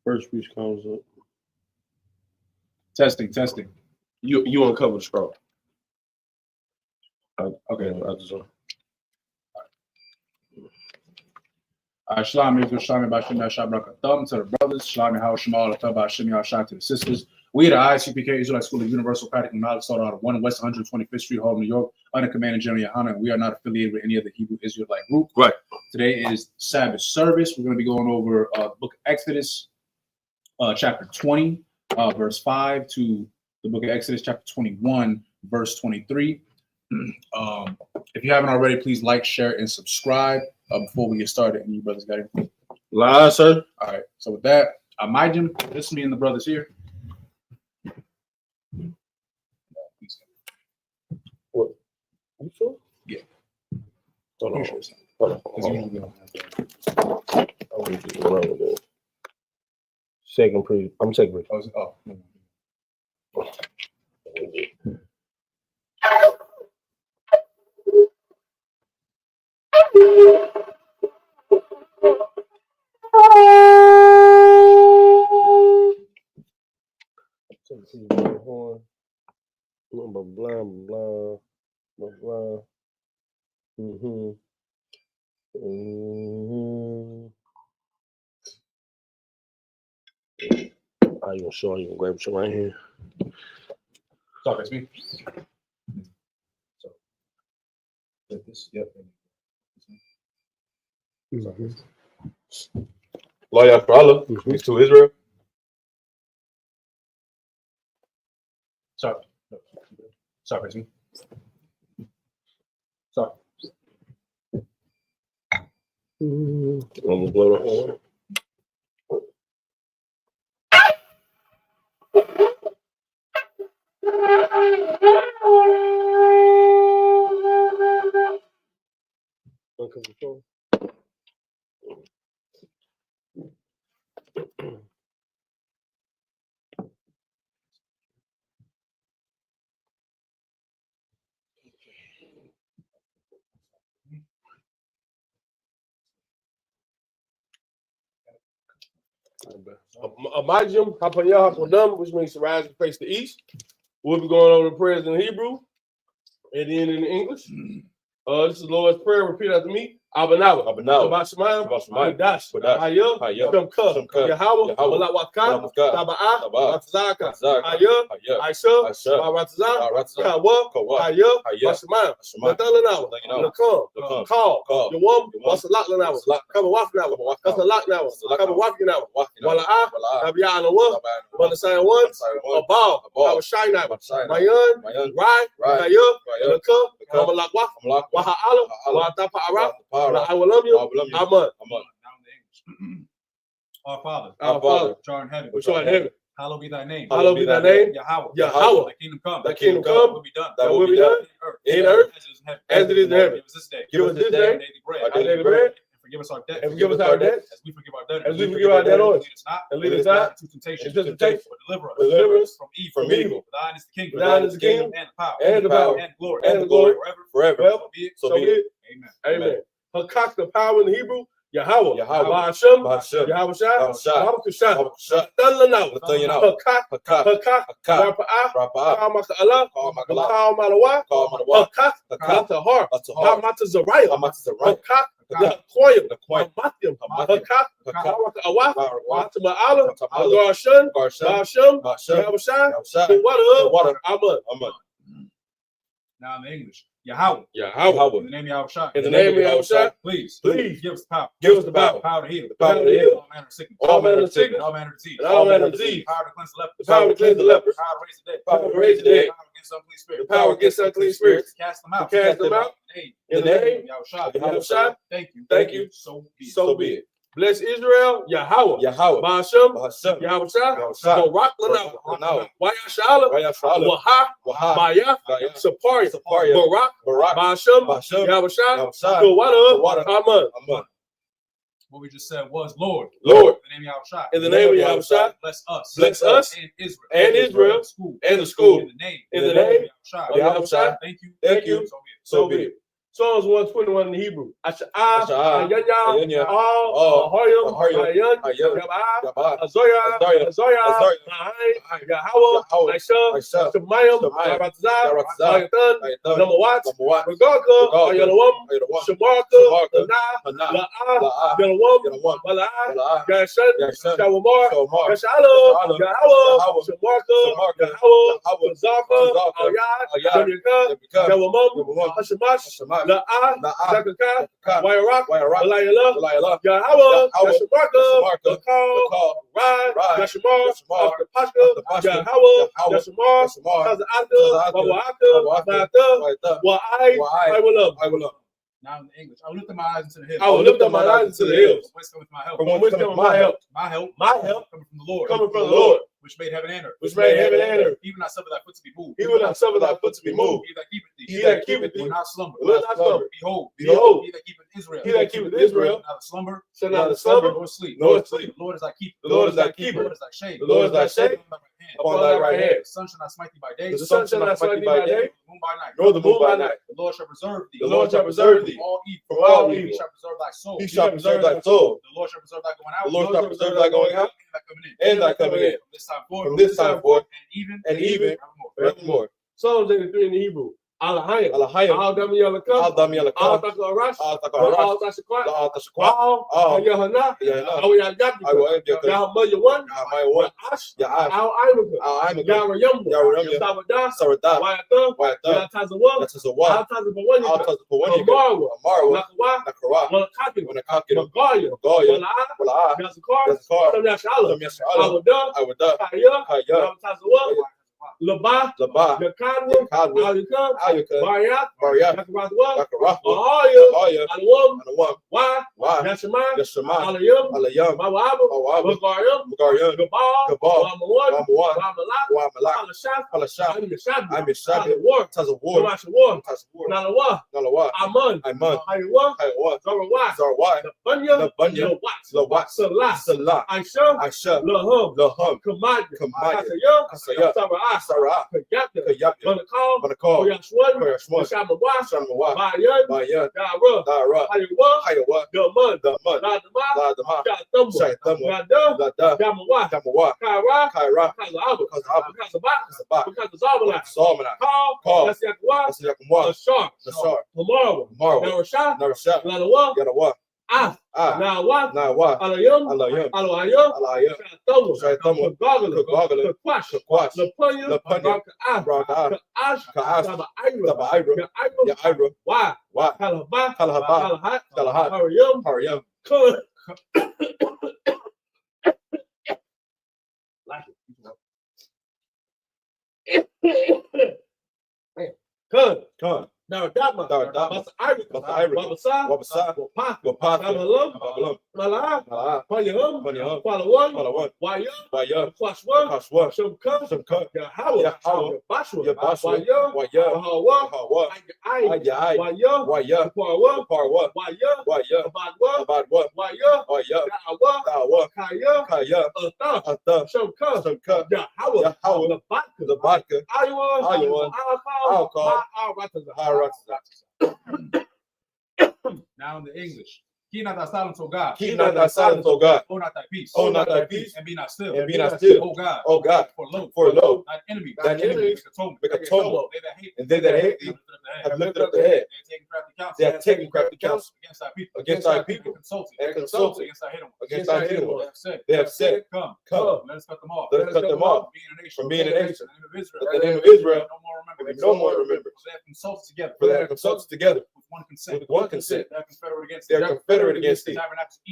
First piece comes up. Testing. You uncover the scroll. Okay, I just Shalom, Shalom, Bashim, Shabrak, to the brothers, Shalom, How Shamal, Bashim, Yashak to the sisters. We, the ICPK Israelite School of Universal Practical Knowledge, started out of 1 West 125th Street, Hall, New York, under Commander General Yohanan. We are not affiliated with any other Hebrew Israelite group. Right. Today is Sabbath service. We're going to be going over Book of Exodus, chapter 20, verse 5 to the Book of Exodus, chapter 21, verse 23. If you haven't already, please like, share, and subscribe before we get started. And you brothers got anything? Live, sir. All right. So with that, my gym, this is me and the brothers here. What? You sure? Yeah. Hold on. Sure. Hold on. Second pre. I'm second pre. Oh. Blah. Are you sure you can grab some right here? Sorry, it's me. So, this, yep. Lawyer for Allah, speaks to Israel. Sorry, it's me. Sorry. I'm gonna blow the horn. Abijam, Hapayah, Hapadam, which means to rise and face the east. We'll be going over the prayers in Hebrew and then in English. This is the Lord's Prayer. Repeat after me. Abanawa. Shabbat Shemayim. Dash. Hayah. Shamka. Yahweh. Malawaka. Taba'ah. Ratzaka. Hayah. Aisha. Ratzah. Yahweh. Hayah. Bashemayim. Matalanawa. Nakam. Call. Yawam. Wasalakanawa. Kabawafnawa. Kasalaknawa. Kabawafnawa. Wala'ah. Nabiyanawa. Manasayan ones. Abal. Abashaynawa. Mayan. Rai. Hayah. Nakam. Kamalakwa. Waha'ala. Watapa'ara. I will love you. Amen. Our Father, which art in heaven, hallowed be thy name. Hallowed be thy name. Yahweh. Thy kingdom come. Thy kingdom come. Will be done. Thy will be done in earth as it is in heaven. Give us this day. Give us this day our daily bread. And forgive us our debt. And forgive us our debts as we forgive our debtors. as we forgive our debtors. And lead us not into temptation. But deliver us from evil. For thine is the kingdom. Thine is the kingdom and the power. and the power and glory. and the glory forever. So be it. Amen. Hakak, the power in the Hebrew. Yahweh. Bahashem. Yahweh Shah. Babakashah. Talanaw. Hakak. Rapa'ah. Kalmaka'ala. Kalmalawa. Hakak. Hatahar. Hamatazariah. Hakak. Koyim. Hamathim. Hakak. Hamaka'awa. Hatama'ala. Garshan. Bahashem. Yahweh Shah. Water. Amen. Now in the English. Yahweh. In the name of Yahweh. In the name of Yahweh. Please give us the power. Give us the power. Power to heal. Power to heal. All manner of sickness. All manner of sickness. All manner of disease. All manner of disease. Power to cleanse the lepers. Power to cleanse the lepers. Power to raise the dead. Power to raise the dead. Power against unclean spirits. Power against unclean spirits. To cast them out. To cast them out. In the name of Yahweh. Thank you. So be it. Bless Israel, Yahweh. Bahashem, Yahweh Shah, Barak Lanawa, Wayashala, Waha, Maya, Saparia, Barak, Bahashem, Yahweh Shah, Water, Amen. What we just said was Lord. In the name of Yahweh. In the name of Yahweh. Bless us. And Israel. And the school. In the name of Yahweh. Thank you. So be it. Psalms 121 in the Hebrew. Asha'ah, Asha'ah, Ayanya, Ayanya, All, Ahoyam, Ahoyam, Ayan, Ayan, Yabah, Yabah, Azoya, Azoya, Azoya, Azoya, Ma'ai, Yahweh, Yahweh, Aisha, Aisha, Shemayim, Shemayim, Yaratzah, Yaratzah, Ayatan, Ayatan, Namawat, Namawat, Regalka, Regalka, Ayalawam, Ayalawam, Shamarka, Shamarka, Lana, Lana, La'ah, La'ah, Yalawam, Yalawam, Mala'ah, Mala'ah, Yashan, Yashan, Shawamar, Shawamar, Yashala, Yashala, Yahweh, Yahweh, Shamarka, Shamarka, Yahweh, Yahweh, Tazaka, Tazaka, Ayat, Ayat, Yamika, Yamika, Yawamam, Yawamam, Hashemash, Hashemash, La'ah, La'ah, Zakaka, Zakaka, Wayrak, Wayrak, Alayala, Delilah, Yahweh, Yahweh, Yashamarka, Yashamarka, Lakal, Lakal, Ride, Ride, Yashamar, Yashamar, Pashka, Pashka, Yahweh, Yahweh, Yashamar, Yashamar, Tazaka, Tazaka, Wawaka, Wawaka, Bata, Waita, Wa'ai, Wa'ai, I will love. I will love. Now in English, I will lift up my eyes into the hills. I will lift up my eyes into the hills. Whence cometh my help? From whence cometh my help? My help, My help coming from the Lord, coming from the Lord, which made heaven and earth. which made heaven and earth. Even I suffer thy foot to be moved. He will not suffer thy foot to be moved. He that keepeth thee, He that keepeth thee will not slumber. will not slumber. Behold, Behold, he that keepeth Israel, he that keepeth Israel neither slumber, shall neither slumber nor sleep. nor sleep. The Lord is thy keeper. The Lord is thy The keeper. Lord is thy shade. The Lord is thy shade upon upon thy right hand. The sun shall not smite thee by day. The sun shall not smite thee by day, the moon by night. nor the moon by night. The Lord shall preserve thee. The Lord shall preserve thee from all evil. from all He evil. shall preserve thy soul. He shall preserve thy soul. The Lord shall preserve thy going out. The Lord shall preserve thy going out and thy coming in. and thy coming in. From this time forth. From this time forth and even forevermore. Psalms 83 in the Hebrew. Alahayim. Alahayim, Al-Dami Yalakam. Al-Dami Yalakam, Al-Takarash. Al-Takarash, Al-Tashakwa. Al-Tashakwa, Al-Yahana. Yahana, Al-Yagabika. Al-Yagabika, Yahamayawan. Yahamayawan, Ya'ash. Ya'ash, Al-Aimaka. Al-Aimaka, Yarayamba. Yarayamba, Sabada. Sarada, Wayata. Wayata, Yatazawa. Yatazawa, Al-Tazabawanika. Al-Tazapawanika, Amarwa. Amarwa, Lakawa. Nakara, Malakakina. Wanakakina, Magaya. Goya, Wala'a. Wala'a, Yazakar. Yazakar, Samyashala. Samyashala, Awada. Awada, Kaya. Kaya, Yatazawa. Laba. Laba, Yakadwa. Yakadwa, Alika. Ayuka, Bariat. Bariat, Yakarazwa. Yakarahwa, Ahaya. Ahaya, Alawam. Anawam, Why? Why, Yashima. Yashama, Alayam. Alayam, Mawaba. Mawaba, Magariam. Mugaryam, Gabal. Gabal, Wamawan. Wamawan, Wamalak. Wamalak, Alashaf. Palashah, I'm Yashabi. I'm Yashabi, War. Tazawar, Nawashawar. Tazawar, Nalawa. Nalawa, Aman. Aiman, Haywa. Haiwa, Zarawai. Zarwai, Nabunya. Nabunya, Lawat. Lawat, Salah. Salah, Aisha. Aisha, Lahum. Lahum, Kamaya. Kamaya, Kasaya. Kasaya, Sarah. Sarah, Kayapya. Kayapya, Manakal. Manakal, Koyashwan. Koyashwan, Shamawa. Shamawa, Bayan. Bayan, Dara. Dara, Haywa. Hayawa, Daman. Daman, Ladama. Ladama, Shatamwa. Shaitamwa, Nada. Lada, Damawa. Damawa, Kaira. Kaira, Kazaba. Kazaba, Kazaba. Kazaba, Kazabala. Salmana, Call. Call, That's Yakwa. Asiyakumwa, Ashar. Nashar, Tomorrow. Marwa, Narasha. Narasha, Lalawa. Yanawa, Ah. Nawa. Nawa, Alayum. Alayam, Alayum. Alaya, Shatamu. Shaitamu, Kagagala. Kagagala, Kakwash. Kakwash, Lapunya. Lapunya, Raka'ah. Raka, Ka'ash. Ka'ash, Taba Ira. Taba Ira, Ya'ira. Ya'ira, Why? Why, Kalahaba. Kalahaba, Kalahat. Kalahat, Hariyum. Haryam, Kun. Like it. Kun. Khan, Naradama. Naradama, Ira. Ira, Wabasa. Wabasa, Wapah. Wapatha, Babalum. Babalam, Malah. Malah, Panyahum. Panyahum, Palawan. Palawan, Wayum. Waya, Kwashwa. Kashwa, Shamka. Shamka, Yahweh. Yahweh, Yabashwa. Yabashwa, Waya. Waya, Hawa. Hawa, Ay. Ayai, Waya. Waya, Parwa. Parwa, Waya. Waya, Abadwa. Abadwa, Waya. Waya, Dawa. Dawa, Kaya. Kaya, Atha. Atha, Shamka. Shamka, Yahweh. Yahweh, Labaka. the vodka, Iowa. Iowa, Alcohol, Now in the English. Keep not thy silence, O God. Keep not thy silence, O God. Hold not thy peace. Hold not thy peace. And be not still. And be not still. O God. O God. For lo, thine enemy. thine enemies make make atonement. They that hate And they that hate thee have lifted up their head. They have taken crafty counsel against thy people. against thy people. And consulted against thy hidden ones. They have said, Come, let us cut them off. Let us cut them off From being a nation. That the name of Israel will no more remember. For they have consulted together. For they have consulted together with one consent. with one consent. They are confederate against They are confederate against thee.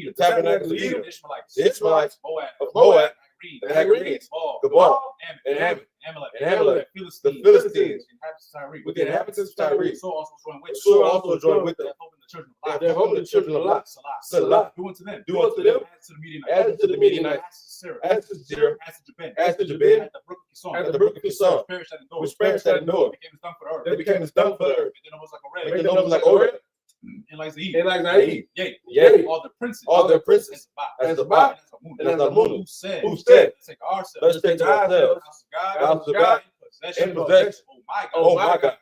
The Tabernacles of Edom, the Ishmaelites, the Ishmaelites Moab, of Moab, the the Hagarenes, Gabal, Gabal, and Ammon, Amalek, and Amalek, the the Philistines, the inhabitants of Tyre, with the inhabitants of Tyre. So also joined with The sword also joined with them. They have hope in the children of They have Lot. hope in the children of Lot. Salah. Do unto them. Do unto them. As to the Midianites. As to the Midianites. As to Sarah. As to Zerah. As to Jabin. As to Jabin. At the brook of Kison. At the brook of Kison. Which perished at the door. Which perished at the door. Became as dung for the earth. They became as dung for the earth. Making them like a red. Making them like Oreb. And like Zaid. And like Zaid. Yea. All the princes. All their princes. As the Ba. And as the moon. Who said? Who said? Let's take ourselves. Let's take to ourselves. The house of God. The house of God. possession. possession. Oh my God.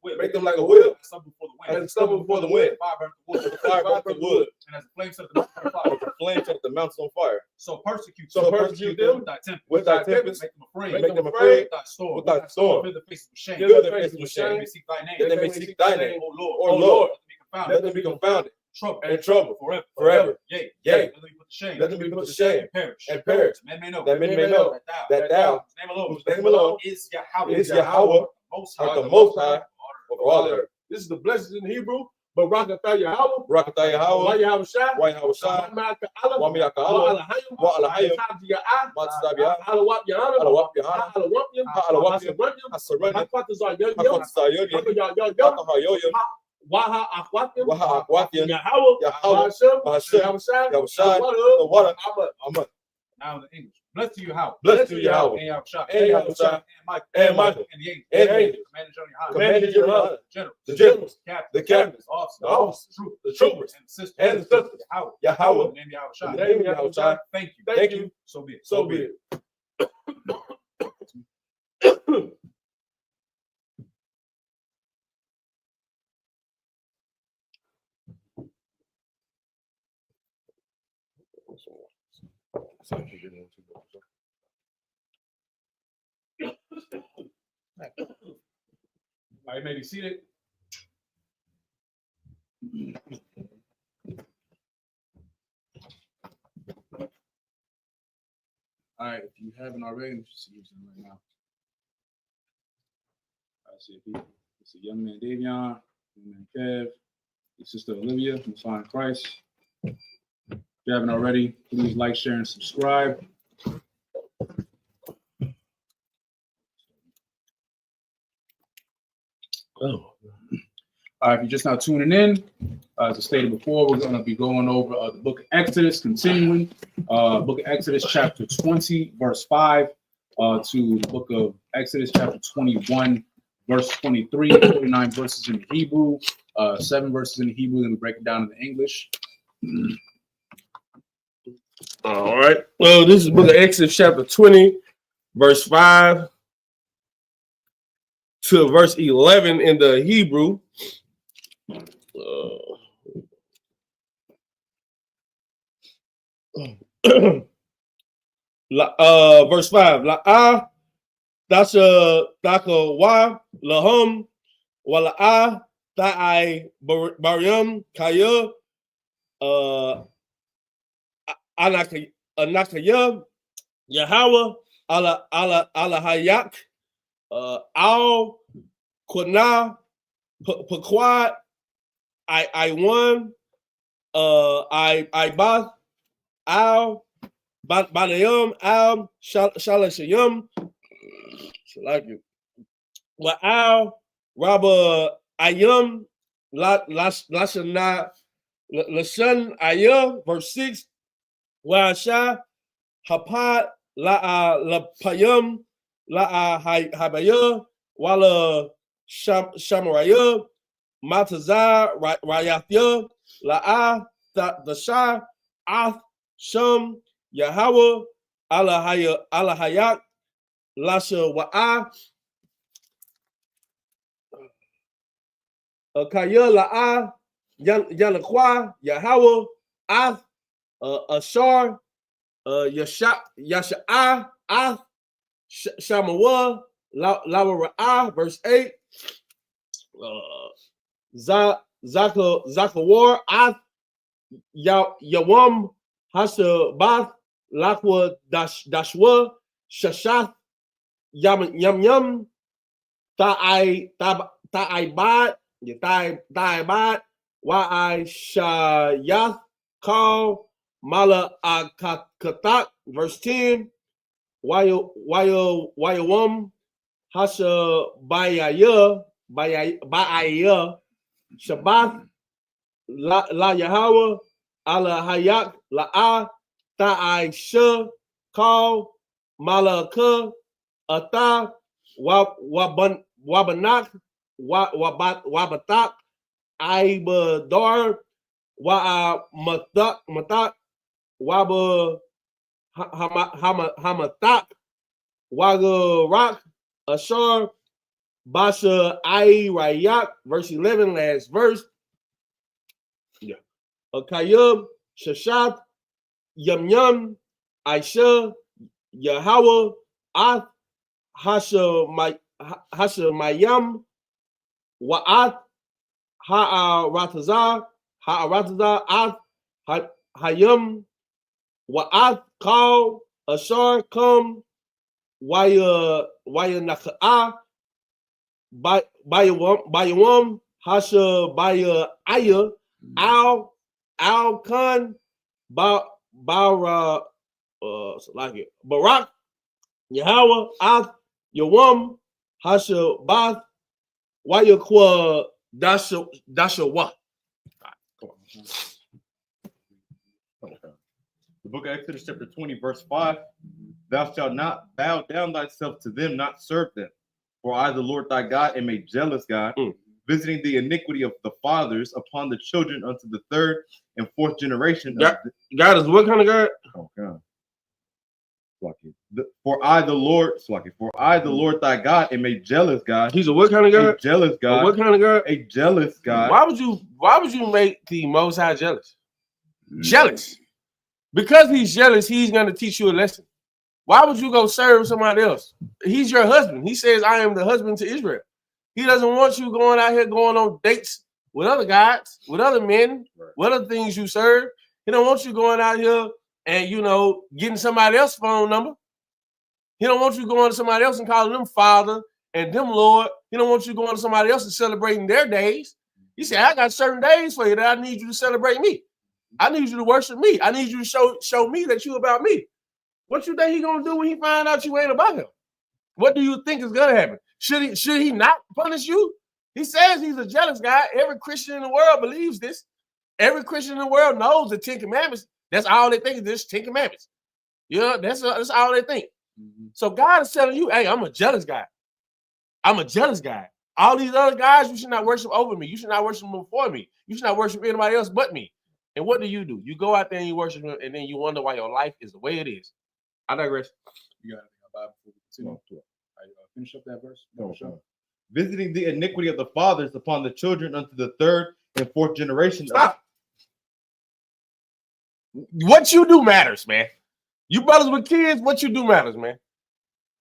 Make them like a whip. As stumble before the wind. As stumble before the wind. Fire burns the wood. Fire burns the wood. And as the flames set the mountain on fire. The flames set the mountains on fire. So persecute them with thy tempest. with thy tempest. Make them afraid. Make them afraid. With thy storm. With thy storm. Fill their faces with shame. Fill their faces with That they shame. may seek thy name. That they may seek thy name. O Lord. O Lord. Let them be Let them be confounded. confounded. Trouble. And trouble. Forever. Yea. Let them be put to shame. Let them be put to shame. And perish. And perish. That men may know. That men may know that thou, whose name alone is Yahweh. is Yahweh, Most art high. the Most High of all the earth. This is the blessings in Hebrew. But Rakatha Yahweh, Rakatha Yahweh, Why Yahweh Shai, Why Yahweh Shai, Wa Wami Aka'ala, Wa Alahayim, Ya'ah, Matsabia, Alawap Yahana, Alawap Yahana, Alawapim, Alawapim, Hasaranya, Hakwatas are young, Hakwatsayoni, Hakahayoyim, Waha Akwapim, Waha Akwathin, Yahweh, Yahweh, Bahashem, Bahashem, Yahweh Shai, Yahweh Shai, the water, Amen. Now in the English. Blessed to you, Yahweh. Blessed to Yahweh, And Yahweh Shai. and Yahweh Shai, and Michael, And the angels. and the angels, Commanded Johnny High. Commanded Johnny High. Generals. the generals, Captains. the captains, Officers. the officers, The the troopers, And the sisters. and the sisters. Yahweh. Yahweh, In the name of Yahweh Shai. In the name of Yahweh Shai. Thank you. Thank you. So be it. So be it. All right, you may be seated. All right, if you haven't already, let's just use them right now. I see it's a young man, Davion, young man, Kev, your sister Olivia from Fine Christ. If you haven't already, please like, share, and subscribe. Oh. All right, if you're just now tuning in, as I stated before, we're going to be going over the book of Exodus, continuing. Book of Exodus, chapter 20, verse 5, to the book of Exodus, chapter 21, verse 23, 49 verses in Hebrew, 7 verses in Hebrew, then we break it down into English. All right. Well, this is book of Exodus, chapter 20, verse 5 to verse 11 in the Hebrew. Verse 5. La'ah dasha daka wa lahum wa la'ah ta'ai baryam kaya anakaya Yahweh ala hayak al Quana Pequad I won I bath al Balayum al Shalashayum Shalaki wa al Rabba Ayum Lashana Lashan Ayah verse 6 wa Sha Hapat la Payum la Habaya wala Shamaraya Matazah Rayathya la the Shah Ath Shum Yahweh Alahayat Lasha Wa'a Kaya La'a Yanakwa Yahweh Ath Ashar Yasha'ah Ath Shamawa Lawa verse 8 Zakawar Ath Yawam Hashabath Lakwa Dashwa Shashath Yam Ta'ai Bad Wa'ai Shayath Call Mala Akatat verse 10 Wayawam Hasha Ba'aya Shabbat La Yahweh Ala Hayak La'a Ta'ai Sha Call Malaka Ata Wabanak Wabatak Aibadar Wa Matak Waba Hamatak Waga Rock Ashar Basha Ai Rayak, verse 11, last verse. Yeah. Akayub Shashat Yum Yum Aisha Yahweh Ath Hasha Mayam Wa'at Ha'aratazah Ath Hayam Wa'at Kal Ashar Kum Waya Naka'a Bayawam Hasha Baya Aya Al Khan Bara Barak Yahweh Ath Yawam Hasha Bath Wayakwa Dashawa. The book of Exodus, chapter 20, verse 5. Thou shalt not bow down thyself to them, not serve them. For I, the Lord thy God, am a jealous God, visiting the iniquity of the fathers upon the children unto the third and fourth generation. God is what kind of God? Oh God. For I, the Lord thy God, am a jealous God. He's a what kind of God? A jealous God. What kind of God? A jealous God. Why would you make the Most High jealous? Jealous. Because he's jealous, he's going to teach you a lesson. Why would you go serve somebody else? He's your husband. He says, I am the husband to Israel. He doesn't want you going out here going on dates with other guys, with other men, with other things you serve. He don't want you going out here and, getting somebody else's phone number. He don't want you going to somebody else and calling them Father and them Lord. He don't want you going to somebody else and celebrating their days. He said, I got certain days for you that I need you to celebrate me. I need you to worship me. I need you to show me that you about me. What you think he gonna do when he find out you ain't about him? What do you think is gonna happen? Should he not punish you? He says he's a jealous guy. Every Christian in the world believes this. Every Christian in the world knows the 10 Commandments. That's all they think is this 10 Commandments. That's all they think. So God is telling you, hey, I'm a jealous guy. I'm a jealous guy. All these other guys, you should not worship over me. You should not worship them before me. You should not worship anybody else but me. And what do? You go out there and you worship him, and then you wonder why your life is the way it is. I digress. You got anything about before we continue? Finish up that verse. No. Visiting the iniquity of the fathers upon the children unto the third and fourth generation. Stop. What you do matters, man. You brothers with kids, what you do matters, man.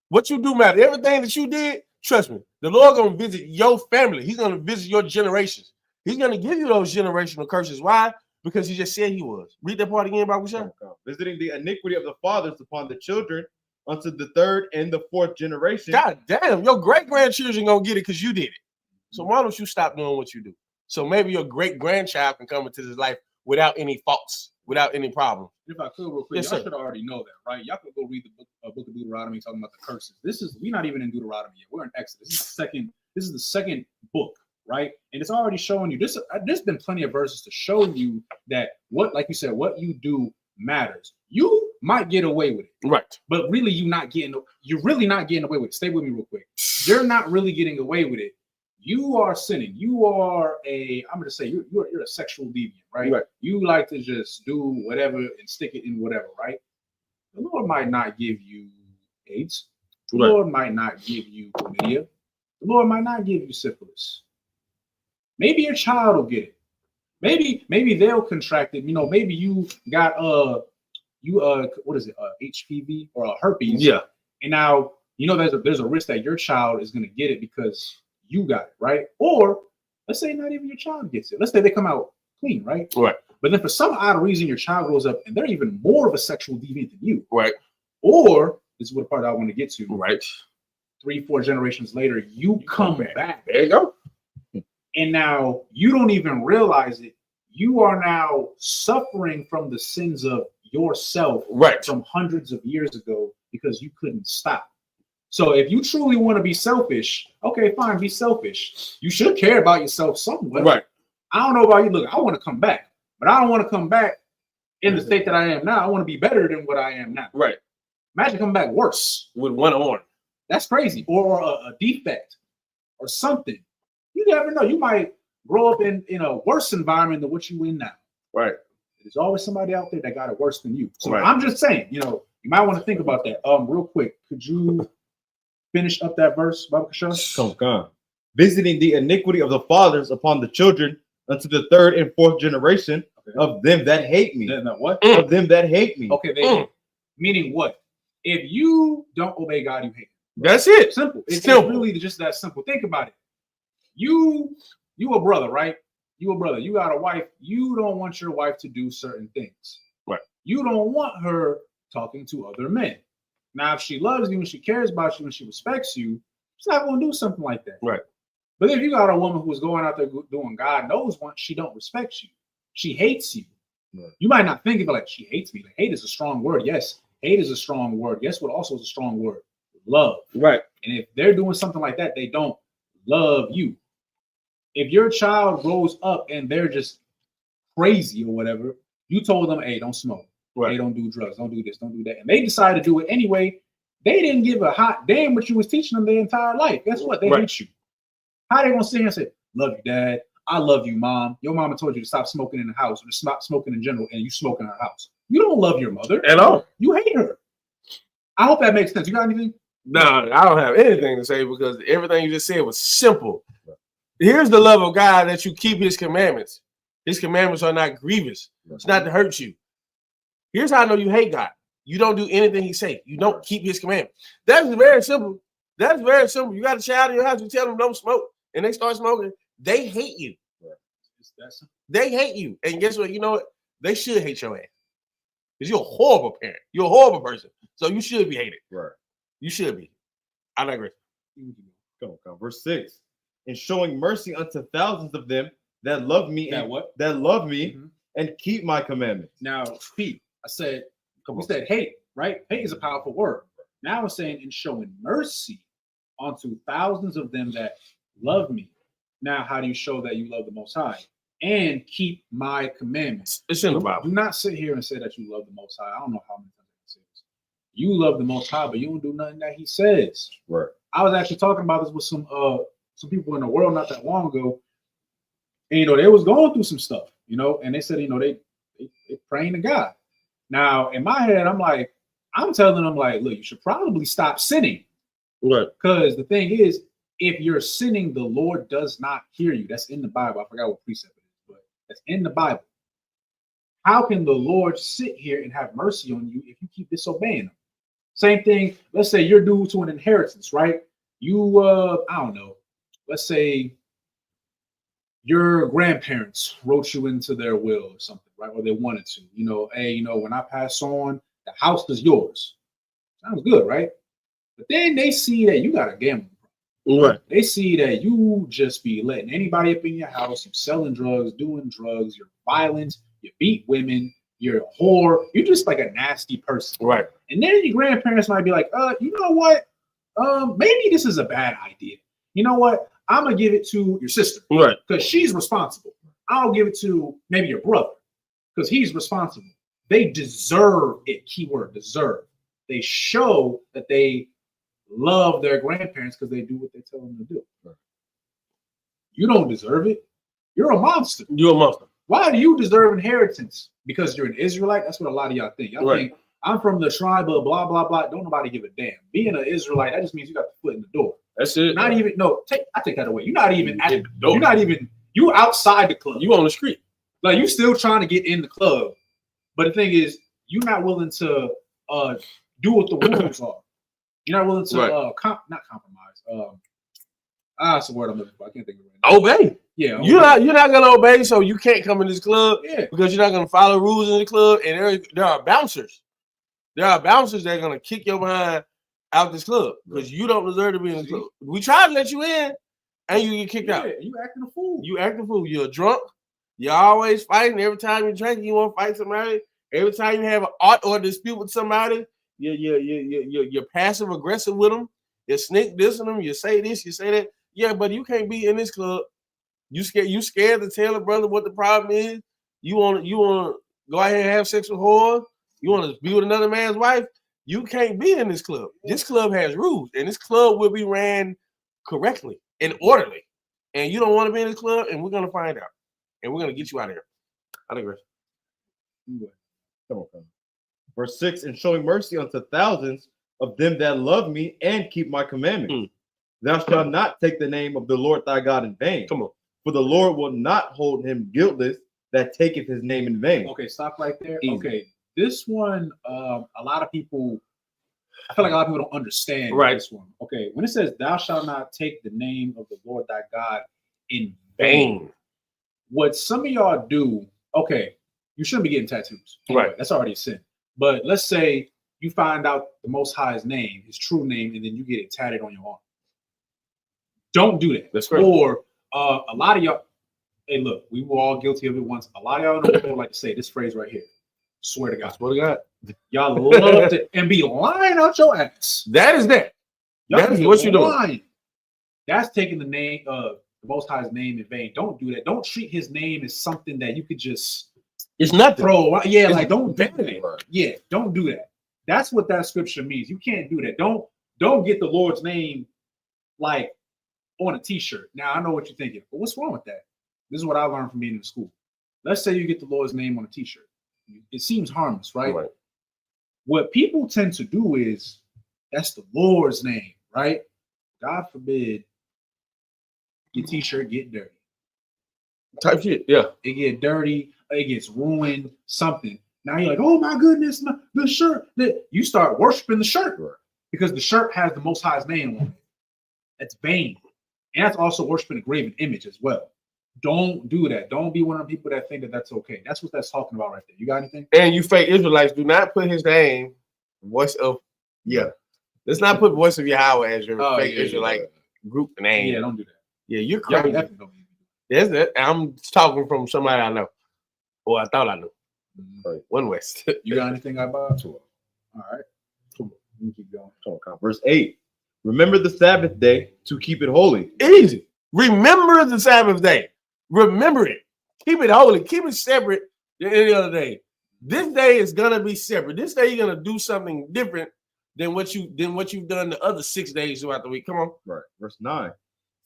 What you do matters. Everything that you did, trust me, the Lord gonna visit your family. He's gonna visit your generations. He's gonna give you those generational curses. Why? Because he just said he was. Read that part again, Bible Show. Visiting the iniquity of the fathers upon the children unto the third and the fourth generation. God damn, your great-grandchildren gonna get it because you did it. So why don't you stop doing what you do? So maybe your great-grandchild can come into this life without any faults, without any problem. If I could real quick, y'all should already know that, right? Y'all could go read the book of Deuteronomy talking about the curses. We're not even in Deuteronomy yet. We're in Exodus. This is the second book. Right, and it's already showing you this. There's been plenty of verses to show you that like you said, what you do matters. You might get away with it, right? But really, you're really not getting away with it. Stay with me real quick. You're not really getting away with it. You are sinning. You are I'm gonna say you're a sexual deviant, right? You like to just do whatever and stick it in whatever, right? The Lord might not give you AIDS. The Lord might not give you chlamydia. The Lord might not give you syphilis. Maybe your child will get it. Maybe they'll contract it. Maybe you got what is it? HPV or herpes. Yeah. And now there's a risk that your child is gonna get it because you got it, right? Or let's say not even your child gets it. Let's say they come out clean, right? Right. But then for some odd reason your child grows up and they're even more of a sexual deviant than you. Right. Or this is what part I want to get to. Right. 3-4 generations later, you come back. There you go. And now you don't even realize it. You are now suffering from the sins of yourself from hundreds of years ago because you couldn't stop. So if you truly want to be selfish, okay, fine, be selfish. You should care about yourself somewhat. Right. I don't know about you. Look, I want to come back, but I don't want to come back in the state that I am now. I want to be better than what I am now. Right. Imagine coming back worse. With one arm. That's crazy. Or a defect or something. You never know. You might grow up in a worse environment than what you in now. Right. There's always somebody out there that got it worse than you. So I'm just saying, you might want to think about that. Real quick, could you finish up that verse, Baba Kashaw? Come. Visiting the iniquity of the fathers upon the children unto the third and fourth generation of them that hate me. What? Of them that hate me. Okay, meaning what? If you don't obey God, you hate him. That's it. Simple. It's Simple. really just that simple. Think about it. You a brother, right? You a brother. You got a wife. You don't want your wife to do certain things. Right. You don't want her talking to other men. Now, if she loves you and she cares about you and she respects you, she's not going to do something like that. Right. But if you got a woman who's going out there doing God knows what, she don't respect you. She hates you. Right. You might not think of it like she hates me. Like, hate is a strong word. Yes, hate is a strong word. Guess what also is a strong word? Love. Right. And if they're doing something like that, they don't love you. If your child grows up and they're just crazy or whatever, you told them, hey, don't smoke. Right. Hey, don't do drugs. Don't do this. Don't do that. And they decide to do it anyway. They didn't give a hot damn what you was teaching them their entire life. Guess what? They hate you. How they gonna sit here and say, love you, dad. I love you, mom. Your mama told you to stop smoking in the house or to stop smoking in general, and you smoke in her house. You don't love your mother At all. You hate her. I hope that makes sense. You got anything? No, I don't have anything to say because everything you just said was simple. Here's the love of God that you keep his commandments. His commandments are not grievous. It's not to hurt you. Here's how I know you hate God. You don't do anything he say. You don't keep his commandments. That's very simple. That's very simple. You got a child in your house, you tell them don't smoke, and they start smoking. They hate you. They hate you. And guess what? You know what? They should hate your ass. Because you're a horrible parent. You're a horrible person. So you should be hated. Right. You should be. I agree. Come. Verse 6. And showing mercy unto thousands of them that love me that love me and keep my commandments. Now, Pete, I said, we said hate, right? Hate is a powerful word. Now I'm saying in showing mercy onto thousands of them that love me. Now, how do you show that you love the Most High? And keep my commandments. It's in the Bible. Do not sit here and say that you love the Most High. I don't know how many times I say this. You love the Most High, but you don't do nothing that he says. Right. I was actually talking about this with some people in the world not that long ago. And, they was going through some stuff, and they said, they praying to God. Now, in my head, I'm telling them, look, you should probably stop sinning. Right. Because the thing is, if you're sinning, the Lord does not hear you. That's in the Bible. I forgot what precept it is, but that's in the Bible. How can the Lord sit here and have mercy on you if you keep disobeying him? Same thing. Let's say you're due to an inheritance, right? You, I don't know. Let's say your grandparents wrote you into their will or something, right? Or they wanted to, hey, when I pass on, the house is yours. Sounds good, right? But then they see that you got a gambling problem. Right. They see that you just be letting anybody up in your house, you selling drugs, doing drugs, you're violent, you beat women, you're a whore, you're just like a nasty person. Right. And then your grandparents might be like, you know what? Maybe this is a bad idea. You know what? I'm gonna give it to your sister. Right. Because she's responsible. I'll give it to maybe your brother because he's responsible. They deserve it. Keyword deserve. They show that they love their grandparents because they do what they tell them to do. Right. You don't deserve it. You're a monster. You're a monster. Why do you deserve inheritance? Because you're an Israelite? That's what a lot of y'all think. Y'all think I'm from the tribe of blah, blah, blah. Don't nobody give a damn. Being an Israelite, that just means you got the foot in the door. That's it. Not even, I take that away. You're not even at the door. You're not even, you outside the club. You on the street. Like, you still trying to get in the club. But the thing is, you're not willing to do what the rules are. You're not willing to not compromise. That's the word I'm looking for. I can't think of it right now. Obey. Yeah. You're not gonna obey, so you can't come in this club because you're not gonna follow rules in the club. And there are bouncers. There are bouncers that are gonna kick your behind out this club because you don't deserve to be in the club. We try to let you in, and you get kicked out. You acting a fool. You're a drunk. You're always fighting. Every time you drink, you want to fight somebody. Every time you have an art or dispute with somebody, you're passive aggressive with them. You sneak dissing them. You say this, you say that. Yeah, but you can't be in this club. You scared to tell a brother what the problem is. You want to go ahead and have sex with whores. You want to be with another man's wife. You can't be in this club. This club has rules, and this club will be ran correctly and orderly. And you don't want to be in this club, and we're gonna find out, and we're gonna get you out of here. I agree. Come on. Verse 6, and showing mercy unto thousands of them that love me and keep my commandments. Thou shalt not take the name of the Lord thy God in vain. Come on. For the Lord will not hold him guiltless that taketh his name in vain. Okay, stop right there. Easy. Okay, this one, a lot of people, I feel like a lot of people don't understand Right. this one. Okay, when it says, "Thou shalt not take the name of the Lord thy God in vain," Bang. what some of y'all do, okay, you shouldn't be getting tattoos. Anyway, Right. that's already a sin. But let's say you find out the Most High's name, his true name, and then you get it tatted on your arm. Don't do that. That's correct. Or a lot of y'all, hey, look, we were all guilty of it once. A lot of y'all know like to say this phrase right here. Swear to God. Swear to God. Y'all love to and be lying out your ass. That is that. Y'all That is be what you're doing. lying. That's taking the name of the Most High's name in vain. Don't do that. Don't treat his name as something that you could just It's nothing. throw. Yeah, It's like don't do vanity. that. Yeah, don't do that. That's what that scripture means. You can't do that. Don't get the Lord's name like on a t-shirt. Now I know what you're thinking, but what's wrong with that? This is what I learned from being in school. Let's say you get the Lord's name on a t-shirt. It seems harmless, right? Right. What people tend to do is that's the Lord's name, right? God forbid your t-shirt get dirty. Type shit. Yeah. It get dirty, it gets ruined, something. Now you're like, oh my goodness, the shirt. You start worshiping the shirt because the shirt has the Most High's name on it. That's vain. And that's also worshiping a graven image as well. Don't do that. Don't be one of the people that think that that's okay. That's what that's talking about right there. You got anything? And you fake Israelites, do not put his name, voice of, let's not put voice of Yahweh as your fake Israelite group name. Yeah, don't do that. Yeah, you're Y'all crazy. definitely don't. That's it. I'm talking from somebody I know. Or I thought I knew. Right. One West. You got anything I buy? All right. Come on. Let me keep going. Verse 8. Remember the Sabbath day to keep it holy. Easy. Remember the Sabbath day. Remember it. Keep it holy. Keep it separate than any other day. This day is gonna be separate. This day you're gonna do something different than what you've done the other 6 days throughout the week. Come on. Right. Verse 9.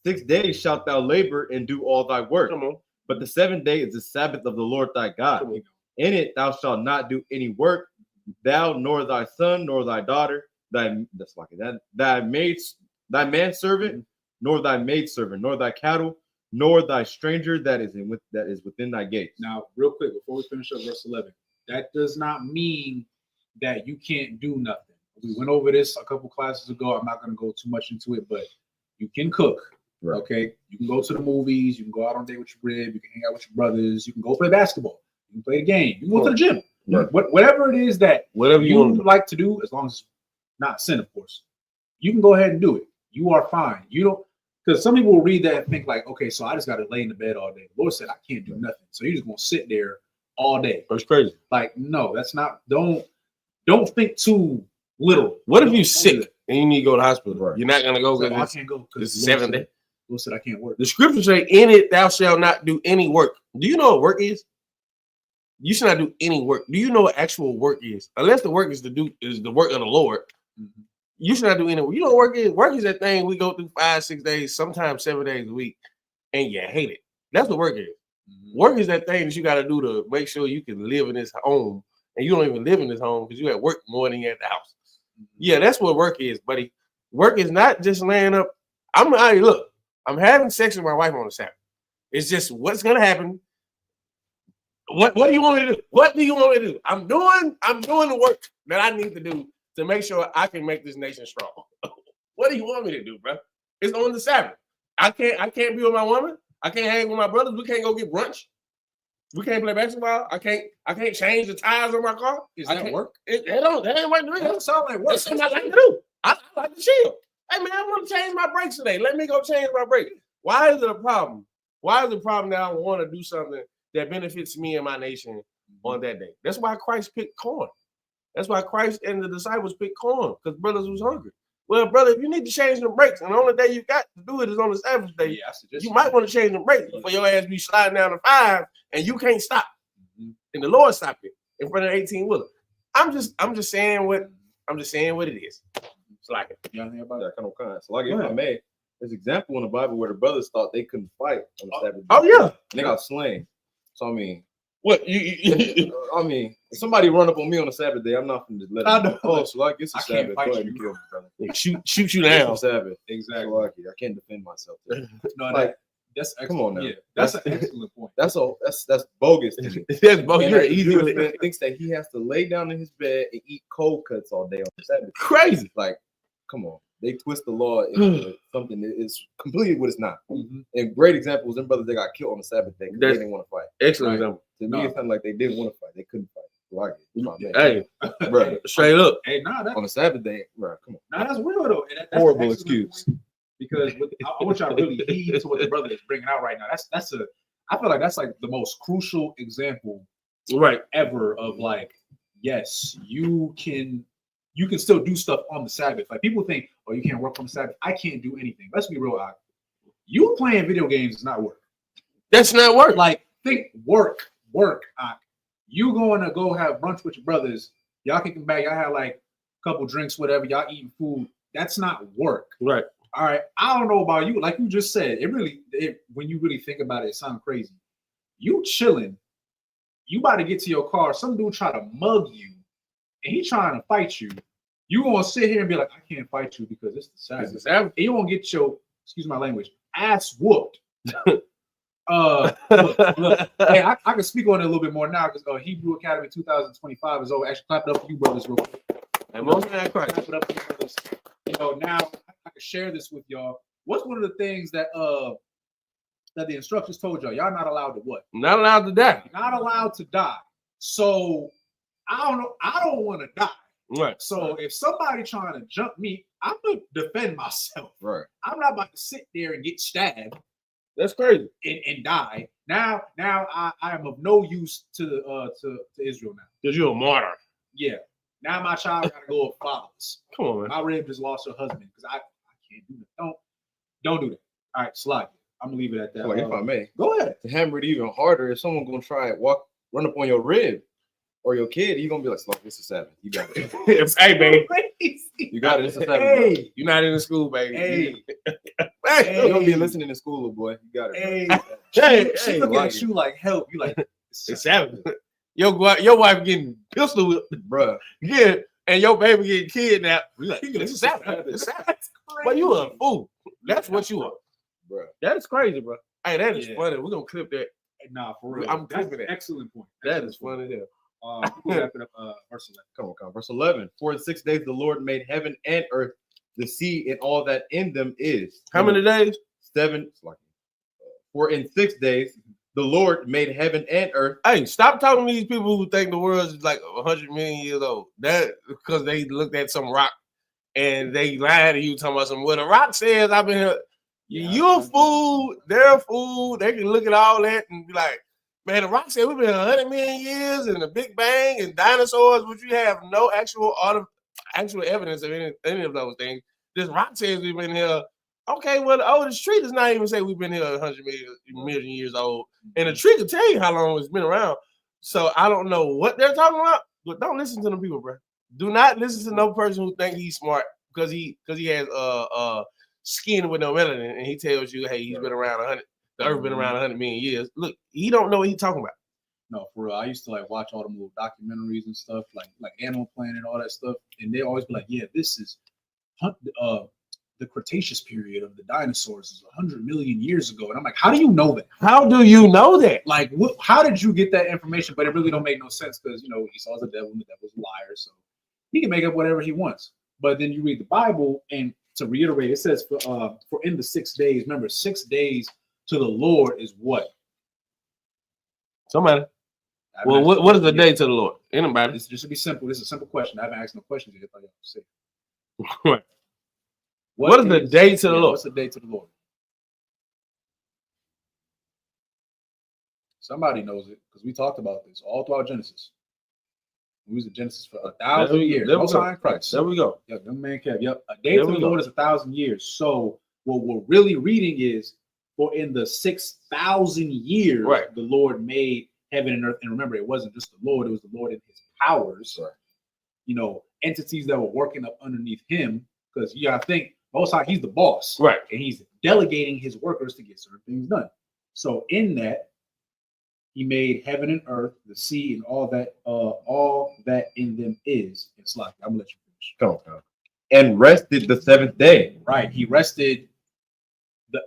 6 days shalt thou labor and do all thy work. Come on. But the 7th day is the Sabbath of the Lord thy God. In it thou shalt not do any work, thou nor thy son nor thy daughter, thy manservant, nor thy maidservant, nor thy cattle, nor thy stranger that is within thy gates. Now, real quick, before we finish up verse 11, that does not mean that you can't do nothing. We went over this a couple classes ago. I'm not going to go too much into it, but you can cook. Right. Okay, you can go to the movies. You can go out on a date with your rib. You can hang out with your brothers. You can go play basketball. You can play the game. You can go to the gym. Right. Whatever it is that Whatever you want to do. like to do, as long as it's not sin, of course, you can go ahead and do it. You are fine. You don't, because some people will read that and think like, okay, so I just got to lay in the bed all day. The Lord said I can't do nothing, so you're just gonna sit there all day. That's crazy. Like, no, that's not. Don't think too little. What if Don't you do sick that. and you need to go to the hospital? Right. You're not gonna go So, I because can't go because it's the 7th day. Lord said I can't work. The scriptures say, "In it thou shalt not do any work." Do you know what work is? You should not do any work. Do you know what actual work is? Unless the work is the work of the Lord. Mhm. You should not do any work. You know what work is? Work is that thing we go through 5-6 days, sometimes 7 days a week, and you hate it. That's what work is. Mhm. Work is that thing that you got to do to make sure you can live in this home, and you don't even live in this home because you at work more than you're at the house. Yeah, that's what work is, buddy. Work is not just laying up. I'm having sex with my wife on the Sabbath. It's just what's gonna happen. What do you want me to do? What do you want me to do? I'm doing the work that I need to do to make sure I can make this nation strong. What do you want me to do, bro? It's on the Sabbath. I can't be with my woman. I can't hang with my brothers. We can't go get brunch. We can't play basketball. I can't change the tires on my car. Is that work? That ain't work to me. That sound like work. That's something I like to do. I like to chill. Hey man, I want to change my brakes today. Let me go change my brakes. Why is it a problem? Why is it a problem that I want to do something that benefits me and my nation on that day? That's why Christ picked corn. That's why Christ and the disciples picked corn, because brothers was hungry. Well, brother, if you need to change the brakes, and the only day you got to do it is on the Sabbath day, you might want to change the brakes before your ass be sliding down the 5 and you can't stop. And the Lord stopped it in front of 18-wheeler. I'm just saying what it is. It's like it. You know anything about Yeah, that? kind of. So like if I may, there's an example in the Bible where the brothers thought they couldn't fight on the Sabbath day. Oh yeah. And they got slain. So I mean, What you I mean, if somebody run up on me on a Sabbath day, I'm not going to just let I them know. know. Oh, so like it's a I can't Sabbath. fight Go ahead you. and kill me, brother. shoot you It's down? a Sabbath. Exactly. So lucky. I can't defend myself. No, Like, that's come excellent. on now. Yeah, that's an excellent point. That's bogus to me. Yes, bro. And You're that easy Jewish with man it. thinks that he has to lay down in his bed and eat cold cuts all day on Sabbath. Crazy. Like, come on. They twist the law into something that is completely what it's not. Mhm. And great examples, them brothers that got killed on the Sabbath day because they That's- didn't want to fight. Excellent Right. example. To me, it's something like they didn't want to fight. They couldn't fight. Like, Hey, bro, straight up. Hey, nah, on a Sabbath day, bro, come on. that's real though. And that's an Horrible excellent excuse. point, because I want y'all to really heed to what the brother is bringing out right now. I feel like that's like the most crucial example Right. ever of like, yes, you can still do stuff on the Sabbath. Like people think, oh, you can't work on the Sabbath. I can't do anything. Let's be real. You playing video games is not work. That's not work. Like think work. You going to go have brunch with your brothers. Y'all can come back. Y'all have like a couple drinks, whatever. Y'all eating food. That's not work. Right. All right. I don't know about you. Like you just said, when you really think about it, it sounds crazy. You chilling. You about to get to your car. Some dude try to mug you, and he trying to fight you. You gonna sit here and be like, I can't fight you because it's the Sabbath. It's the Sabbath. And you gonna get your, excuse my language, ass whooped. Look, hey, I can speak on it a little bit more now because Hebrew Academy 2025 is over. Actually, clap it up for you brothers real quick. And most of that Christ. Clap it up for you brothers. Now I can share this with y'all. What's one of the things that the instructors told y'all? Y'all not allowed to what? Not allowed to die. Not allowed to die. So I don't know. I don't want to die. Right. So if somebody trying to jump me, I'm gonna defend myself. Right. I'm not about to sit there and get stabbed That's crazy. and die. Now I am of no use to Israel now. Because you're a martyr. Yeah. Now my child gotta go fatherless. Come on, man. My rib just lost her husband because I can't do that. Don't do that. All right, slide. I'm gonna leave it at that. Like, if I may, Go ahead. to hammer it even harder, if someone gonna try and run up on your rib or your kid, you gonna be like, "Slow, this is Sabbath. You got it. Hey, baby. You got it. This is Sabbath. Hey, You're not in the school, baby. hey, You don't be listening in school, little boy. You got it. hey. Hey, She hey, looking like at you like help. You like It's Sabbath. Your wife getting pistol whipped. Bruh. Yeah. And your baby getting kidnapped. We like, it's Sabbath. It's Sabbath. That's But you a fool. That's what you are. Bruh. That is crazy, bro. Hey, that is Yeah. funny. We're gonna clip that. Nah, for real. I'm That's clipping an it. excellent point. That is funny there. We'll wrap it up. Verse 11. Come on. Verse 11. For in 6 days the Lord made heaven and earth, the sea and all that in them is. How many days? 7. For in 6 days the Lord made heaven and earth. Hey, stop talking to these people who think the world is like 100 million years old. That because they looked at some rock and they lied to you talking about some. Well, the rock says I've been here. You a fool. They're a fool. They can look at all that and be like, man, the rock said we've been 100 million years and the Big Bang and dinosaurs, which you have no actual evidence of any of those things. This rock says we've been here. Okay, well, the oldest tree does not even say we've been here 100 million years old. And the tree can tell you how long it's been around. So I don't know what they're talking about, but don't listen to them people, bro. Do not listen to no person who think he's smart because he has skin with no melanin and he tells you, hey, he's been around 100. The earth been around 100 million years. Look, he don't know what he's talking about. No, for real. I used to like watch all the little documentaries and stuff, like Animal Planet and all that stuff. And they always be like, yeah, this is the Cretaceous period of the dinosaurs is 100 million years ago. And I'm like, how do you know that? How do you know that? Like, how did you get that information? But it really don't make no sense because, Esau's the devil and the devil's a liar. So he can make up whatever he wants. But then you read the Bible, and to reiterate, it says, for in the 6 days, remember, 6 days to the Lord is what? Somebody. Well, what is the day to the Lord? Anybody? This should be simple. This is a simple question. I haven't asked no questions yet. I thought y'all would say. Right. What is the day to the Lord? What's the day to the Lord? Somebody knows it because we talked about this all throughout Genesis. We was in Genesis for 1,000 years. There we Most go. High in Christ. There we go. Yep, young man Kev. Yep. A day to the Lord is 1,000 years. So what we're really reading is, for in the 6,000 years, Right, the Lord made heaven and earth. And remember, it wasn't just the Lord, it was the Lord and his powers. Right. Entities that were working up underneath him. Because you gotta think, Most High, he's the boss. Right. And he's delegating his workers to get certain things done. So in that, He made heaven and earth, the sea, and all that in them is. It's like I'm gonna let you finish. Come on. And rested the seventh day. Right. He rested the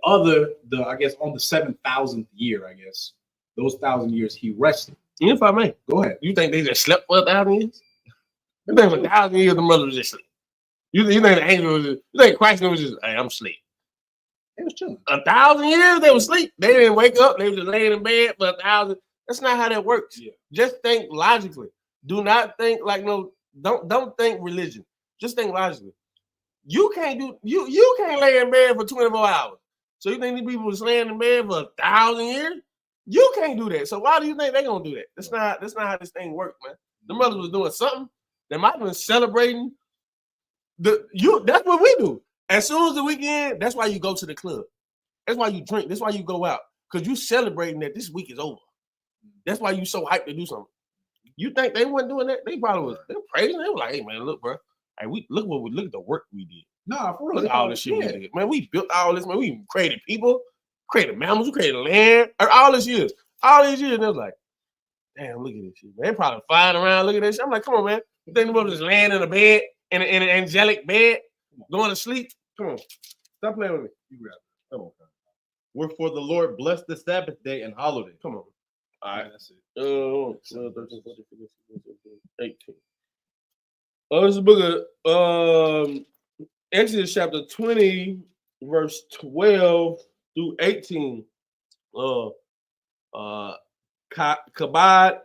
I guess on the 7,000th year, I guess. Those 1,000 years he rested. If I may, Go ahead. you think they just slept for 1,000 years? You think for 1,000 years the mother was just sleep? You think the angel was just, you think Christ was just, hey, I'm asleep. It was chilling. 1,000 years they was asleep. They didn't wake up. They was just laying in bed for 1,000. That's not how that works. Yeah. Just think logically. Do not think like no. Don't think religion. Just think logically. You can't lay in bed for 24 hours. So you think these people was laying in bed for 1,000 years? You can't do that. So why do you think they're gonna do that? That's not how this thing works, man. The mothers was doing something. They might have been celebrating. That's what we do. As soon as the weekend, that's why you go to the club. That's why you drink. That's why you go out. Because you celebrating that this week is over. That's why you so hyped to do something. You think they weren't doing that? They probably was. They were praising. They were like, hey man, look, bro. Hey, look at the work we did. Nah, for real. Look at all this shit we did. Man, we built all this, man. We created people, created mammals, we created land, all this years. All these years, and they was like, damn, look at this shit, man. They probably flying around, look at this shit. I'm like, come on, man. You think about just laying in a bed, in an angelic bed, going to sleep? Come on. Stop playing with me. You grab it. Come on. Wherefore the Lord blessed the Sabbath day and hallowed it. Come on. All right, that's it. 13, 14, 15, 16, 18. This is the book of Exodus chapter 20, verse 12 through 18. Kabad,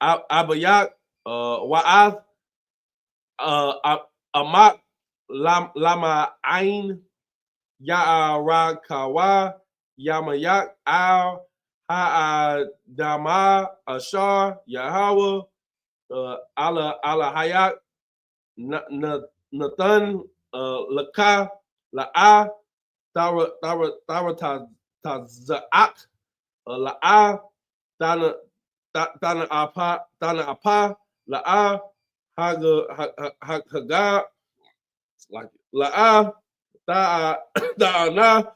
Abayak, Wa'ath, Amak, Lama Ain, Ya'ara Kawa, Yamayak, Al, Ha'adama, Ashar, Yahweh, Allah Hayak, Nathan, Laka, La'a, Taza'ak, La'a, Dana Apa, La'a, Haga, like La'a, Da'ana,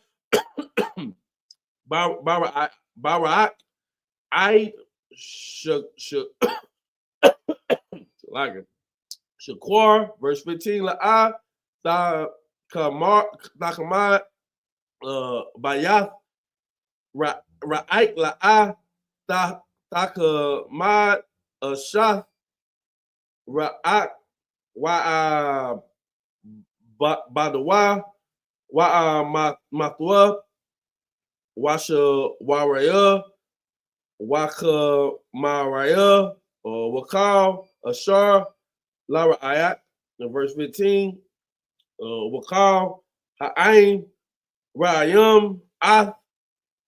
Barak, I like it. Shakur, verse 15, La'a, Takamad, Bayath, Ra'ait, La'a, Takamad, Shath, Ra'at, Wa'a, Badawa, Wa'a, Mathwa, Washa, Waraya, Waka, Maraya, Wakal, Ashar, Lara Ayat, in verse 15, Wakal, Ha'ain, Ra'ayam, Ath,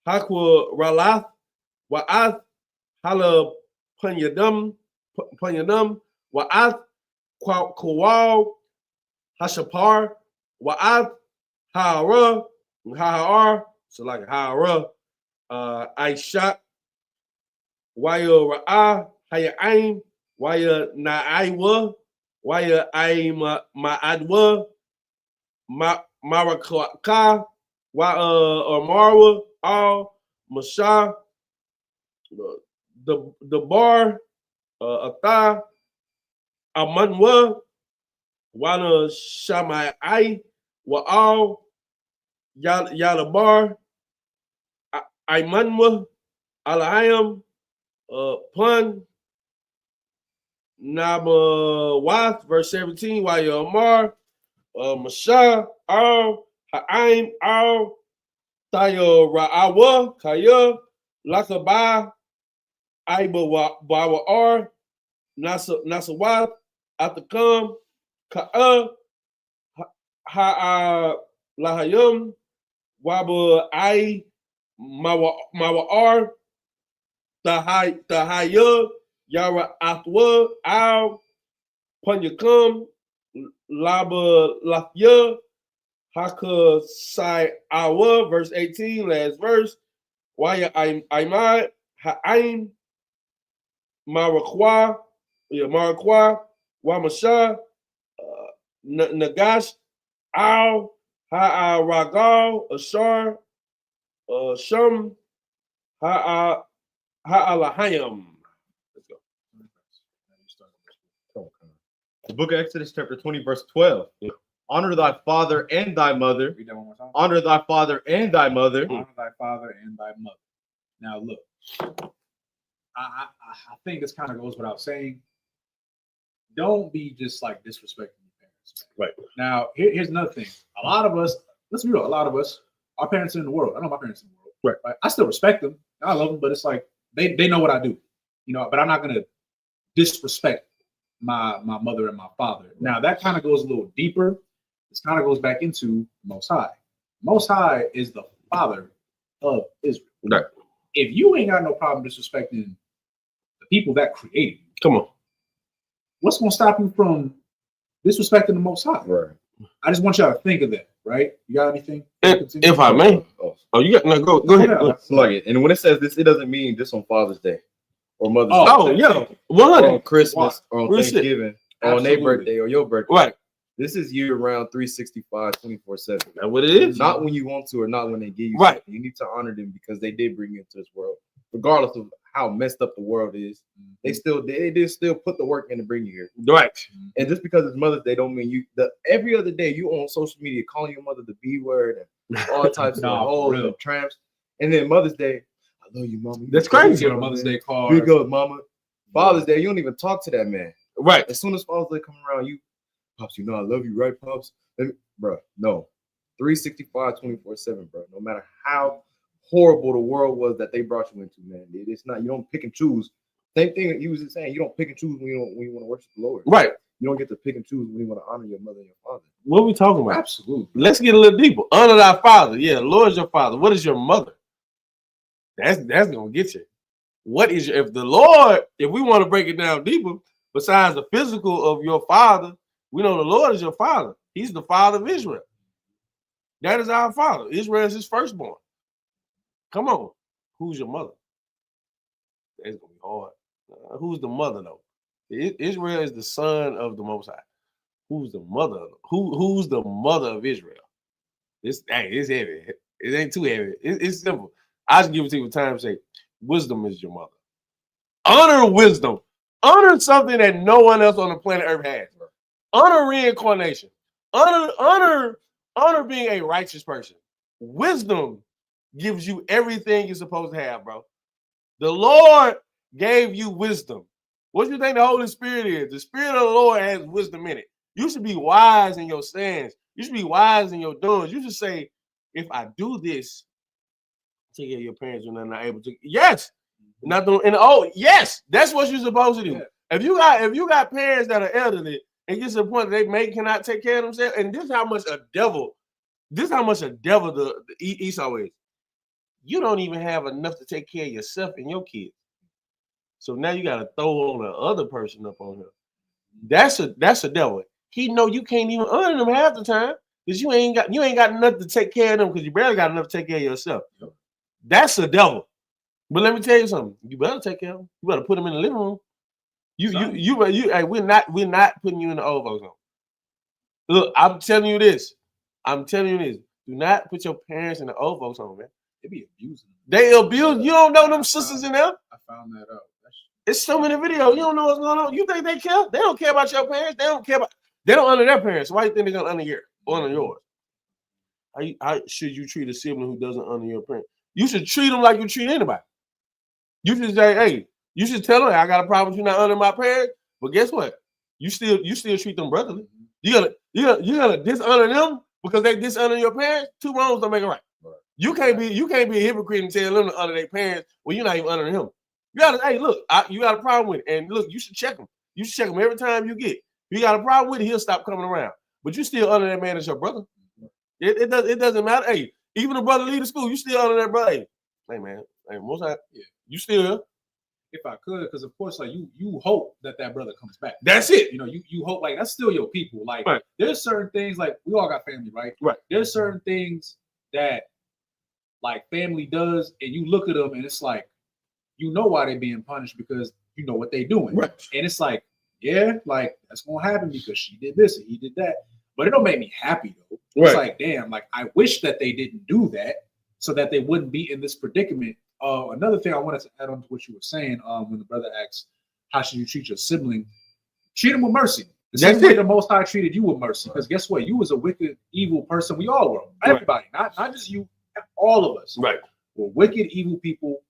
Hakwa Ralath, Wa'ath, Hala Panyadam, Wa'ath, Kawal, Hashapar, Wa'ath, Ha'ara, so like Ha'ara, Aishat, Waya Ra'ah, Haya'ain, Waya Na'aiwa, Waya Ma'adwa, Marakaka, Marwa, Al, Masha, the bar, Atha, Amanwa, Wana Shamai, Wa'al, Yalabar, Aimanwa, Alahayam, Pun, Naba Wath, verse 17, Waya Amar, Masha, Al, Ha'aim, Al, Tayo Ra'awa, Kaya, Lakaba, Aiba Bawa R, Nasawath, Atakam, Ka'a, Ha'a Lahayum, Waba Ai, Mawa R, Tahaya, Yara Athwa, Al, Punyakum, Laba Lafya, Haka Sai Awa, verse 18, last verse. Waya Aimai, Ha'aim, Marakwa, Wamasha, Nagash, Al, Ha'aragal, Ashar, Shum, Ha'alahayim. Let's go. The book of Exodus, chapter 20, verse 12. Yeah. Honor thy father and thy mother. Read that one more time. Honor thy father and thy mother. Honor thy father and thy mother. Now look, I think this kind of goes without saying. Don't be just like disrespecting your parents. Right. Now, here's another thing. A lot of us, let's be real, a lot of us, our parents are in the world. I know my parents are in the world. Right. I still respect them. I love them, but it's like they know what I do. You know, but I'm not gonna disrespect my mother and my father. Now that kind of goes a little deeper. This kind of goes back into Most High. Most High is the father of Israel. Right. If you ain't got no problem disrespecting the people that created you, Come on. what's going to stop you from disrespecting the Most High? Right. I just want y'all to think of that, right? You got anything? If I may. Oh, you got no. Go ahead. Go ahead. Slug it. And when it says this, it doesn't mean just on Father's Day or Mother's Day. Oh, yeah. Or 100. on Christmas or on Real shit. Thanksgiving or on their Absolutely. birthday or your birthday. Right. This is year round 365, 24/7. That's what it is. Not when you want to or not when they give you Right. something. You need to honor them because they did bring you into this world. Regardless of how messed up the world is, they did still put the work in to bring you here. Right. And just because it's Mother's Day don't mean you every other day you on social media calling your mother the B word and all types Nah, of hoes for real. and tramps. And then Mother's Day, I love you, mama. That's You crazy. get a Mother's Day card. Big up, mama. Father's Day, you don't even talk to that man. Right. As soon as Father's Day come around, you, Pops, you know I love you, right, Pops? Bro, no. 365, 24/7, bro. No matter how horrible the world was that they brought you into, man. It's not, you don't pick and choose. Same thing that you was just saying, you don't pick and choose when you want to worship the Lord. Right. You don't get to pick and choose when you want to honor your mother and your father. What are we talking about? Absolutely. Let's get a little deeper. Honor thy father. Yeah, the Lord is your father. What is your mother? That's gonna get you. What is your, if the Lord, if we want to break it down deeper, besides the physical of your father, we know the Lord is your father. He's the father of Israel. That is our father. Israel is his firstborn. Come on. Who's your mother? That's gonna be hard. Who's the mother though? Israel is the son of the Most High. Who's the mother? Who's the mother of Israel? It's heavy. It ain't too heavy. It's simple. I just give it to you with time. Say, wisdom is your mother. Honor wisdom. Honor something that no one else on the planet Earth has. Honor reincarnation. Honor being a righteous person. Wisdom gives you everything you're supposed to have, bro. The Lord gave you wisdom. What do you think the Holy Spirit is? The Spirit of the Lord has wisdom in it. You should be wise in your stands. You should be wise in your doings. You should say, if I do this, take care of your parents when they're not able to. Yes. Not doing, and yes, that's what you're supposed to do. Yeah. If you got parents that are elderly and get to the point that they cannot take care of themselves, and this is how much a devil the Esau is. You don't even have enough to take care of yourself and your kids. So now you got to throw on the other person up on him. That's a devil. He know you can't even honor them half the time because you ain't got enough to take care of them because you barely got enough to take care of yourself. That's a devil. But let me tell you something. You better take care of them. You better put them in the living room. Hey, we're not putting you in the old folks home. Look, I'm telling you this. Do not put your parents in the old folks home, man. They be abusing. They abuse. You don't know them sisters in there. I found that out. It's so many videos. You don't know what's going on. You think they care? They don't care about your parents. They don't honor their parents. Why do you think they're gonna honor yours? How should you treat a sibling who doesn't honor your parents? You should treat them like you treat anybody. You should say, hey, you should tell them, I got a problem with you not honoring my parents. But guess what? You still treat them brotherly. You're gonna dishonor them because they dishonor your parents. Two wrongs don't make it right. You can't be a hypocrite and tell them to honor their parents when you're not even honoring him. You gotta, hey, look, you got a problem with it. And look, you should check him. You should check him every time you get. If you got a problem with it, he'll stop coming around. But you still honor that man as your brother. It doesn't matter. Hey, even the brother leave the school, you still honor that brother. Hey man, most time, you still here. If I could, because of course, like you hope that brother comes back. That's it. You know, you hope, like, that's still your people. Like, right. There's certain things, like, we all got family, right? Right. There's certain things that, like, family does, and you look at them, and it's like, you know why they're being punished because you know what they're doing. Right. And it's like, yeah, like, that's gonna happen because she did this and he did that. But it don't make me happy though. It's like, damn, like, I wish that they didn't do that so that they wouldn't be in this predicament Another thing I wanted to add on to what you were saying, when the brother asked, how should you treat your sibling? Treat him with mercy. The same way the Most High treated you with mercy. Because guess what? You was a wicked, evil person. We all were. Everybody, not just you, all of us. Right. We're wicked, evil people,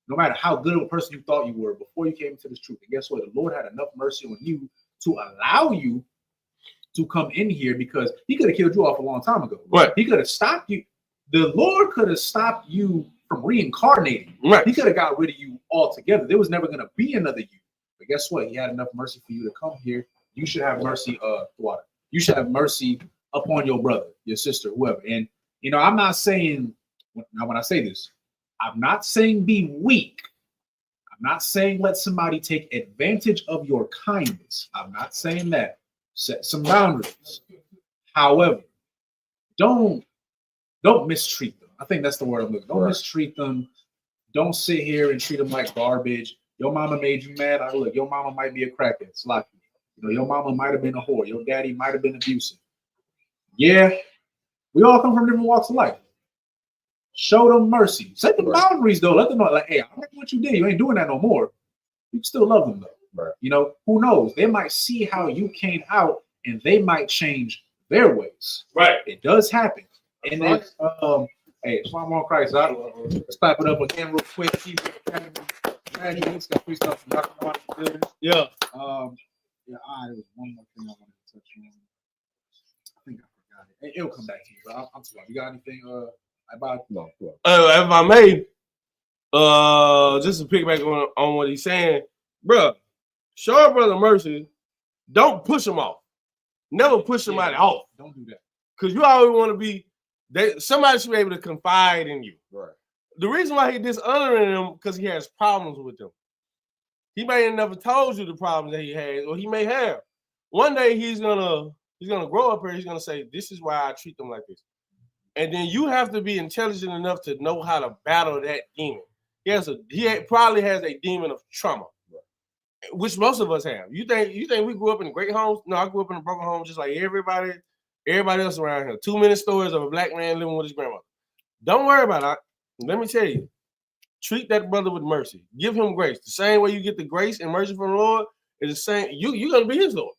no matter how good of a person you thought you were before you came into this truth. And guess what? The Lord had enough mercy on you to allow you to come in here, because he could have killed you off a long time ago. Right. He could have stopped you. The Lord could have stopped you from reincarnating. Right. He could have got rid of you altogether. There was never going to be another you. But guess what? He had enough mercy for you to come here. You should have mercy, water. You should have mercy upon your brother, your sister, whoever. And I'm not saying, now when I say this, I'm not saying be weak. I'm not saying let somebody take advantage of your kindness. I'm not saying that. Set some boundaries. However, don't mistreat them. I think that's the word I'm looking. Don't mistreat them. Don't sit here and treat them like garbage. Your mama made you mad. Look, your mama might be a crackhead. It's like, your mama might have been a whore. Your daddy might have been abusive. Yeah, we all come from different walks of life. Show them mercy. Set the boundaries, though. Let them know, like, hey, I remember what you did. You ain't doing that no more. You can still love them, though. Right. Who knows? They might see how you came out, and they might change their ways. Right. It does happen. And then, hey, Shalom on Christ. Let's clap it up again real quick. Yeah. Yeah, there was one more thing I wanted to touch on. I think I forgot it. It'll come back to you, but I'm sorry. You got anything about? No. If I may, just to pick back on what he's saying, bro, show a brother mercy. Don't push him off. Never push somebody off. Don't do that. Because you always want to be. Somebody should be able to confide in you. Right. The reason why he dishonoring them because he has problems with them. He may have never told you the problems that he has, or he may have. One day he's gonna grow up here. He's gonna say, "This is why I treat them like this," and then you have to be intelligent enough to know how to battle that demon. He probably has a demon of trauma, which most of us have. You think we grew up in great homes? No, I grew up in a broken home, just like everybody else around here. 2-minute stories of a black man living with his grandmother. Don't worry about it. Let me tell you. Treat that brother with mercy. Give him grace. The same way you get the grace and mercy from the Lord is the same. You're going to be his Lord.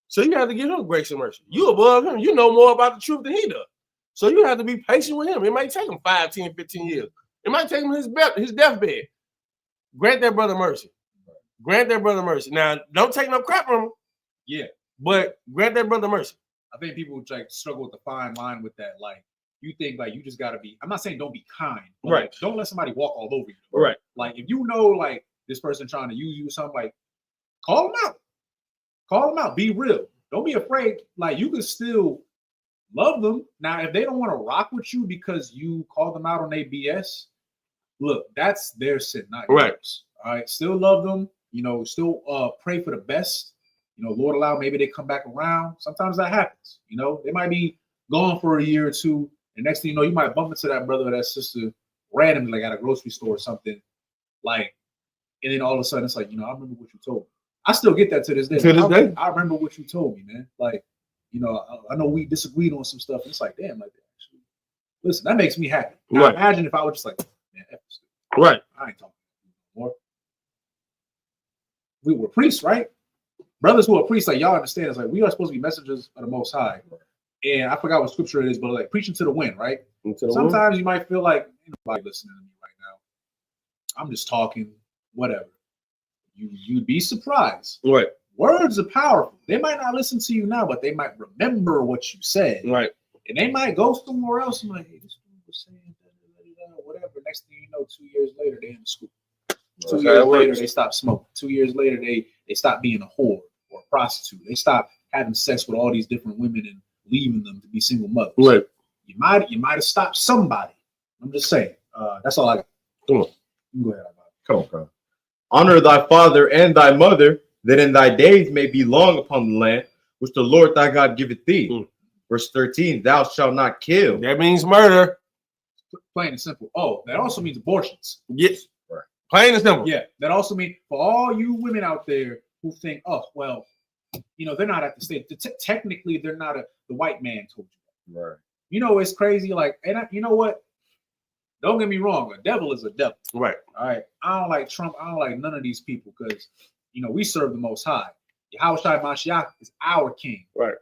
So you have to give him grace and mercy. You above him. You know more about the truth than he does. So you have to be patient with him. It might take him 5, 10, 15 years. It might take him his deathbed. Grant that brother mercy. Grant that brother mercy. Now, don't take no crap from him. Yeah. But grant that brother mercy. I think people struggle with the fine line with that. Like, you think like you just gotta be. I'm not saying don't be kind, but right? Like, don't let somebody walk all over you. Right. Like if you know like this person trying to use you or something, like call them out. Call them out. Be real. Don't be afraid. Like you can still love them. Now, if they don't want to rock with you because you call them out on their BS, look, that's their sin, not yours. All right. Still love them. Still pray for the best. Lord allow maybe they come back around. Sometimes that happens. They might be gone for a year or two. And next thing you know, you might bump into that brother or that sister randomly, like at a grocery store or something. Like, and then all of a sudden it's like, I remember what you told me. I still get that to this day. I remember what you told me, man. Like, I know we disagreed on some stuff. And it's like, damn, like, actually, listen, that makes me happy. Now, right. Imagine if I was just like, man, right. I ain't talking anymore. We were priests, right? Brothers who are priests, like y'all understand, it's like we are supposed to be messengers of the Most High. And I forgot what scripture it is, but like preaching to the wind, right? Sometimes you might feel like ain't nobody listening to me right now. I'm just talking, whatever. You'd be surprised. Right. Words are powerful. They might not listen to you now, but they might remember what you said. Right. And they might go somewhere else and like, hey, this dude was saying whatever. Next thing you know, 2 years later, they're in the school. 2 years later, they stop smoking. 2 years later, they stop being a whore or a prostitute. They stop having sex with all these different women and leaving them to be single mothers. Right. You might have stopped somebody. I'm just saying. That's all I got. Come on. You go ahead. Come on. Honor thy father and thy mother, that in thy days may be long upon the land, which the Lord thy God giveth thee. Verse 13, thou shalt not kill. That means murder. Plain and simple. Oh, that also means abortions. Yes. Right. Plain and simple. Yeah. That also means for all you women out there who think, oh, well, they're not at the state. Technically, they're not the white man told you. Right. It's crazy. Like, and you know what? Don't get me wrong, a devil is a devil. Right. All right. I don't like Trump. I don't like none of these people because, we serve the Most High. Yahweh Shai Mashiach is our king. Right.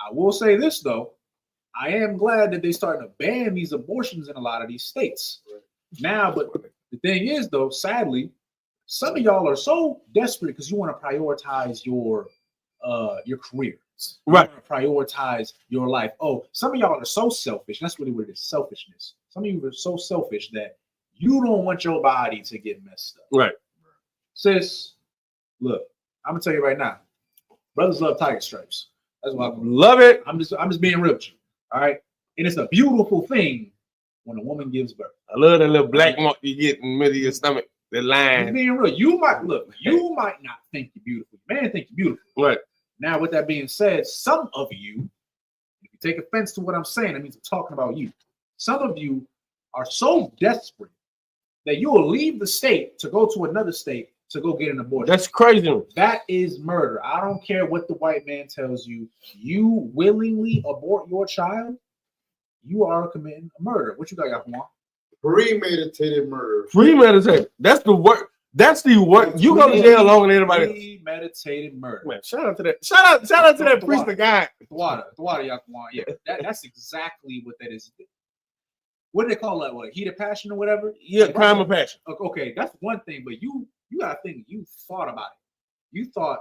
I will say this, though. I am glad that they're starting to ban these abortions in a lot of these states. Right. Now, but the thing is, though, sadly, some of y'all are so desperate because you want to prioritize your career. Right. You want to prioritize your life. Oh, some of y'all are so selfish. That's really what it is, selfishness. Some of you are so selfish that you don't want your body to get messed up. Right. Sis, look, I'm gonna tell you right now, brothers love tiger stripes. That's why I love it. I'm just being real with you. All right. And it's a beautiful thing when a woman gives birth. I love that little black mark you get in the middle of your stomach. The line. I'm being real. You might not think you're beautiful. Man think you're beautiful. Right. Now, with that being said, some of you, if you take offense to what I'm saying, that means I'm talking about you. Some of you are so desperate that you will leave the state to go to another state to go get an abortion. That's crazy. That is murder. I don't care what the white man tells you. You willingly abort your child, you are committing a murder. What you got, Yaquan? Premeditated murder. Premeditated. That's the word. That's the word. You go to jail longer than anybody. Premeditated murder. Man, shout out to that. Shout out to that priest of God. The water, Yaquan. Yeah, that's exactly what that is. What do they call that? What, heat of passion or whatever? Yeah, crime of passion. Okay, that's one thing, but you gotta think. You thought about it. You thought,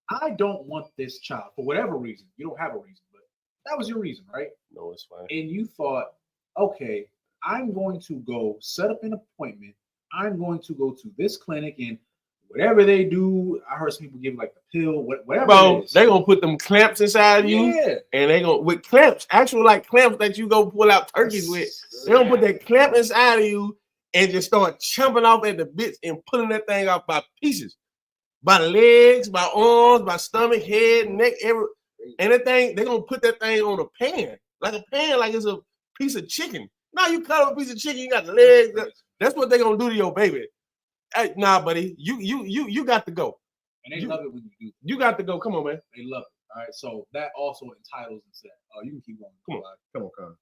I don't want this child for whatever reason. You don't have a reason, but that was your reason, right? No, it's fine. And you thought, okay, I'm going to go set up an appointment. I'm going to go to this clinic and whatever they do. I heard some people give like the pill, whatever. Bro, it is. they gonna put them clamps inside you, and they gonna with clamps, actual like clamps that you go pull out turkeys with. They gonna put that clamp inside of you and just start chomping off at the bits and pulling that thing off by pieces, by the legs, by arms, by stomach, head, neck, every. And that thing, they gonna put that thing on a pan, like it's a piece of chicken. Now you cut up a piece of chicken, you got the legs. That's what they gonna do to your baby. Hey, nah, buddy, you got to go. And they love it when you do. You got to go. Come on, man. They love it. All right. So that also entitles into that. You can keep going. Come on.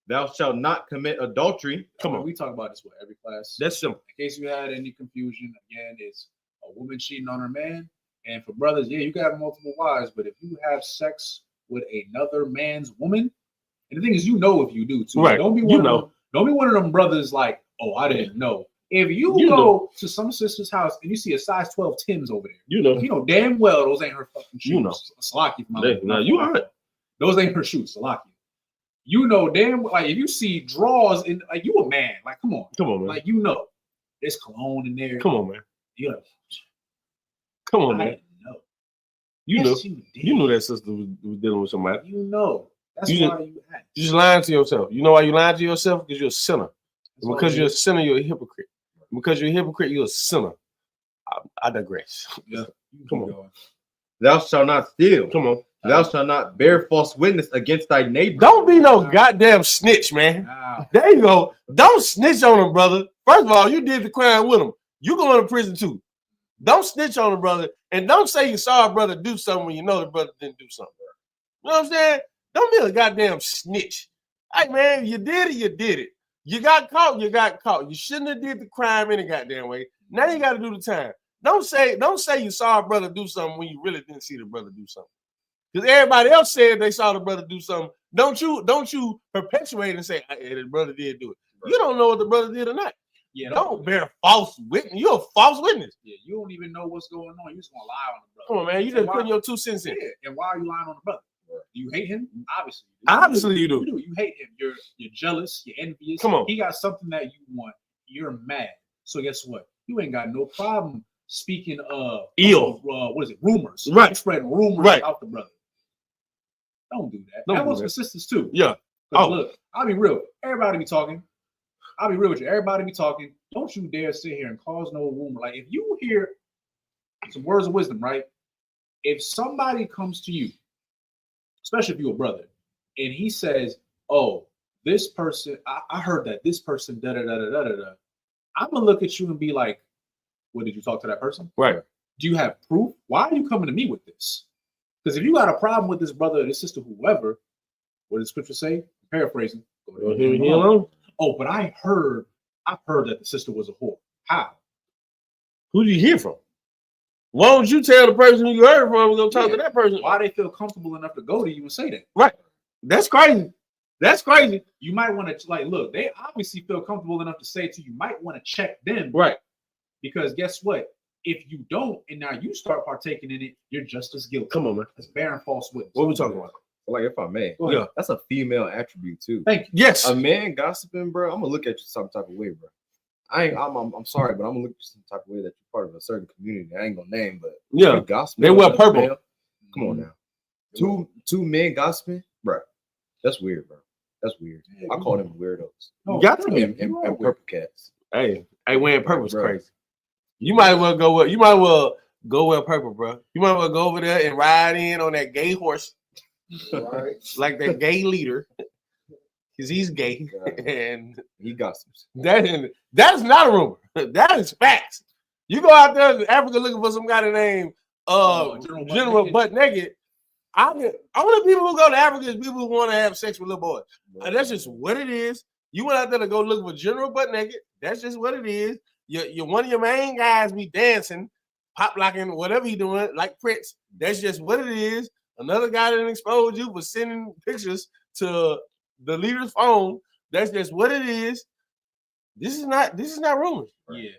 Thou shalt not commit adultery. Come on. We talk about this with every class. That's simple. In case you had any confusion, again, it's a woman cheating on her man. And for brothers, yeah, you can have multiple wives, but if you have sex with another man's woman, and the thing is, if you do too. Right. Don't be one of them brothers like, oh, I didn't know. If you go to some sister's house and you see a size 12 Timbs over there, you know damn well those ain't her fucking shoes. Salaki, you are right. Those ain't her shoes, Salaki. You know damn well, like if you see drawers in, like you a man, like come on, man. Like there's cologne in there. Come on, man. Come on, man. You knew that sister was dealing with somebody. That's why you act. You just lying to yourself. You know why you lying to yourself? Because you're a sinner. And because you're a sinner, you're a hypocrite. Because you're a hypocrite, you're a sinner. I digress. Yeah. Come on. Thou shalt not steal. Come on. Thou shalt not bear false witness against thy neighbor. Don't be no goddamn snitch, man. There you go. Don't snitch on him, brother. First of all, you did the crime with him. You going to prison too. Don't snitch on him, brother. And don't say you saw a brother do something when you know the brother didn't do something. You know what I'm saying? Don't be a goddamn snitch. Hey, man, you did it, you did it. You got caught, you got caught. You shouldn't have did the crime any goddamn way. Now you got to do the time. Don't say you saw a brother do something when you really didn't see the brother do something. Because everybody else said they saw the brother do something. Don't you perpetuate and say, hey, the brother did do it. You don't know what the brother did or not. Yeah, don't bear false witness. You're a false witness. Yeah, you don't even know what's going on. You just want to lie on the brother. Come on, man. You just putting your 2 cents in. Yeah, and why are you lying on the brother? Do you hate him? Obviously. Obviously you do. You hate him. You're jealous. You're envious. Come on. He got something that you want. You're mad. So guess what? You ain't got no problem speaking ill. What is it? Rumors. Right. You spreading rumors about the brother. Don't do that. That goes for sisters too. Yeah. Look, I'll be real. Everybody be talking. I'll be real with you. Everybody be talking. Don't you dare sit here and cause no rumor. Like if you hear some words of wisdom, right? If somebody comes to you, especially if you're a brother, and he says, "Oh, this person, I heard that this person da da da da da da," I'm gonna look at you and be like, "What, did you talk to that person? Right? Do you have proof? Why are you coming to me with this? Because if you got a problem with this brother or this sister, whoever, what does Scripture say? Paraphrasing. Go ahead alone. Oh, but I heard I've heard that the sister was a whore. How? Who did you hear from? Why don't you tell the person you heard from and go talk to Yeah. that person? Why they feel comfortable enough to go to you and say that? Right. That's crazy. That's crazy. You might want to like look. They obviously feel comfortable enough to say it to you. You might want to check them, Right. because guess what? If you don't, and now you start partaking in it, you're just as guilty. Come on, man. It's bearing false witness. What we talking about? Like, if I may, Go ahead. Yeah. that's a female attribute too. Thank you. Yes. A man gossiping, bro, I'm gonna look at you some type of way, bro. I'm sorry, but I'm gonna look at you some type of way that you're part of a certain community. I ain't gonna name, but Yeah. you gossiping. They wear with purple. male, come on now. Two men gossiping, bro. That's weird, bro. That's weird. I call them weirdos. No, You got to really, And you are weird. purple cats. Hey, wearing purple is Bro. crazy. You might well go wear purple, bro. You might well go over there and ride in on that gay horse, Right. like that gay leader, because he's gay, and He gossips. that's not a rumor. That is facts. You go out there in Africa looking for some guy named General Butt Naked. All the people who go to Africa is people who want to have sex with little boys. And that's just what it is. You went out there to go look for General Butt Naked. That's just what it is. You're one of your main guys be dancing, pop locking, whatever he doing, like Prince. That's just what it is. Another guy that exposed you for sending pictures to the leader's phone. That's just what it is. This is not rumors. Yeah.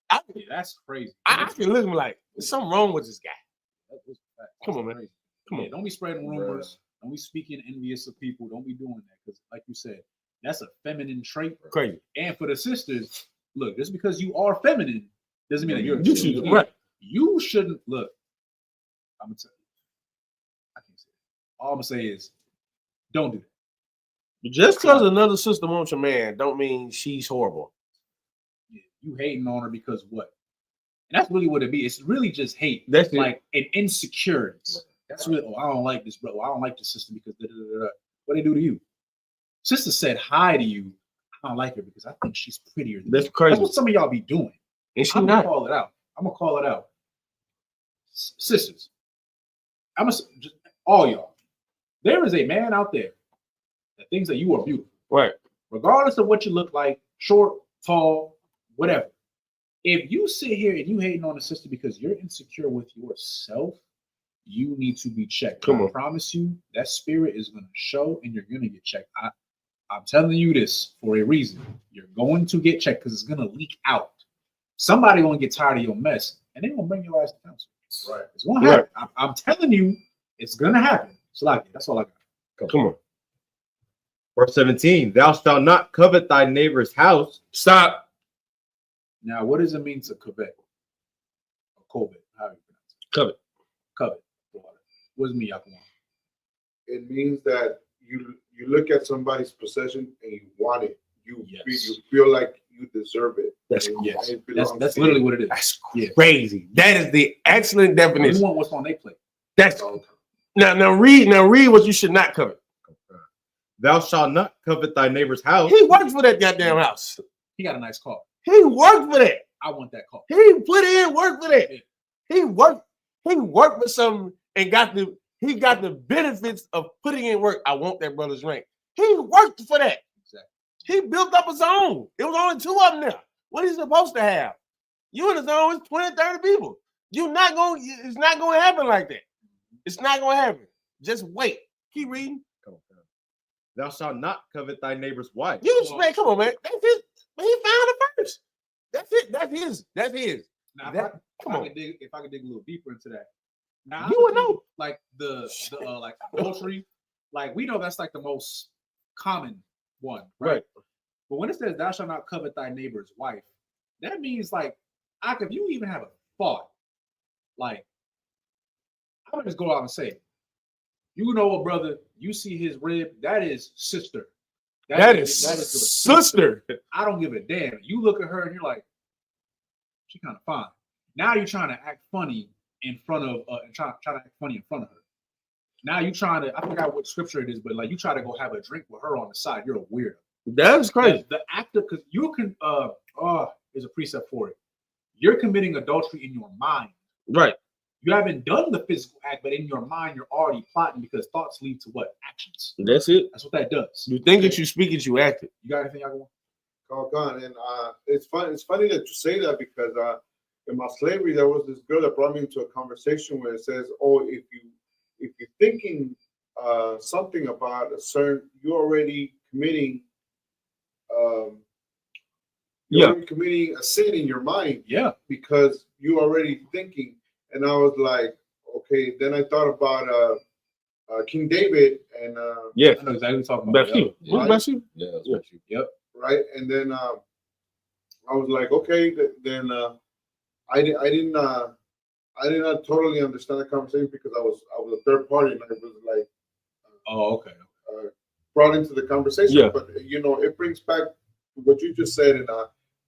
I That's crazy. can look at him like there's something wrong with this guy. That's Come on, man. crazy. Come Yeah, on. don't be spreading rumors. Don't be speaking envious of people. Don't be doing that, because, like you said, that's a feminine trait. Crazy. And for the sisters, look, just because you are feminine doesn't mean that you're. You should, right. You shouldn't look. I'm gonna tell you. I can't say it. All I'm gonna say is, don't do that. Just because another sister wants a man, don't mean she's horrible. Yeah, you hating on her because what? And that's really what it be. It's really just hate. That's it. Like an insecurity. That's really. Oh, I don't like this, bro. I don't like this sister because what they do to you. Sister said hi to you. I don't like her because I think she's prettier than That's you. crazy. That's what some of y'all be doing. And she I'm gonna not. call it out. I'm gonna call it out. Sisters, all y'all. There is a man out there that thinks that you are beautiful, Right. regardless of what you look like, short, tall, whatever. If you sit here and you hating on a sister because you're insecure with yourself, you need to be checked. Come I on. promise you, that spirit is going to show and you're going to get checked. I'm telling you this for a reason. You're going to get checked because it's going to leak out. Somebody going to get tired of your mess and they're going to bring your ass to counsel. Right. It's going to happen. I'm telling you, it's going to happen. So like, that's all I got. Come on. Verse 17, thou shalt not covet thy neighbor's house. Stop. Now, what does it mean to covet? Or covet? How do you pronounce it? Covet. Covet. What does it mean, Yakuwan? It means that you look at somebody's possession and you want it. You feel like you deserve it. That's And yes. it belongs That's to literally you. what it is. That's Yeah. crazy. That is the excellent You definition. want what's on their plate. That's So, now read what you should not covet. Thou shalt not covet thy neighbor's house. He worked for that goddamn house. He got a nice car. He worked for that. I want that car. He put in work for that. He worked for something and got the benefits of putting in work. I want that brother's rank. He worked for that. Exactly. He built up his own. It was only two of them there. What is he supposed to have? You in his own with 20, 30 people. It's not gonna happen like that. It's not gonna happen. Just wait. Keep reading. Thou shalt not covet thy neighbor's wife. Man, come on, man. That's his. He found it first. That's it. That's his. Now, Come on. if I could dig a little deeper into that. Now, You would know. Like the like adultery, like we know that's like the most common one, right? But when it says thou shalt not covet thy neighbor's wife, that means like if you even have a thought, like I'm gonna just go out and say, you know a brother, you see his rib, that is sister. That is the sister. I don't give a damn. You look at her and you're like, she kind of fine. Now you're trying to act funny in front of trying to act funny in front of her. Now you trying to, I forgot what scripture it is, but like you try to go have a drink with her on the side. You're a weirdo. That's crazy. The act of, because you can there's a precept for it. You're committing adultery in your mind. Right. You haven't done the physical act, but in your mind, you're already plotting because thoughts lead to what? Actions. That's it. That's what that does. You think it, you speak it, you act it. You got anything y'all want? Gone. And it's fun. It's funny that you say that because in my slavery there was this girl that brought me into a conversation where it says, "Oh, if you're thinking something about a certain, you're already committing." You're already committing a sin in your mind. Yeah. Because you're already thinking. And I was like, okay. Then I thought about King David and Yes. I know exactly what you're talking about. Bathsheba. Yeah. Right? Bathsheba? Yeah, that's Yeah. what you. Yep. right. And then I was like, okay. Then I did not totally understand the conversation because I was a third party and I was like, Oh, okay. brought into the conversation. Yeah. But it brings back what you just said, and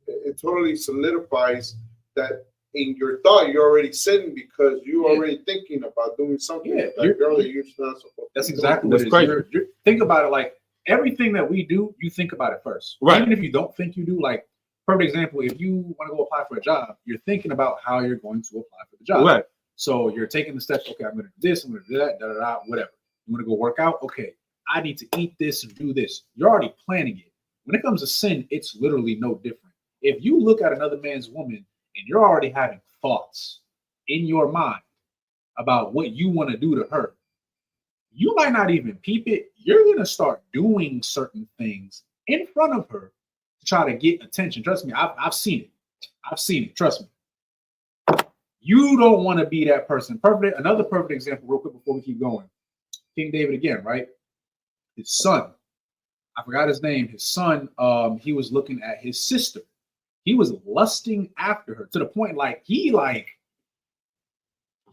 it totally solidifies that in your thought you're already sinning because you're already thinking about doing something with that girl that you're not supposed to. That's be exactly That's what it is. crazy. You're, think about it like everything that we do, you think about it first. Right. Even if you don't think you do, like, perfect example, if you want to go apply for a job, you're thinking about how you're going to apply for the job. Right. So you're taking the steps, okay, I'm going to do this, I'm going to do that, whatever. You want to go work out? Okay, I need to eat this and do this. You're already planning it. When it comes to sin, it's literally no different. If you look at another man's woman and you're already having thoughts in your mind about what you want to do to her, you might not even peep it. You're going to start doing certain things in front of her to try to get attention. Trust me, I've seen it. I've seen it. Trust me. You don't want to be that person. Another perfect example, real quick before we keep going. King David again, right? His son, I forgot his name. His son, he was looking at his sister. He was lusting after her to the point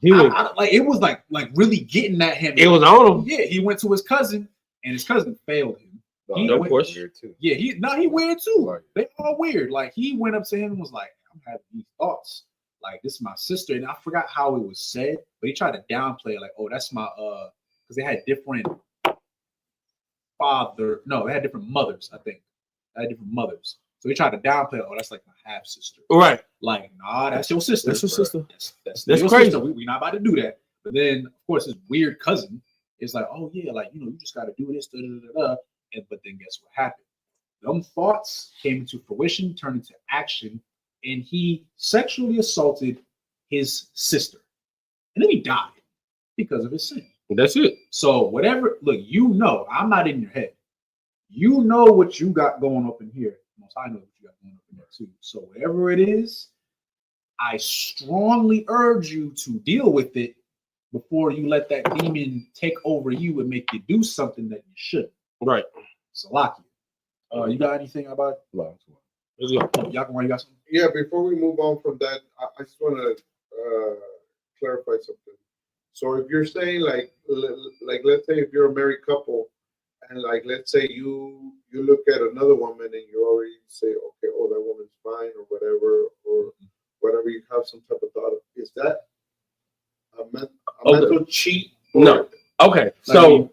it was like really getting at him. It was on him. Yeah, he went to his cousin, and his cousin failed him. Of course. Too. Yeah, he weird too. Right. They all weird. Like he went up to him and was like, "I'm having these thoughts. Like this is my sister," and I forgot how it was said, but he tried to downplay it, like, "Oh, that's my because they had different they had different mothers. I think they had different mothers." So he tried to downplay, "Oh, that's like my half sister." Right. Like, nah, that's your sister. That's your sister. That's That's your crazy. sister. We're not about to do that. But then, of course, his weird cousin is like, "Oh yeah, like you just got to do this." But then guess what happened? Them thoughts came into fruition, turned into action, and he sexually assaulted his sister, and then he died because of his sin. That's it. So whatever, look, I'm not in your head. You know what you got going up in here. Most I know what you got going up in there too. So whatever it is, I strongly urge you to deal with it before you let that demon take over you and make you do something that you shouldn't. Right. Salaki. You got anything about Let's go. Yakamar, you got something? Yeah, before we move on from that, I just want to clarify something. So if you're saying like let's say if you're a married couple and like let's say you look at another woman and you already say, okay, oh, that woman's fine or whatever, you have some type of thought of, is that a mental cheat? No. Okay. So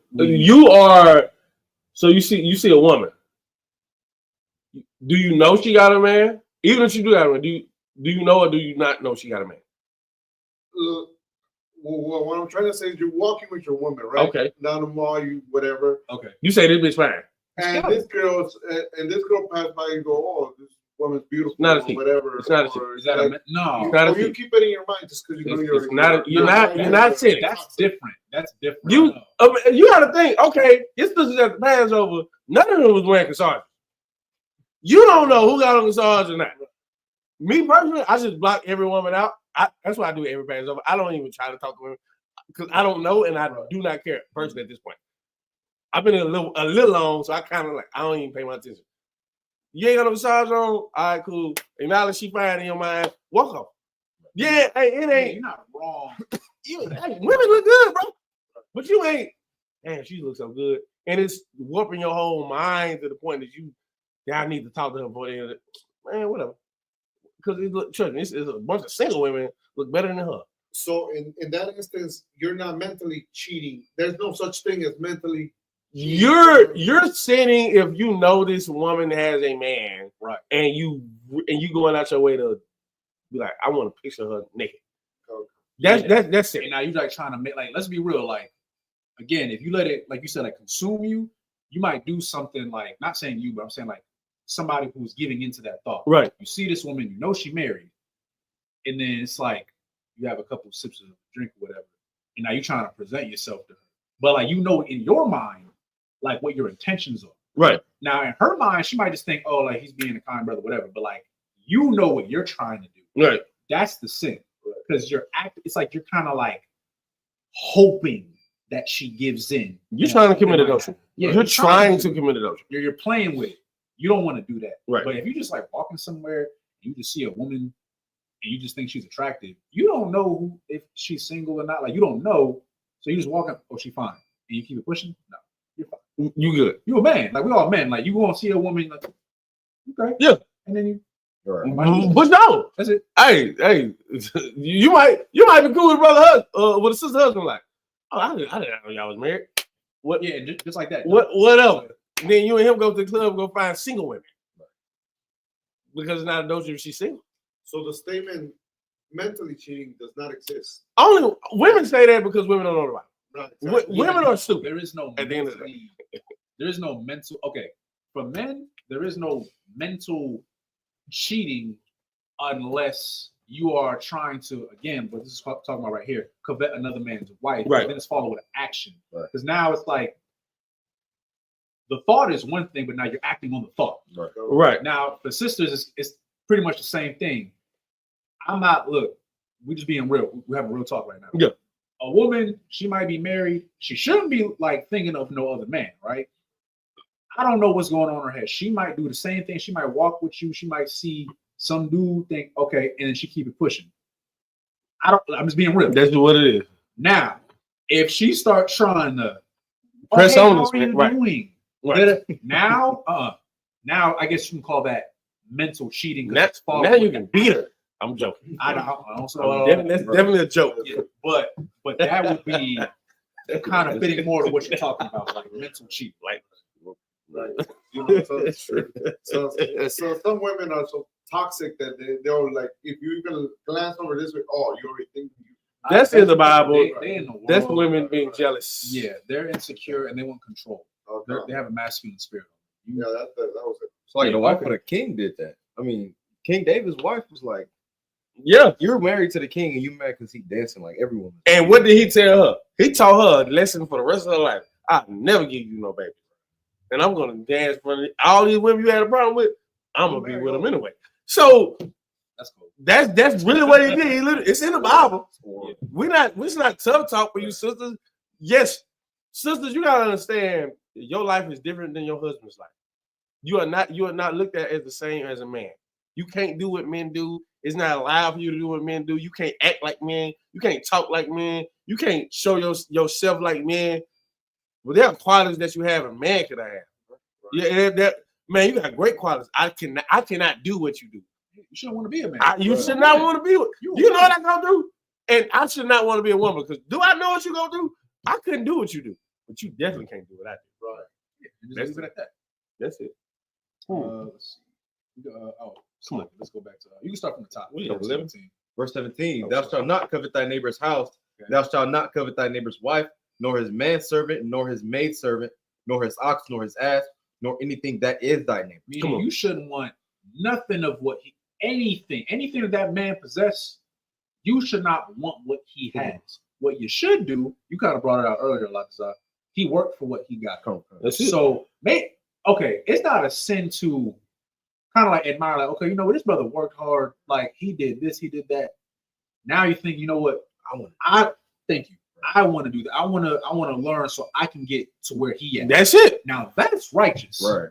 you see a woman. Do you know she got a man? Even if you do got a man, do you know or do you not know she got a man? Well, what I'm trying to say is you're walking with your woman, right? Okay. Down the mall, whatever. Okay. You say this bitch fine. And this girl passed by and go, oh, this woman's beautiful. Not a or cheat. whatever. It's not a cheat. Or Is that like, no? It's not a you cheat. keep it in your mind just because you know It's not. You're not saying That's different. That's different. You got to think. Okay, your sisters at the Passover. None of them was wearing corsage. You don't know who got on corsage or not. Me personally, I just block every woman out. That's why I do every Passover. I don't even try to talk to women because I don't know and I do not care personally at this point. I've been in a little long, so I kind of I don't even pay my attention. You ain't got no corsage on? All right, cool. Acknowledge she fine in your mind. Walk off. Yeah, hey, it ain't. You're not wrong. Women look good, bro. But you ain't. Man, she looks so good. And it's warping your whole mind to the point that y'all need to talk to her before the end of it. Man, whatever. Because trust me, it's a bunch of single women look better than her. So in that instance, you're not mentally cheating. There's no such thing as mentally cheating. You're sinning if you know this woman has a man, right? And you going out your way to be like, I want to picture her naked. Okay. That's it. And now you're like trying to make let's be real. Like again, if you let it, like you said, like consume you, you might do something like not saying you, but I'm saying like somebody who's giving into that thought. Right. You see this woman, you know she married, and then it's like you have a couple of sips of drink or whatever, and now you're trying to present yourself to her. But like in your mind, like what your intentions are. Right. Now in her mind, she might just think, oh, like he's being a kind brother, whatever. But like you know what you're trying to do. Right. That's the sin. Because you're it's like you're kind of like hoping that she gives in. You're trying to commit adultery. Yeah, you're trying to commit adultery. You're playing with it. You don't want to do that. Right. But if you just like walking somewhere and you just see a woman and you just think she's attractive, you don't know if she's single or not. Like you don't know. So you just walk up, oh, she's fine. And you keep it pushing? No, you're fine. You good. You a man. Like we all men. Like you gonna see a woman like, okay. Yeah. And then you But no. That's it. Hey, you might be cool with brother with a sister husband, like, oh, I didn't know y'all was married. What? Yeah, just like that. Whatever. Then you and him go to the club and go find single women. Because it's not adultery if she's single. So the statement mentally cheating does not exist. Only women say that because women don't know the Bible. Right. Women are stupid. There is no At the end of the mentally, there is no mental. Okay, for men, there is no mental cheating unless you are trying to, again, what this is talking about right here, covet another man's wife. Right. Then it's followed with action. Right. Because now it's like the thought is one thing, but now you're acting on the thought. Right. Now for sisters, it's pretty much the same thing. Look, we just being real. We have a real talk right now. Yeah. A woman, she might be married. She shouldn't be like thinking of no other man, right? I don't know what's going on in her head. She might do the same thing. She might walk with you. She might see some dude think, okay, and then she keep it pushing. I'm just being real. That's what it is. Now, if she starts trying to Press on this, how are you right. doing? Right. Now I guess you can call that mental cheating. Now you can beat her. I'm joking. I don't That's definitely a joke. Yeah, but that would be kind of fitting more to what you're talking about, like mental cheating. Like, Right. You know, so some women are so toxic that they'll like, if you even glance over this way, oh, you already think you. that's in the Bible. They in the world, That's women being jealous. Yeah, they're insecure and they want control. Okay. They have a masculine spirit. Yeah, that was it. It's like the wife of the king did that. I mean, King David's wife was like, Yeah. you're married to the king and you mad because he dancing like everyone. And what did he tell her? He taught her a lesson for the rest of her life. I'll never give you no baby. And I'm gonna dance for all these women you had a problem with. I'm gonna be with them anyway. So That's cool. that's really what he did. It's in the Bible. It's not tough talk for you sisters. Yes, sisters, you gotta understand your life is different than your husband's life. You are not looked at as the same as a man. You can't do what men do. It's not allowed for you to do what men do. You can't act like men. You can't talk like men. You can't show yourself like men. But there are qualities that you have a man could have. Yeah, that man, you got great qualities. I cannot do what you do. You shouldn't want to be a man. You should not want to be with. You know what I'm gonna do? And I should not want to be a woman because do I know what you're gonna do? I couldn't do what you do, but you definitely can't do what I do. Right. Yeah, just leave it at that. That's it. Let's see. Come on. Let's go back to. You can start from the top. We on 17. Verse 17, thou shalt not covet thy neighbor's house, thou shalt not covet thy neighbor's wife, nor his manservant, nor his maidservant, nor his ox, nor his ass, nor anything that is thy neighbor. Meaning you shouldn't want nothing of what anything that man possesses. You should not want what he has. What you should do, you kind of brought it out earlier, Lakazar. He worked for what he got. That's it. So, it's not a sin to kind of like admire, like, okay, you know what, this brother worked hard, like he did this, he did that. Now you think, you know what, thank you. I want to do that. I want to learn so I can get to where he is. That's it. Now that's righteous. Right.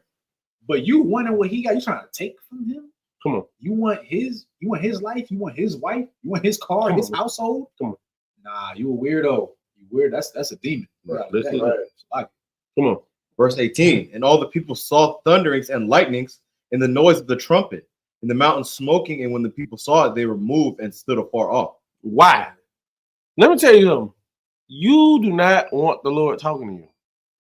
But you wanting what he got, you trying to take from him? Come on. You want his life, you want his wife, you want his car, his household? Come on. Nah, you a weirdo. You weird. That's a demon. Right. Right. Come on. Verse 18, and all the people saw thunderings and lightnings and the noise of the trumpet and the mountain smoking, and when the people saw it, they were moved and stood afar off. Why? Let me tell you something. You do not want the Lord talking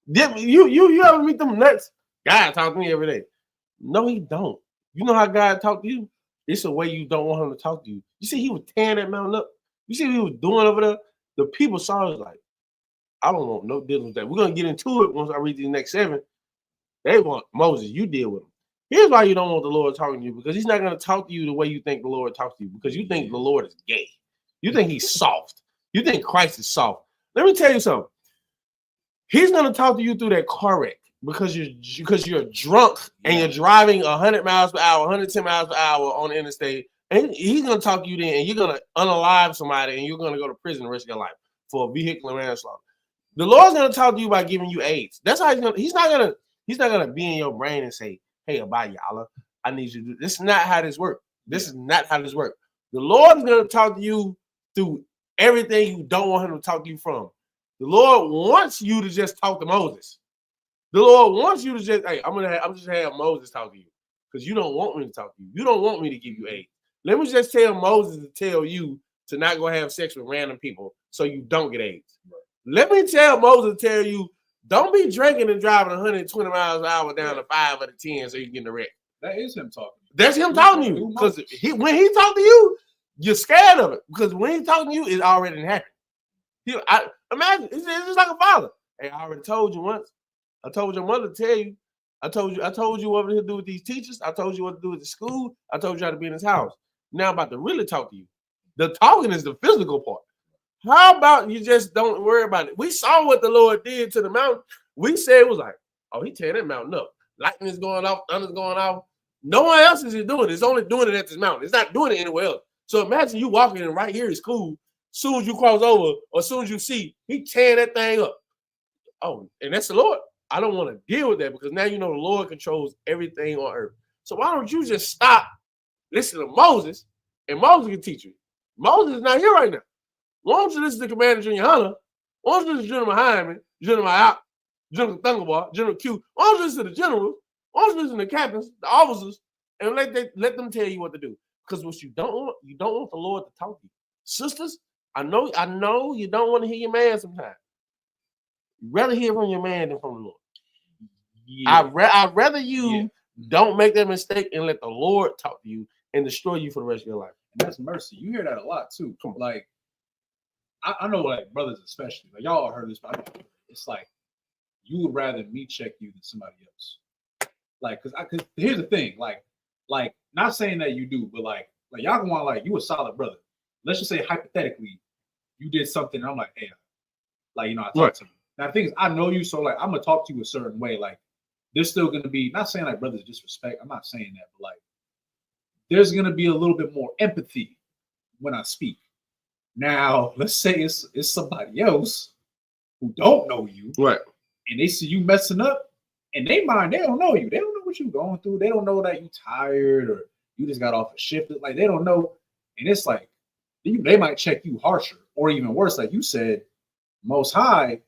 to you. You ever meet them nuts? God talk to me every day. No, he don't. You know how God talk to you? It's a way you don't want him to talk to you. You see, he was tearing that mountain up. You see what he was doing over there? The people saw it like, I don't want no dealing with that. We're gonna get into it once I read these next 7. They want Moses, you deal with them. Here's why you don't want the Lord talking to you, because he's not going to talk to you the way you think the Lord talks to you, because you think the Lord is gay. You think he's soft. You think Christ is soft. Let me tell you something. He's going to talk to you through that car wreck because you're drunk and you're driving 100 miles per hour, 110 miles per hour on the interstate. And he's going to talk to you then, and you're going to unalive somebody, and you're going to go to prison the rest of your life for a vehicular manslaughter. The Lord's going to talk to you by giving you AIDS. That's how he's not going to be in your brain and say, hey, Abaya Allah, I need you to do this. Is not how this works. This is not how this works. The Lord is going to talk to you through everything you don't want him to talk to you from. The Lord wants you to just talk to Moses. The Lord wants you to just, hey, I'm just have Moses talk to you because you don't want me to talk to you. You don't want me to give you AIDS. Let me just tell Moses to tell you to not go have sex with random people so you don't get AIDS. Right. Let me tell Moses to tell you, don't be drinking and driving 120 miles an hour down to 5 out of 10 so you can get in the wreck. That is him talking. That's him talking to you. Because when he talk to you, you're scared of it. Because when he talking to you, it already happened. Imagine, it's just like a father. Hey, I already told you once. I told your mother to tell you. I told you what to do with these teachers. I told you what to do with the school. I told you how to be in this house. Now I'm about to really talk to you. The talking is the physical part. How about you just don't worry about it? We saw what the Lord did to the mountain. We said it was like, oh, he tearing that mountain up. Lightning is going off, thunder's going off. No one else is doing it. It's only doing it at this mountain. It's not doing it anywhere else. So imagine you walking in right here is cool. Soon as you cross over, or soon as you see, he tearing that thing up. Oh, and that's the Lord. I don't want to deal with that because now you know the Lord controls everything on earth. So why don't you just stop, listen to Moses, and Moses can teach you. Moses is not here right now. Why don't you listen to Commander Junior Hunter? Why don't you listen to General Hyman, General Out, General Thunderbolt, General Q? Why don't you listen to the generals? Why don't you listen to the captains, the officers, and let them tell you what to do? Because what you don't want the Lord to talk to you. Sisters, I know you don't want to hear your man sometimes. You'd rather hear from your man than from the Lord. Yeah. I'd rather you don't make that mistake and let the Lord talk to you and destroy you for the rest of your life. And that's mercy. You hear that a lot too. Like, I know, like brothers especially, like y'all heard this, but it's like you would rather me check you than somebody else. Like, cause here's the thing, like not saying that you do, but like y'all can want like you a solid brother. Let's just say hypothetically, you did something, and I'm like, hey, like I talked to you. Now the thing is, I know you, so like I'm gonna talk to you a certain way. Like, there's still gonna be, not saying like brothers disrespect. I'm not saying that, but like there's gonna be a little bit more empathy when I speak. Now, let's say it's somebody else who don't know you, right? And they see you messing up, and they don't know you. They don't know what you're going through. They don't know that you tired or you just got off a shift. Like, they don't know, and it's like they might check you harsher, or even worse, like you said, Most High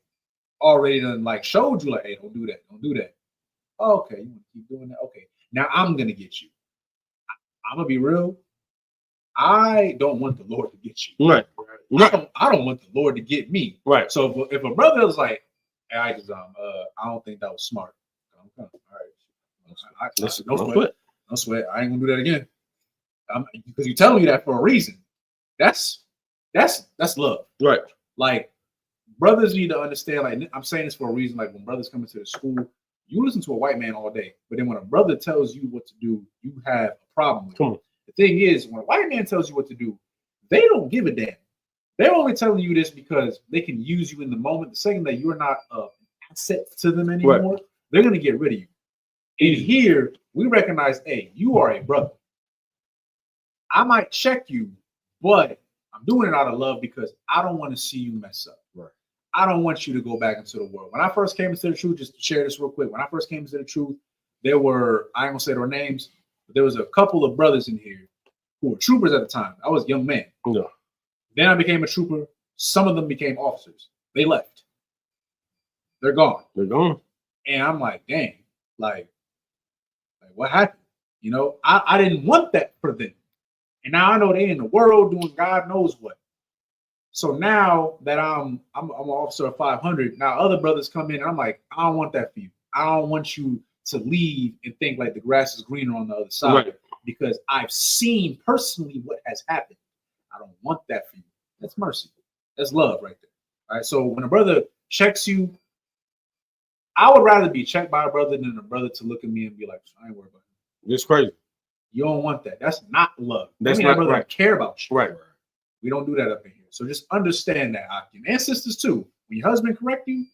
already done like showed you like, hey, don't do that, don't do that. Okay, you want to keep doing that? Okay, now I'm gonna get you. I'm gonna be real. I don't want the Lord to get you. Right. I don't want the Lord to get me. Right. So if a brother is like, hey, I don't think that was smart. All right. No sweat. I ain't gonna do that again. Because you're telling me that for a reason. That's love. Right. Like, brothers need to understand, like, I'm saying this for a reason. Like, when brothers come into the school, you listen to a white man all day. But then when a brother tells you what to do, you have a problem with it. The thing is, when a white man tells you what to do, they don't give a damn. They're only telling you this because they can use you in the moment. The second that you're not an asset to them anymore, they're going to get rid of you. And here, we recognize, hey, you are a brother. I might check you, but I'm doing it out of love because I don't want to see you mess up. Right. I don't want you to go back into the world. When I first came into the truth, just to share this real quick, when I first came into the truth, there were, I ain't going to say their names, but there was a couple of brothers in here who were troopers at the time. I was a young man. Yeah. Then I became a trooper. Some of them became officers. They left. They're gone. They're gone. And I'm like, dang, like what happened? You know, I didn't want that for them. And now I know they're in the world doing God knows what. So now that I'm an officer of 500, now other brothers come in and I'm like, I don't want that for you. I don't want you to leave and think like the grass is greener on the other side, because I've seen personally what has happened. I don't want that for you. That's mercy. That's love right there. All right. So when a brother checks you, I would rather be checked by a brother than a brother to look at me and be like, I ain't worried about It's crazy. You don't want that. That's not love. That's that not brother right. care about you. Right. We don't do that up in here. So just understand that, Akim. And sisters too. When your husband correct you,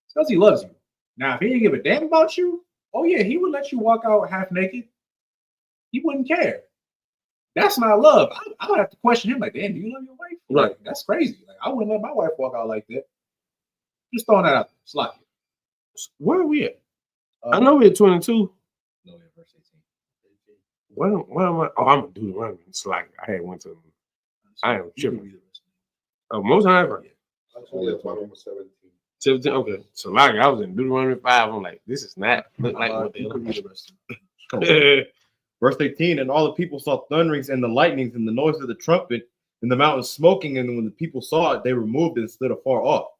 it's because he loves you. Now, if he didn't give a damn about you, oh yeah, he would let you walk out half naked. He wouldn't care. That's not love. I would have to question him like, damn, do you love your wife? Right. Like, that's crazy. Like, I wouldn't let my wife walk out like that. Just throwing that out there. It's like, Where are we at? I know we're at 22. No, yeah, verse 18. What am I? Oh, I'm gonna do the run. It's like I had went to. I am tripping. Oh, most times, right? Actually, that's bottom of 17. 17. Okay, so like I was in Deuteronomy 5. I'm like, this is not look like what the hell. Verse 18, and all the people saw thunderings and the lightnings and the noise of the trumpet and the mountain smoking. And when the people saw it, they removed it and stood afar off.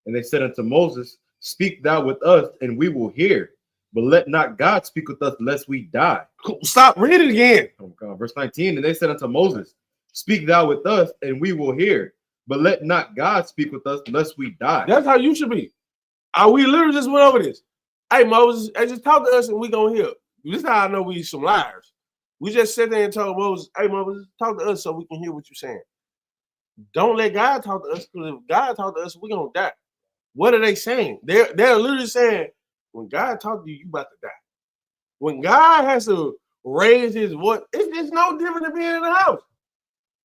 And they said unto Moses, speak thou with us, and we will hear. But let not God speak with us, lest we die. Stop, read it again. Oh God. Verse 19, and they said unto Moses, speak thou with us, and we will hear. But let not God speak with us, lest we die. That's how you should be. We literally just went over this. Hey, Moses, just talk to us and we gonna hear. This is how I know we some liars. We just sat there and told Moses, hey, Moses, talk to us so we can hear what you're saying. Don't let God talk to us, because if God talk to us, we're gonna die. What are they saying? They're literally saying, when God talks to you, you about to die. When God has to raise his voice, it's no different than being in the house.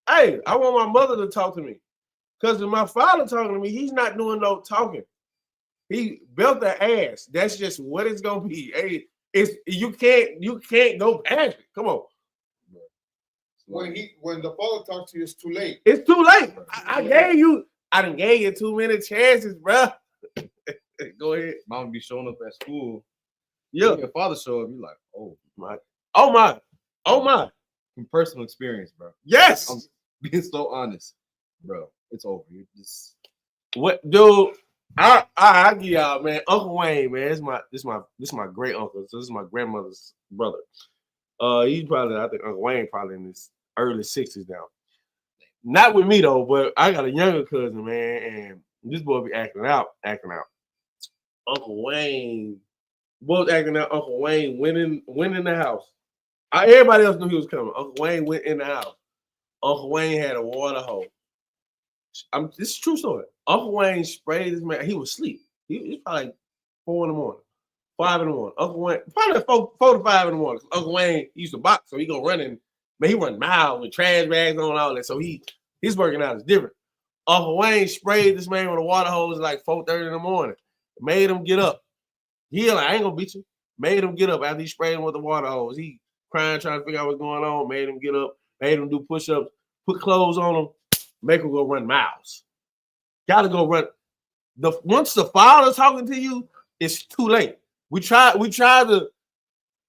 Hey, I want my mother to talk to me. Because if my father talking to me, he's not doing no talking. He built the ass. That's just what it's gonna be. Hey, you can't go past it. Come on. When the father talks to you, it's too late. It's too late. I done gave you too many chances, bro. Go ahead. Mom be showing up at school. Yeah. When your father show up, you like, oh my. From personal experience, bro. Yes. I'm being so honest, bro. It's over. You just what, dude? I give y'all, man. Uncle Wayne, man. This my great uncle. So this is my grandmother's brother. He's probably, I think Uncle Wayne probably in his early 60s now. Not with me though, but I got a younger cousin, man, and this boy be acting out. Uncle Wayne, both acting out. Uncle Wayne went in the house. Everybody else knew he was coming. Uncle Wayne went in the house. Uncle Wayne had a water hose. This is a true story. Uncle Wayne sprayed this man. He was asleep. He was probably like 4 in the morning, 5 in the morning. Uncle Wayne, probably 4 to 5 in the morning. Uncle Wayne used to box, so he go running. Man, he run miles with trash bags on all that. So his working out is different. Uncle Wayne sprayed this man with a water hose like 4:30 in the morning. Made him get up. He like, I ain't gonna beat you. Made him get up after he sprayed him with the water hose. He crying, trying to figure out what's going on. Made him get up. Made him do push-ups. Put clothes on him. Make him go run miles. Gotta go run. Once the father's talking to you, it's too late. We try to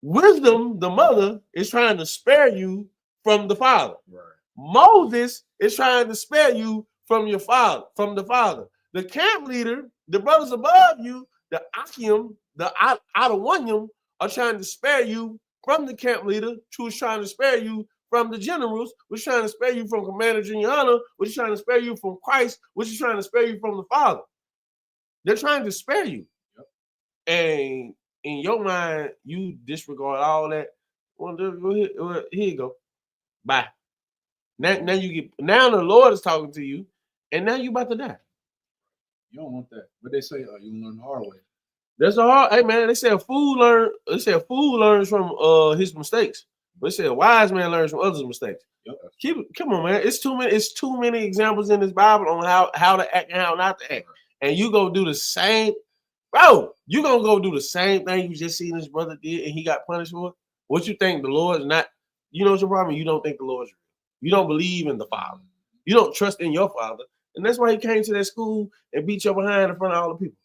wisdom, the mother is trying to spare you from the father. right. Moses is trying to spare you from your father, from the father. The camp leader, the brothers above you, the Akim, the Adawanyam are trying to spare you from the camp leader, who's trying to spare you from the generals, which is trying to spare you from Commander Juliana, which is trying to spare you from Christ, which is trying to spare you from the Father. They're trying to spare you. Yep. And in your mind, you disregard all that. Well, here you go. Bye. Now the Lord is talking to you, and now you about to die. You don't want that. But they say, you learn the hard way. That's the hard. Hey man, they say a fool learns from his mistakes. But they say a wise man learns from others' mistakes. Yep. Come on, man. It's too many examples in this Bible on how to act and how not to act. And you go do the same, bro. You gonna go do the same thing you just seen this brother did, and he got punished for it. What you think the Lord's not? You know what's your problem? You don't think the Lord's real. You don't believe in the Father. You don't trust in your Father, and that's why he came to that school and beat your behind in front of all the people.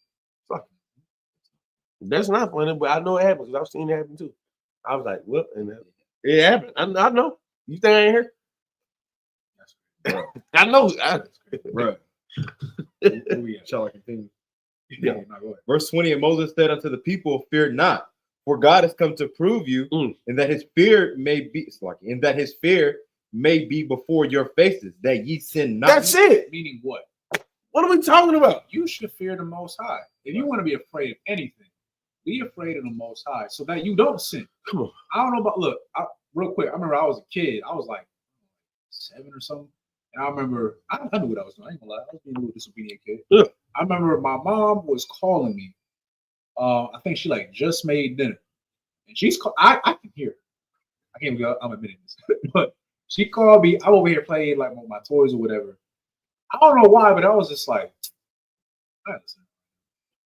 Fuck. That's not funny, but I know it happened because I've seen it happen too. I was like, "What?" And it happened. I know. You think I ain't here? I know. Right. Shall I continue? Yeah. Verse 20, and Moses said unto the people, fear not, for God has come to prove you, and that his fear may be before your faces, that ye sin not. That's it. Meaning what? What are we talking about? You should fear the Most High. If you want to be afraid of anything, Be afraid of the Most High so that you don't sin. Come on. I don't know about, look, real quick. I remember I was a kid. I was like 7 or something. And I remember, I knew what I was doing. I ain't gonna lie. I was being a little disobedient kid. Yeah. I remember my mom was calling me. I think she like just made dinner. And she's called, I can hear her. I can't believe I'm admitting this. But she called me. I'm over here playing like with my toys or whatever. I don't know why, but I was just like,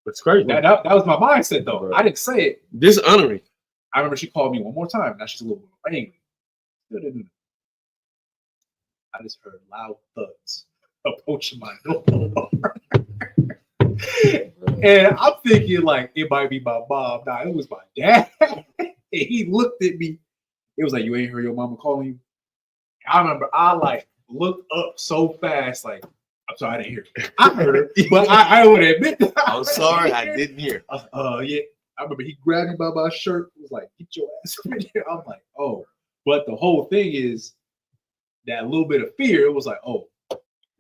That's crazy. that was my mindset though. I didn't say it. Dishonoring. I remember she called me one more time. Now she's a little bit angry. I just heard loud thuds approaching my door. And I'm thinking like it might be my mom. Nah, it was my dad. And he looked at me. It was like, you ain't heard your mama calling you? I remember I like looked up so fast, like, I'm sorry, I didn't hear it. I heard it, but I would admit that I'm sorry, I didn't hear. Yeah. I remember he grabbed me by my shirt. He was like, get your ass over here. I'm like, oh. But the whole thing is that little bit of fear. It was like, oh,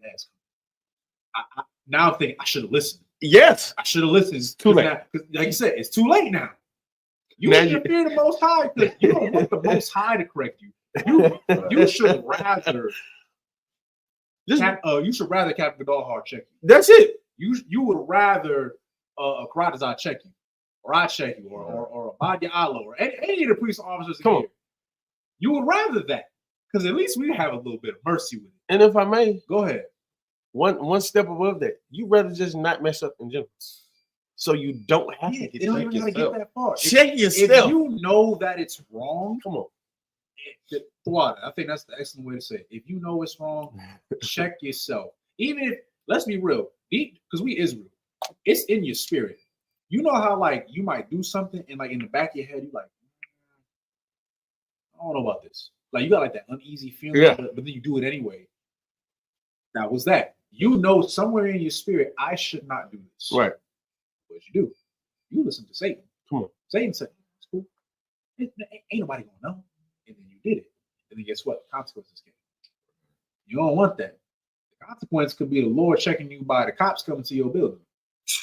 that's now I'm thinking I should have listened. Yes. I should have listened. It's too late. Now, like you said, it's too late now. You need to fear the Most High because you don't want the Most High to correct you. You should rather you should rather Captain Gadalhar check you. That's it. You would rather Karatazar check you, or I check you, or Abadia Alo, or any of the police officers in here. You would rather that because at least we have a little bit of mercy with it. And if I may, go ahead. One step above that, you rather just not mess up in general, so you don't have to It don't even get that far. Check yourself. If you know that it's wrong, come on. I think that's the excellent way to say it. If you know it's wrong, check yourself. Even if, let's be real, because we Israel, it's in your spirit. You know how like you might do something and like in the back of your head, you like, I don't know about this. Like you got like that uneasy feeling, but then you do it anyway. That was that. You know somewhere in your spirit, I should not do this. Right. What you do? You listen to Satan. Come on. Satan said, it's cool. Ain't nobody gonna know. And then you did it. And then guess what? The consequences came. You don't want that. The consequence could be the Lord checking you by the cops coming to your building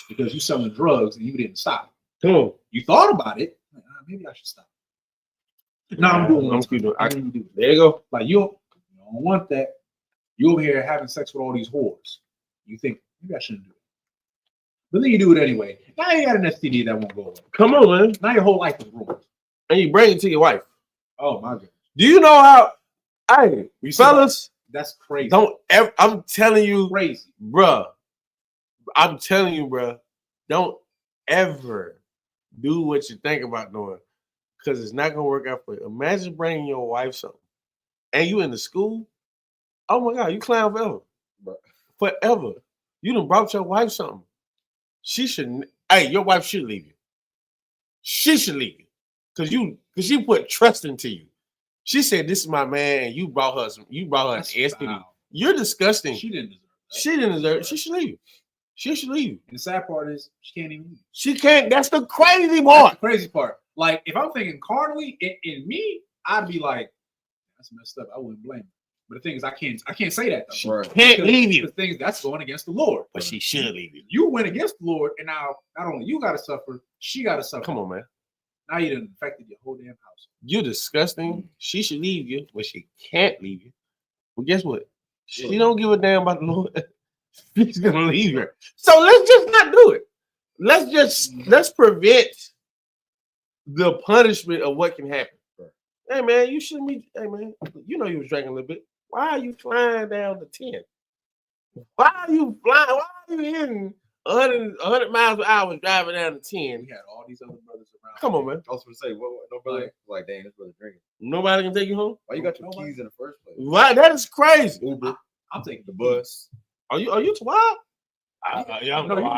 because you selling drugs and you didn't stop. Oh. You thought about it. Like, maybe I should stop. No, I'm doing it. There you go. Like you don't want that. You over here having sex with all these whores. You think maybe I shouldn't do it. But then you do it anyway. Now you got an STD that won't go away. Come on, man. Now your whole life is ruined. And you bring it to your wife. Oh my God. Do you know how fellas? That's crazy. Don't ever, I'm telling you, crazy, bruh. I'm telling you, bruh, don't ever do what you think about doing. Because it's not gonna work out for you. Imagine bringing your wife something. And you in the school. Oh my God, you clown forever. Forever. You done brought your wife something. She shouldn't. Hey, your wife should leave you. She should leave you. Because she put trust into you. She said, this is my man, and you brought her an STD. Wow. You're disgusting. She didn't deserve that. She didn't deserve it. She should leave you. She should leave you. And the sad part is she can't even leave. She can't. That's the crazy part. That's the crazy part. Like, if I'm thinking carnally, in me, I'd be like, that's messed up. I wouldn't blame her. But the thing is, I can't say that though. She can't leave you. The thing is, that's going against the Lord. But she should leave you. You went against the Lord, and now not only you got to suffer, she got to suffer. Come on, man. Now you done infected your whole damn house. You're disgusting. She should leave you, but she can't leave you. Well, guess what? She don't give a damn about the Lord. She's gonna leave her. So let's just not do it. Let's prevent the punishment of what can happen. Hey man, you shouldn't be. Hey man, you know you was drinking a little bit. Why are you flying down to 10? Why are you flying? Why are you hitting 100 miles per hour driving down to 10? We had all these other brothers around. Come on, man. I was going to say, what no brother like, dang, this brother drinking. Nobody can take you home? Why you got your keys in the first place? Why? That is crazy. Uber. I'm taking the bus. Are you wild? I'm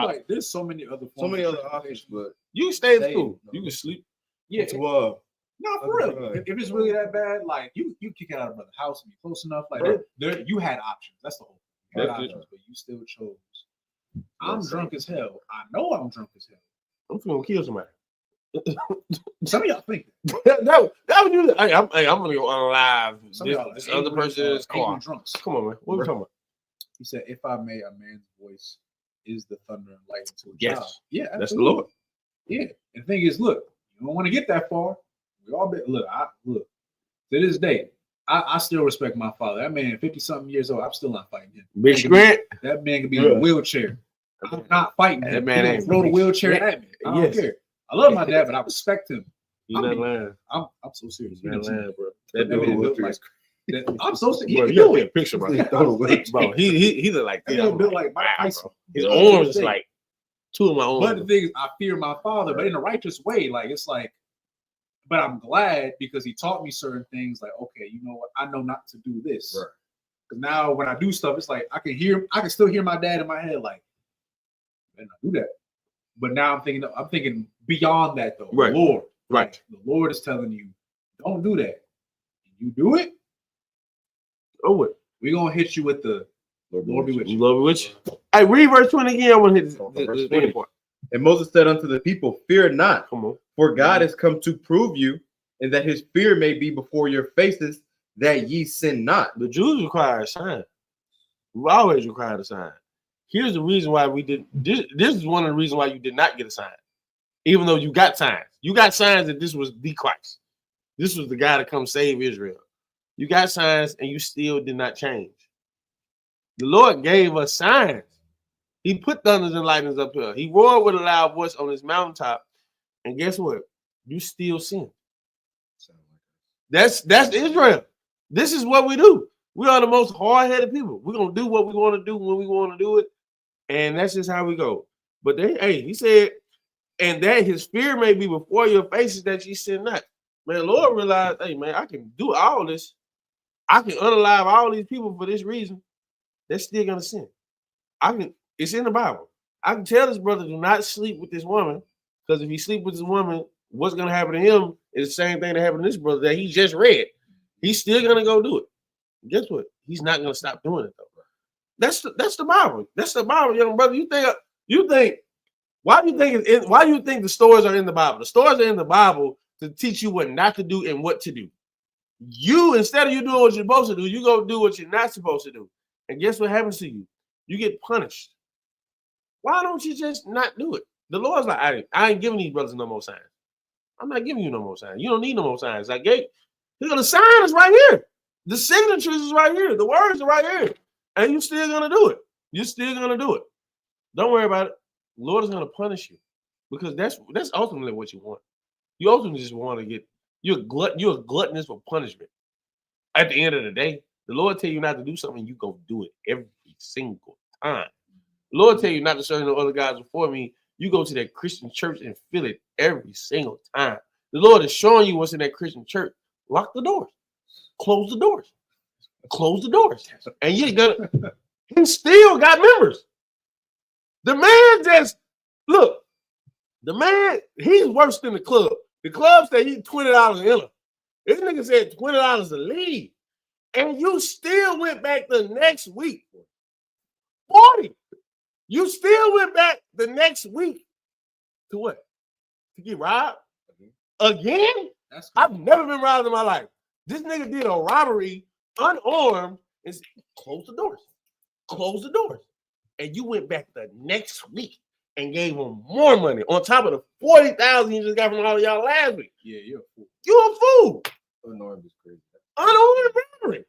like, there's so many other options, but you stay in school. You can sleep. Yeah. No, for real. If it's really that bad, like you kick it out of another house and be close enough, like there you had options. That's the whole thing. You had options, but you still chose. I'm drunk as hell. I know I'm drunk as hell. I'm gonna kill somebody. Some of y'all think that was you. I'm gonna go on live. This other person's car. Drunks. Come on, man. What are we talking about? He said, "If I may, a man's voice is the thunder and lightning to a child." Yes, yeah, that's the Lord. Yeah. And the thing is, look, you don't want to get that far. We all been look. To this day, I still respect my father. That man, 50-something years old, I'm still not fighting him. Big Scrant. That man could be in a wheelchair. I'm not fighting him. That man ain't throw the wheelchair at me. I don't care. I love my dad, but I respect him. You not lying. I'm so serious. You not lying, bro. That man look like. I'm so serious. Bro, He you can got do a it. picture, bro. He look like That that. man built like Mike Wow, Tyson. bro. His arms is like two of my own. But the thing is, I fear my father, but in a righteous way. Like it's like, but I'm glad because he taught me certain things. Like, okay, you know what? I know not to do this. Right. Because now when I do stuff, it's like I can still hear my dad in my head. Like, man, I do that. But now I'm thinking beyond that though. Right. The Lord, Right. The Lord is telling you, don't do that. You do it. Oh, what? We're gonna hit you with the Lord be with you. Lord be with you. Hey, read verse 20 again. I want to hit Verse this 20. part. And Moses said unto the people, Fear not, Come on. for God has come to prove you, and that his fear may be before your faces, that ye sin not. The Jews require a sign. We always required a sign. Here's the reason why we did this. This is one of the reasons why you did not get a sign, even though you got signs. You got signs that this was the Christ. This was the guy to come save Israel. You got signs, and you still did not change. The Lord gave us signs. He put thunders and lightnings up here. He roared with a loud voice on his mountaintop, and guess what? You still sin. That's Israel. This is what we do. We are the most hard-headed people. We're gonna do what we want to do when we want to do it, and that's just how we go. But he said, and that his fear may be before your faces that ye sin not. Man, the Lord realized, hey man, I can do all this. I can unalive all these people for this reason. They're still gonna sin. It's in the Bible. I can tell this brother do not sleep with this woman, because if he sleep with this woman, what's gonna happen to him is the same thing that happened to this brother that he just read. He's still gonna go do it. Guess what? He's not gonna stop doing it though. That's the Bible. That's the Bible, young brother. Why do you think the stories are in the Bible? The stories are in the Bible to teach you what not to do and what to do. You, instead of you doing what you're supposed to do, you go do what you're not supposed to do. And guess what happens to you? You get punished. Why don't you just not do it? The Lord's like, I ain't giving these brothers no more signs. I'm not giving you no more signs. You don't need no more signs. The sign is right here. The signatures is right here. The words are right here. And you're still gonna do it. You're still gonna do it. Don't worry about it. The Lord is gonna punish you, because that's ultimately what you want. You ultimately just want to get you're gluttonous for punishment. At the end of the day, the Lord tell you not to do something, you go do it every single time. The Lord tell you not to serve no other gods before me, you go to that Christian church and feel it every single time. The Lord is showing you what's in that Christian church. Lock the doors. Close the doors. Close the doors. And he still got members. The man, he's worse than the club. The club said he's $20 an inner. This nigga said $20 a lead. And you still went back the next week. 40. You still went back the next week to what? To get robbed? Again? I've never been robbed in my life. This nigga did a robbery unarmed and said, close the doors. Close the doors. And you went back the next week and gave him more money on top of the $40,000 you just got from all of y'all last week. Yeah, you're a fool. You're a fool. Unarmed is crazy. Unarmed robbery.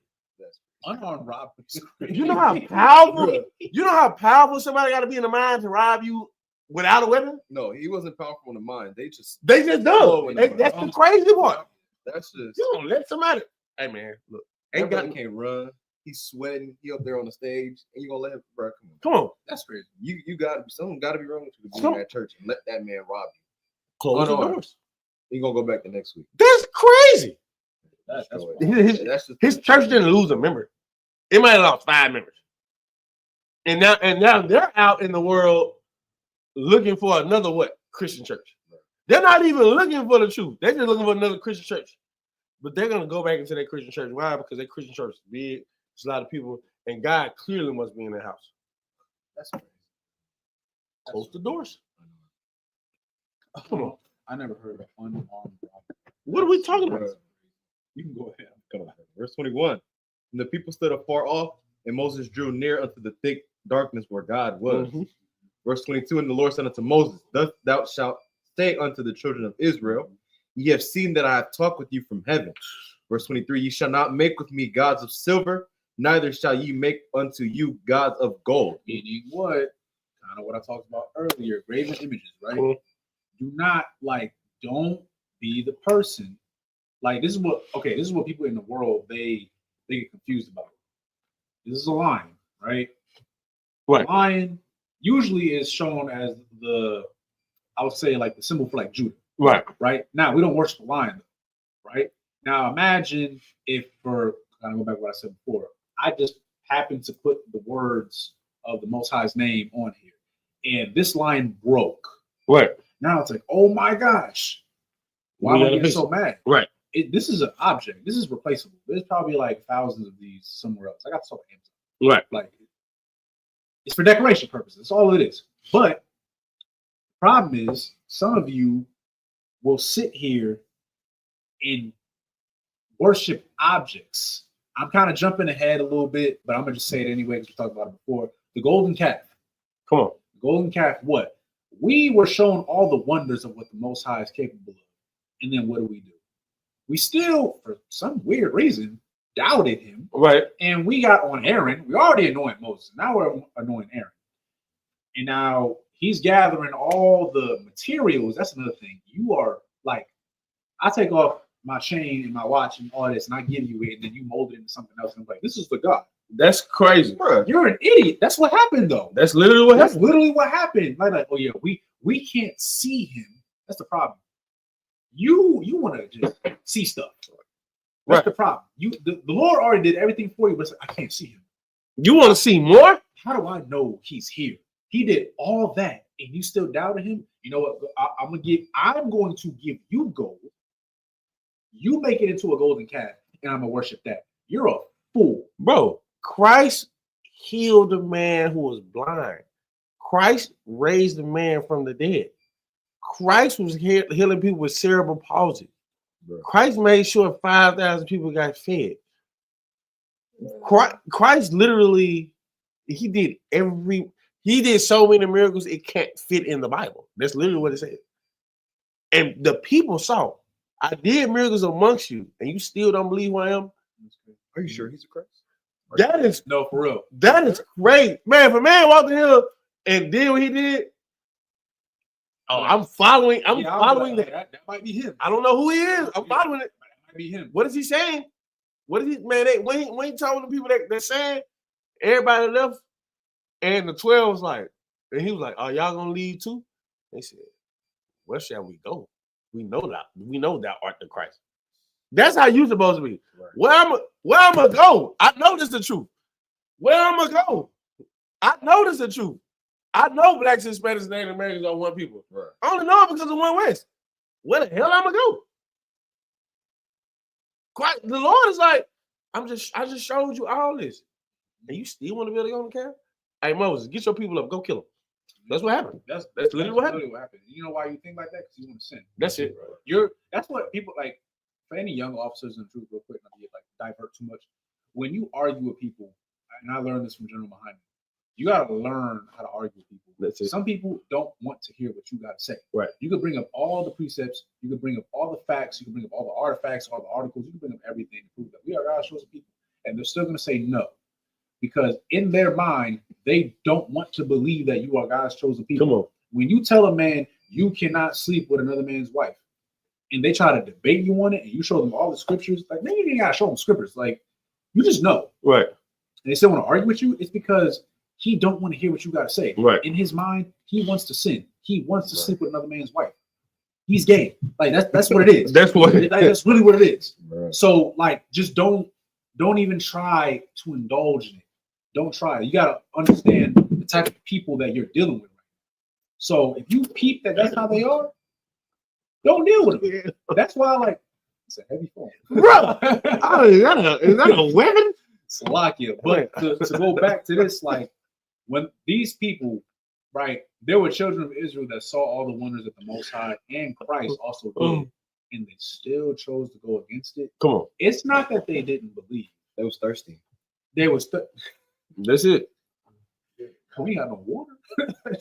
Unarmed robbery is crazy. You know how powerful somebody got to be in the mind to rob you without a weapon? No, he wasn't powerful in the mind. They just dumb. That's the crazy part. That's just You don't let somebody. Hey man, look, ain't can't run. He's sweating. He up there on the stage, and you gonna let him, bro? Come on. That's crazy. You got something got to be wrong with you to be in that church and let that man rob you. Close the doors. He gonna go back the next week. That's crazy. That's just His church didn't lose a member. It might have lost 5 members. And now they're out in the world looking for another Christian church. They're not even looking for the truth. They're just looking for another Christian church. But they're gonna go back into that Christian church. Why? Because that Christian church is big. There's a lot of people, and God clearly must be in their house. That's crazy. Close the doors. Come on. I never heard of unarmed robbery. What are we talking about? You can go ahead. Verse 21. And the people stood afar off, and Moses drew near unto the thick darkness where God was. Mm-hmm. Verse 22. And the Lord said unto Moses, Thus thou shalt say unto the children of Israel, ye have seen that I have talked with you from heaven. Verse 23, ye shall not make with me gods of silver, neither shall ye make unto you gods of gold. Meaning what? Kind of what I talked about earlier, graven images, right? Mhm. Do not don't be the person. Like this is what people in the world they get confused about. This is a lion, right? Right. Lion usually is shown as I would say like the symbol for like Judah. Right. Right? Now we don't worship the lion, right? Now imagine if for kind of go back to what I said before, I just happened to put the words of the Most High's name on here, and this lion broke. Right. Now it's like, oh my gosh, why am I getting so mad? Right. This is an object. This is replaceable. There's probably like thousands of these somewhere else. I got this on Amazon. Right. Like it's for decoration purposes. That's all it is. But the problem is, some of you will sit here and worship objects. I'm kind of jumping ahead a little bit, but I'm gonna just say it anyway because we talked about it before. The golden calf. Come on. The golden calf. What? We were shown all the wonders of what the Most High is capable of, and then what do? We still, for some weird reason, doubted him. Right. And we got on Aaron. We already anointed Moses. Now we're anointing Aaron. And now he's gathering all the materials. That's another thing. You are like, I take off my chain and my watch and all this, and I give you it, and then you mold it into something else. And I'm like, this is the God. That's crazy. Bruh. You're an idiot. That's what happened, though. That's literally what That's happened. literally what happened. Like, oh yeah, we can't see him. That's the problem. You want to just see stuff. That's Right. the problem. The Lord already did everything for you, but it's like, I can't see him. You want to see more? How do I know he's here? He did all that, and you still doubted him. You know what? I'm going to give you gold. You make it into a golden calf, and I'm gonna worship that. You're a fool, Bro, Christ healed the man who was blind. Christ raised the man from the dead. Christ was healing people with cerebral palsy. Bro. Christ made sure 5,000 people got fed. Christ literally, he did so many miracles it can't fit in the Bible. That's literally what it said. And the people saw, I did miracles amongst you, and you still don't believe who I am. Are you sure he's a Christ? That is no, for real. That is great, man. If a man walked in here and did what he did, I'm following. I'm Yeah, following like, that. that might be him. I don't know who he is. I'm following it. That might be him. What is he saying? What is he, man? When he told the people that they're saying, everybody left, and the 12 was like, and he was like, "Are y'all gonna leave too?" They said, "Where shall we go? We know that art the Christ." That's how you supposed to be. Right. Where I'm gonna go? I know this is the truth. Where I'm gonna go? I know this is the truth. I know blacks, Hispanics, and Native Americans are one people. Right. I only know it because of One West. Where the hell I'm gonna go? The Lord is like, I just showed you all this, and you still want to build a golden calf? Hey Moses, get your people up, go kill them. That's what happened. That's literally what happened. You know why you think like that? Because you want to sin. That's it. That's what people like. For any young officers in the truth, real quick, not to get divert too much. When you argue with people, and I learned this from General Muhammad, you got to learn how to argue with people. That's it. Some people don't want to hear what you got to say. Right. You can bring up all the precepts, you can bring up all the facts, you can bring up all the artifacts, all the articles, you can bring up everything to prove that we are God's chosen people, and they're still going to say no, because in their mind they don't want to believe that you are God's chosen people. Come on. When you tell a man you cannot sleep with another man's wife, and they try to debate you on it, and you show them all the scriptures, like, man, you ain't gotta show them scriptures. Like, you just know. Right. And they still want to argue with you. It's because he don't want to hear what you got to say. Right. In his mind, he wants to sin. He wants to sleep with another man's wife. He's gay. Like, that's what it is. That's what it is. That's really what it is. Right. So, like, just don't even try to indulge in it. Don't try. You gotta understand the type of people that you're dealing with. So if you peep that's how they are, don't deal with them. That's why, like, it's a heavy phone. Bro, is that a weapon? Salakia. But to go back to this, like, when these people, right, there were children of Israel that saw all the wonders that the Most High and Christ also did, and they still chose to go against it. Come on. It's not that they didn't believe. They was thirsty. They was That's it. We got no water.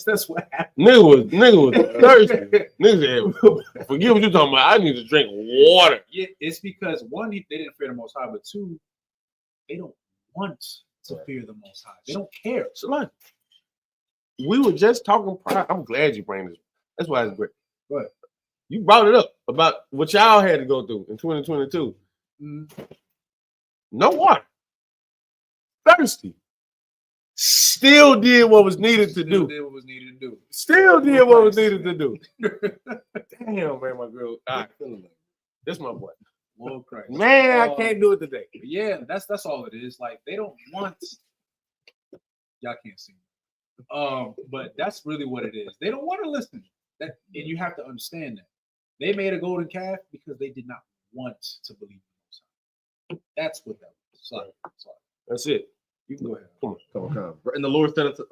That's what happened. Nigga was thirsty. Nigga said, forget what you're talking about. I need to drink water. Yeah, it's because one, they didn't fear the Most High, but two, they don't want to fear the Most High. They don't care. So like, we were just talking prior. I'm glad you bring this. That's why it's great. But you brought it up about what y'all had to go through in 2022. No water. Thirsty. Still did what was needed to do. Still did what was needed to do. Damn, man, my girl. All right. This my boy. Lord Christ. Man, I can't do it today. Yeah, that's all it is. Like they don't want. Y'all can't see me. But that's really what it is. They don't want to listen. That, and you have to understand that they made a golden calf because they did not want to believe in Most High. That's what that was. Sorry. That's it. You can go ahead. Come on. And the Lord said unto,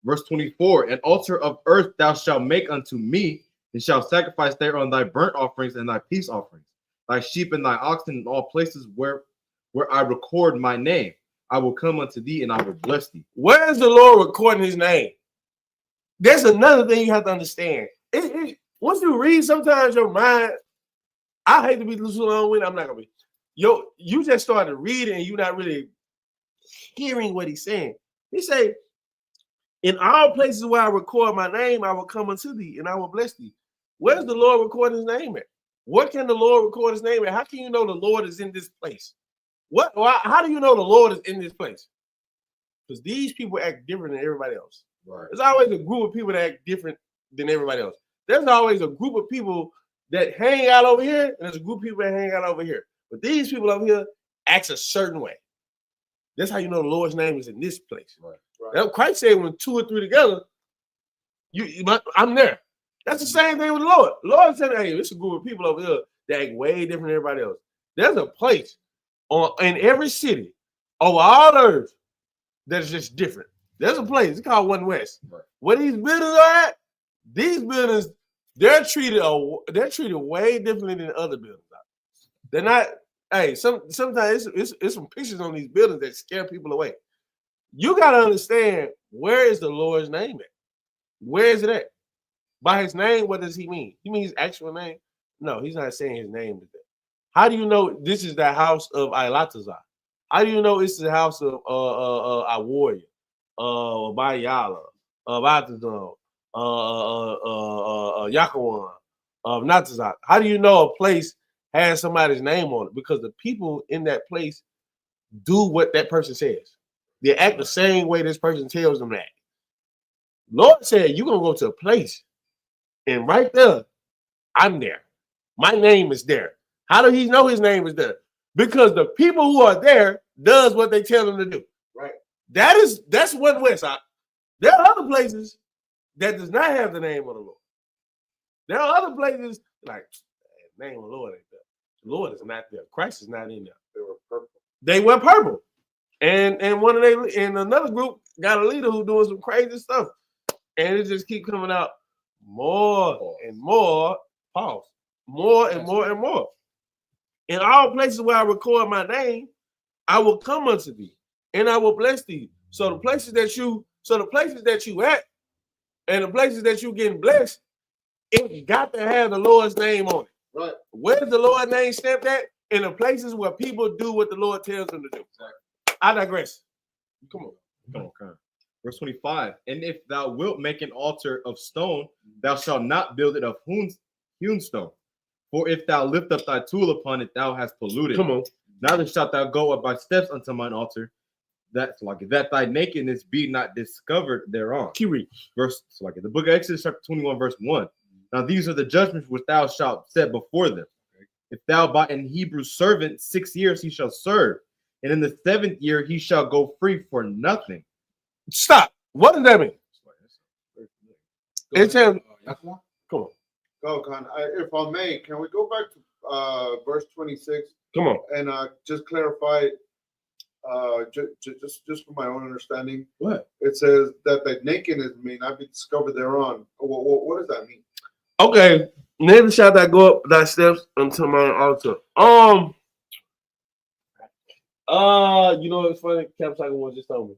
verse 24, an altar of earth thou shalt make unto me, and shalt sacrifice thereon thy burnt offerings and thy peace offerings, thy sheep and thy oxen in all places where I record my name. I will come unto thee and I will bless thee. Where is the Lord recording his name? There's another thing you have to understand. Once you read, sometimes your mind, I hate to be too long with, I'm not gonna be. You just started reading and you're not really hearing what he's saying. He say, in all places where I record my name, I will come unto thee and I will bless thee. Where's the Lord recording his name at? What can the Lord record his name at? How can you know the Lord is in this place? How do you know the Lord is in this place? Because these people act different than everybody else. Right. There's always a group of people that act different than everybody else. There's always a group of people that hang out over here, and there's a group of people that hang out over here. But these people over here act a certain way. That's how you know the Lord's name is in this place. Right. Now, Christ said when two or three together, I'm there. That's the same thing with the Lord. The Lord said, hey, it's a group of people over here that act way different than everybody else. There's a place in every city over all earth that's just different. There's a place, it's called One West. Right. Where these buildings are at, these buildings, they're treated way differently than other buildings. They're not. Hey, sometimes it's some pictures on these buildings that scare people away. You got to understand, where is the Lord's name at? Where is it at? By his name, what does he mean? He means his actual name? No, he's not saying his name is there. How do you know this is the house of Ilatazar? How do you know this is the house of our warrior, Bayala, of Atazon, Yakawan, of Natazak? How do you know a place has somebody's name on it? Because the people in that place do what that person says. They act the same way this person tells them that. Lord said, you're going to go to a place, and right there, I'm there. My name is there. How do he know his name is there? Because the people who are there does what they tell them to do. Right. That's One West. There are other places that does not have the name of the Lord. There are other places like, the name of the Lord ain't there. The Lord is not there. Christ is not in there. They were purple. They went purple. And another group got a leader who doing some crazy stuff. And it just keep coming out more and more. Pause. More and more and more. In all places where I record my name, I will come unto thee and I will bless thee. So the places that you at and the places that you getting blessed, it got to have the Lord's name on it. Right. Where's the Lord's name stamped at? In the places where people do what the Lord tells them to do. Exactly. I digress. Come on. Verse 25. And if thou wilt make an altar of stone, thou shalt not build it of hewn stone. For if thou lift up thy tool upon it, thou hast polluted. Come on. Neither shalt thou go up by steps unto mine altar, that thy nakedness be not discovered thereon. Keep reading. The book of Exodus, chapter 21, verse 1. Now these are the judgments which thou shalt set before them. If thou buy an Hebrew servant, 6 years he shall serve, and in the 7th year he shall go free for nothing. Stop. What does that mean? It's him. Come on. Go, Khan. If I may, can we go back to verse 26? Come on. And just clarify, just for my own understanding. What? It says that the nakedness may not be discovered thereon. What does that mean? Okay. Never shall thou go up thy steps unto my altar. You know what's funny? Cap Cycle was just told me.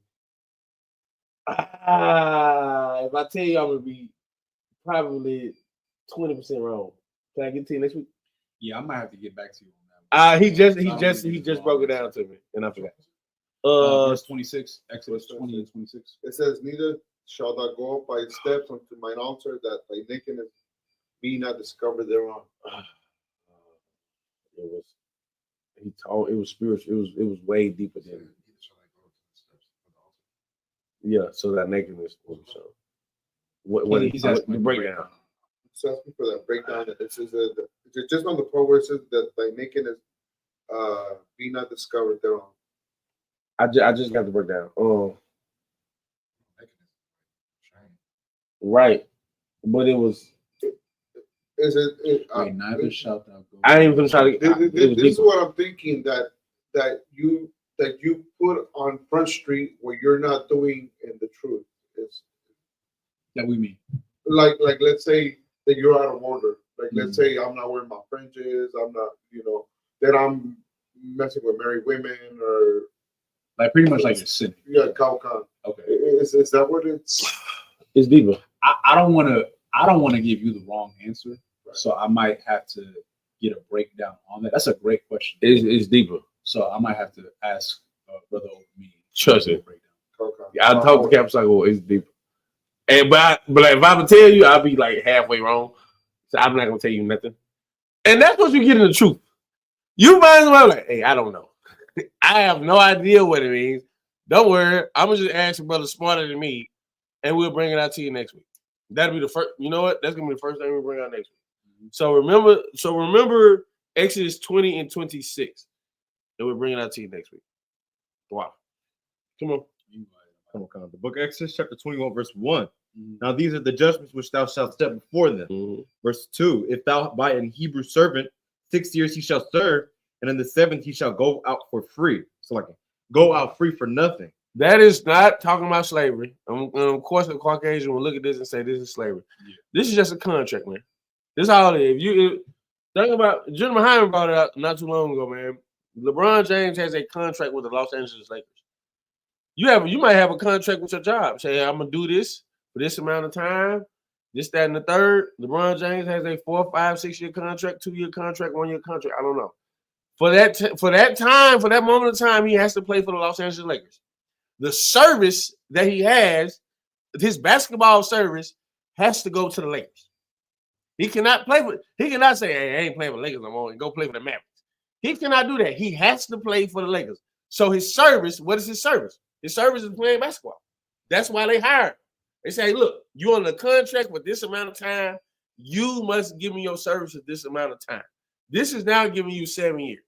If I tell you, I'm gonna be probably 20% wrong. Can I get to you next week? Yeah, I might have to get back to you on that. He just wrong broke it answer. down to me, and I forgot. Verse 26, Exodus 20 and 26. It says, neither shall thou go up by steps unto mine altar, that thy nakedness be not discovered thereon. It was he told it was spiritual. It was way deeper than so that nakedness was shown. What He's asking the me breakdown? It's asking for that breakdown. It says that it's just on the part where it says that thy nakedness be not discovered thereon. I just got the breakdown. Right, but it was. Is it? Wait, neither shalt thou go. I ain't even try to. This is what I'm thinking, that you put on Front Street where you're not doing in the truth. It's That we mean. like let's say that you're out of order. Like let's say I'm not wearing my fringes. I'm not, that I'm messing with married women or Like pretty much like a sin. Calcon. Okay. Is that what it's? It's deeper. I don't want to give you the wrong answer, so I might have to get a breakdown on that. That's a great question. It's deeper. So I might have to ask brother over me. Trust it. Calcon. I talked to Cap Cycle. It's deeper. And but if I would tell you, I'll be like halfway wrong. So I'm not gonna tell you nothing. And that's what you get in the truth. You might as well like, hey, I don't know. I have no idea what it means. Don't worry. I'm gonna just ask a brother smarter than me, and we'll bring it out to you next week. That'll be the first. You know what? That's gonna be the first thing we bring out next week. So remember Exodus 20 and 26, and we'll bring it out to you next week. Wow. Come on. The book of Exodus, chapter 21, verse 1. Now these are the judgments which thou shalt set before them. Verse 2. If thou buy an Hebrew servant, 6 years he shall serve, and in the 7th he shall go out for free. So like go out free for nothing. That is not talking about slavery. Of course, the Caucasian will look at this and say this is slavery. Yeah. This is just a contract, man. This is all it is. If think about, Jim Hyman brought it out not too long ago, man. LeBron James has a contract with the Los Angeles Lakers. You might have a contract with your job. Say, I'm gonna do this for this amount of time, this, that, and the third. LeBron James has a 4, 5, 6 year contract, 2-year contract, 1-year contract. I don't know. For that moment of time, he has to play for the Los Angeles Lakers. The service that he has, his basketball service, has to go to the Lakers. He cannot say, hey, I ain't playing for the Lakers no more and go play for the Mavericks. He cannot do that. He has to play for the Lakers. So his service, what is his service? His service is playing basketball. That's why they hire him. They say, look, you're on the contract for this amount of time. You must give me your service for this amount of time. This is now giving you 7 years.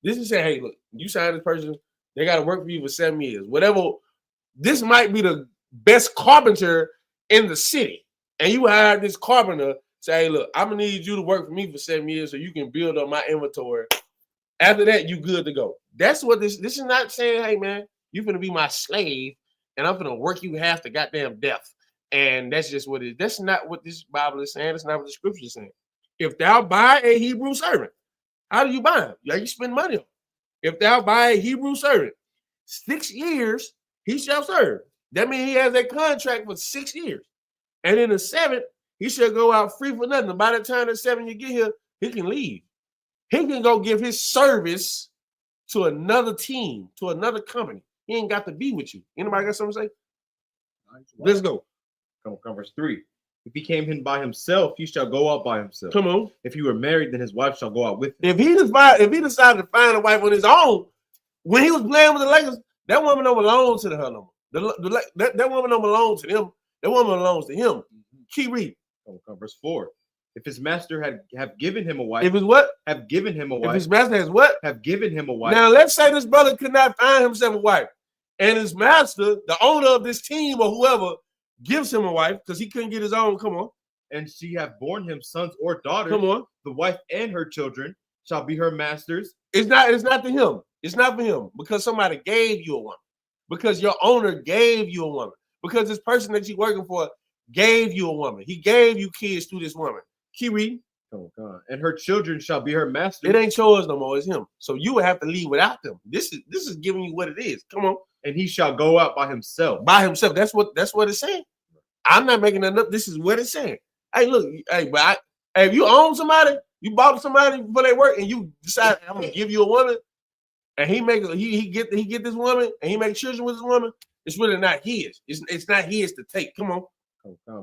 This is saying, hey, look, you sign this person, they got to work for you for 7 years. Whatever. This might be the best carpenter in the city. And you hire this carpenter, say, hey, look, I'm going to need you to work for me for 7 years so you can build up my inventory. After that, you good to go. That's what this is not saying, hey, man, you're going to be my slave and I'm going to work you half to goddamn death. And that's just what it is. That's not what this Bible is saying. That's not what the scripture is saying. If thou buy a Hebrew servant, how do you buy him? Yeah, you spend money on him. If thou buy a Hebrew servant, 6 years he shall serve. That means he has a contract for 6 years. And in the 7th, he shall go out free for nothing. And by the time the 7th you get here, he can leave. He can go give his service to another team, to another company. He ain't got to be with you. Anybody got something to say? Let's go. Come on, verse 3. If he came in by himself, he shall go out by himself. Come on. If he were married, then his wife shall go out with him. If he decided to find a wife on his own, when he was playing with the Lakers, that woman don't belong to her no more. That woman don't belong to him. That woman belongs to him. Keep reading. Come, verse 4. If his master have given him a wife. If his what? Have given him a wife. If his master has what? Have given him a wife. Now, let's say this brother could not find himself a wife. And his master, the owner of this team or whoever, gives him a wife because he couldn't get his own. Come on. And she have borne him sons or daughters. Come on. The wife and her children shall be her masters. It's not to him. It's not for him because somebody gave you a woman. Because your owner gave you a woman. Because this person that you're working for gave you a woman. He gave you kids through this woman. Keep reading. Oh God. And her children shall be her masters. It ain't yours no more. It's him. So you would have to leave without them. This is giving you what it is. Come on. and he shall go out by himself. By himself. That's what it's saying. I'm not making that up. This is what it's saying. Hey, look, hey, but if you own somebody, you bought somebody for their work, and you decide I'm gonna give you a woman, and he get this woman, and he make children with this woman, it's really not his. It's not his to take. Come on.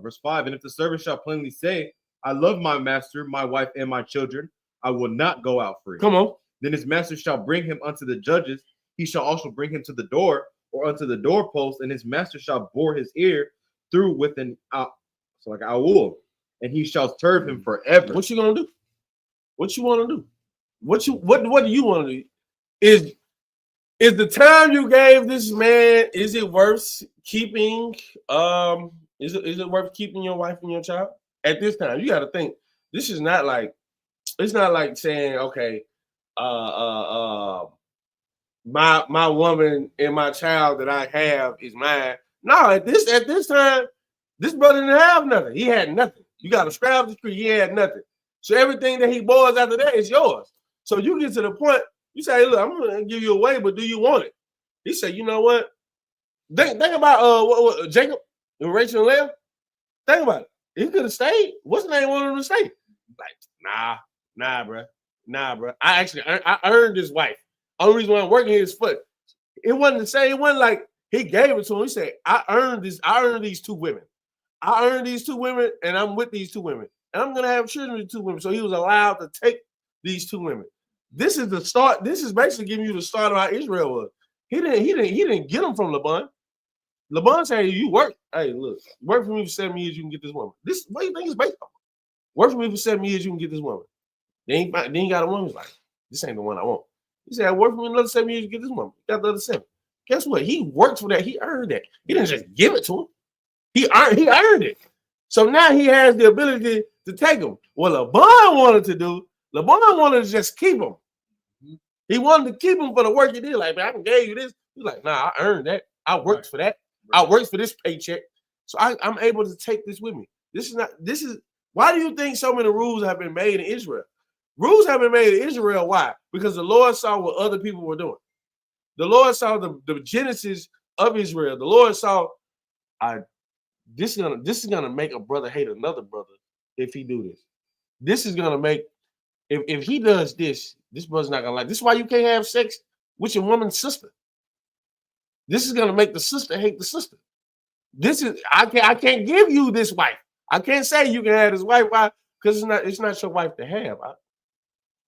Verse 5, and if the servant shall plainly say, I love my master, my wife, and my children, I will not go out free. Come on. Then his master shall bring him unto the judges. He shall also bring him to the door or unto the doorpost, and his master shall bore his ear through with an so like owl, and he shall serve him forever. What you gonna do? What you want to do? What do you want to do? Is the time you gave this man, is it worth keeping? Is it worth keeping your wife and your child at this time? You got to think. This is not like, it's not like saying, okay, my woman and my child that I have is mine. No, at this time, this brother didn't have nothing. He had nothing. You got to scrap the tree. He had nothing. So everything that he bores after that is yours. So you get to the point, you say, hey, look, I'm gonna give you away, but do you want it? He said, you know what? Think about what Jacob and Rachel and Leah. Think about it. He could have stayed. What's the name wanted him to stay? Like, nah, bro. I earned this wife. Only reason why I'm working here is foot. It wasn't the same. It wasn't like he gave it to him. He said, I earned this. I earned these two women. I earned these two women, and I'm with these two women. And I'm gonna have children with two women. So he was allowed to take these two women. This is the start. This is basically giving you the start of how Israel was. He didn't get them from Laban. Laban said, you work. Hey, look, work for me for 7 years, you can get this woman. This, what do you think is based on? Work for me for 7 years, you can get this woman. Then he got a woman who's like, this ain't the one I want. He said, work for me another 7 years, you get this woman. Got the other 7. Guess what? He worked for that. He earned that. He didn't just give it to him. He earned it. So now he has the ability to take him. What Laban wanted to do, Laban wanted to just keep him. He wanted to keep him for the work he did. Like, man, I gave you this. He's like, nah, I earned that. I worked for that. I worked for this paycheck. So I'm able to take this with me. This is why do you think so many rules have been made in Israel? Rules have been made in Israel. Why? Because the Lord saw what other people were doing. The Lord saw the genesis of Israel. The Lord saw, this is gonna make a brother hate another brother if he do this. This is gonna make, if he does this brother's not gonna like. This is why you can't have sex with your woman's sister. This is gonna make the sister hate the sister. This is I can't give you this wife. I can't say you can have this wife. Why? Because it's not your wife to have.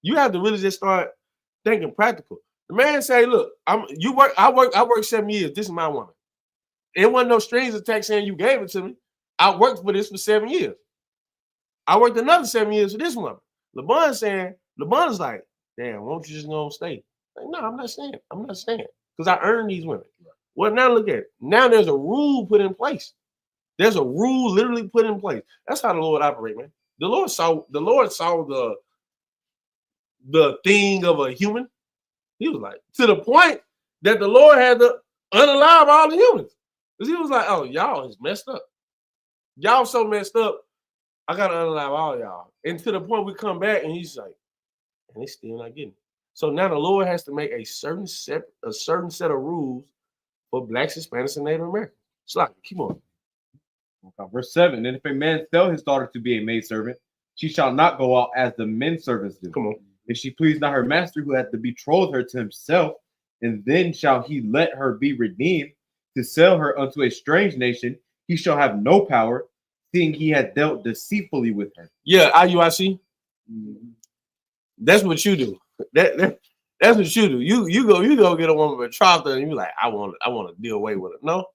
You have to really just start thinking practical. The man say, look, I work 7 years. This is my woman. It wasn't no strings attached saying you gave it to me. I worked for this for 7 years. I worked another 7 years for this woman. Laban's like, damn, won't you just go and stay? Like, no, I'm not staying. Because I earned these women. Well, now look at it. Now there's a rule put in place. There's a rule literally put in place. That's how the Lord operates, man. The Lord saw the thing of a human. He was like, to the point that the Lord had to unalive all the humans. Because he was like, oh, y'all is messed up. Y'all so messed up, I gotta unalive all y'all. And to the point we come back and he's like, and they still not getting it. So now the Lord has to make a certain set of rules for Blacks, Hispanics, and Native Americans. It's like, keep on. Okay, verse 7, and if a man sell his daughter to be a maidservant, she shall not go out as the men servants do. Come on. If she please not her master who hath betrothed her to himself, and then shall he let her be redeemed to sell her unto a strange nation, he shall have no power, seeing he had dealt deceitfully with her. Yeah, IUIC. That's what you do. That's what you do. You go get a woman betrothed and you like, I want to deal away with it. No,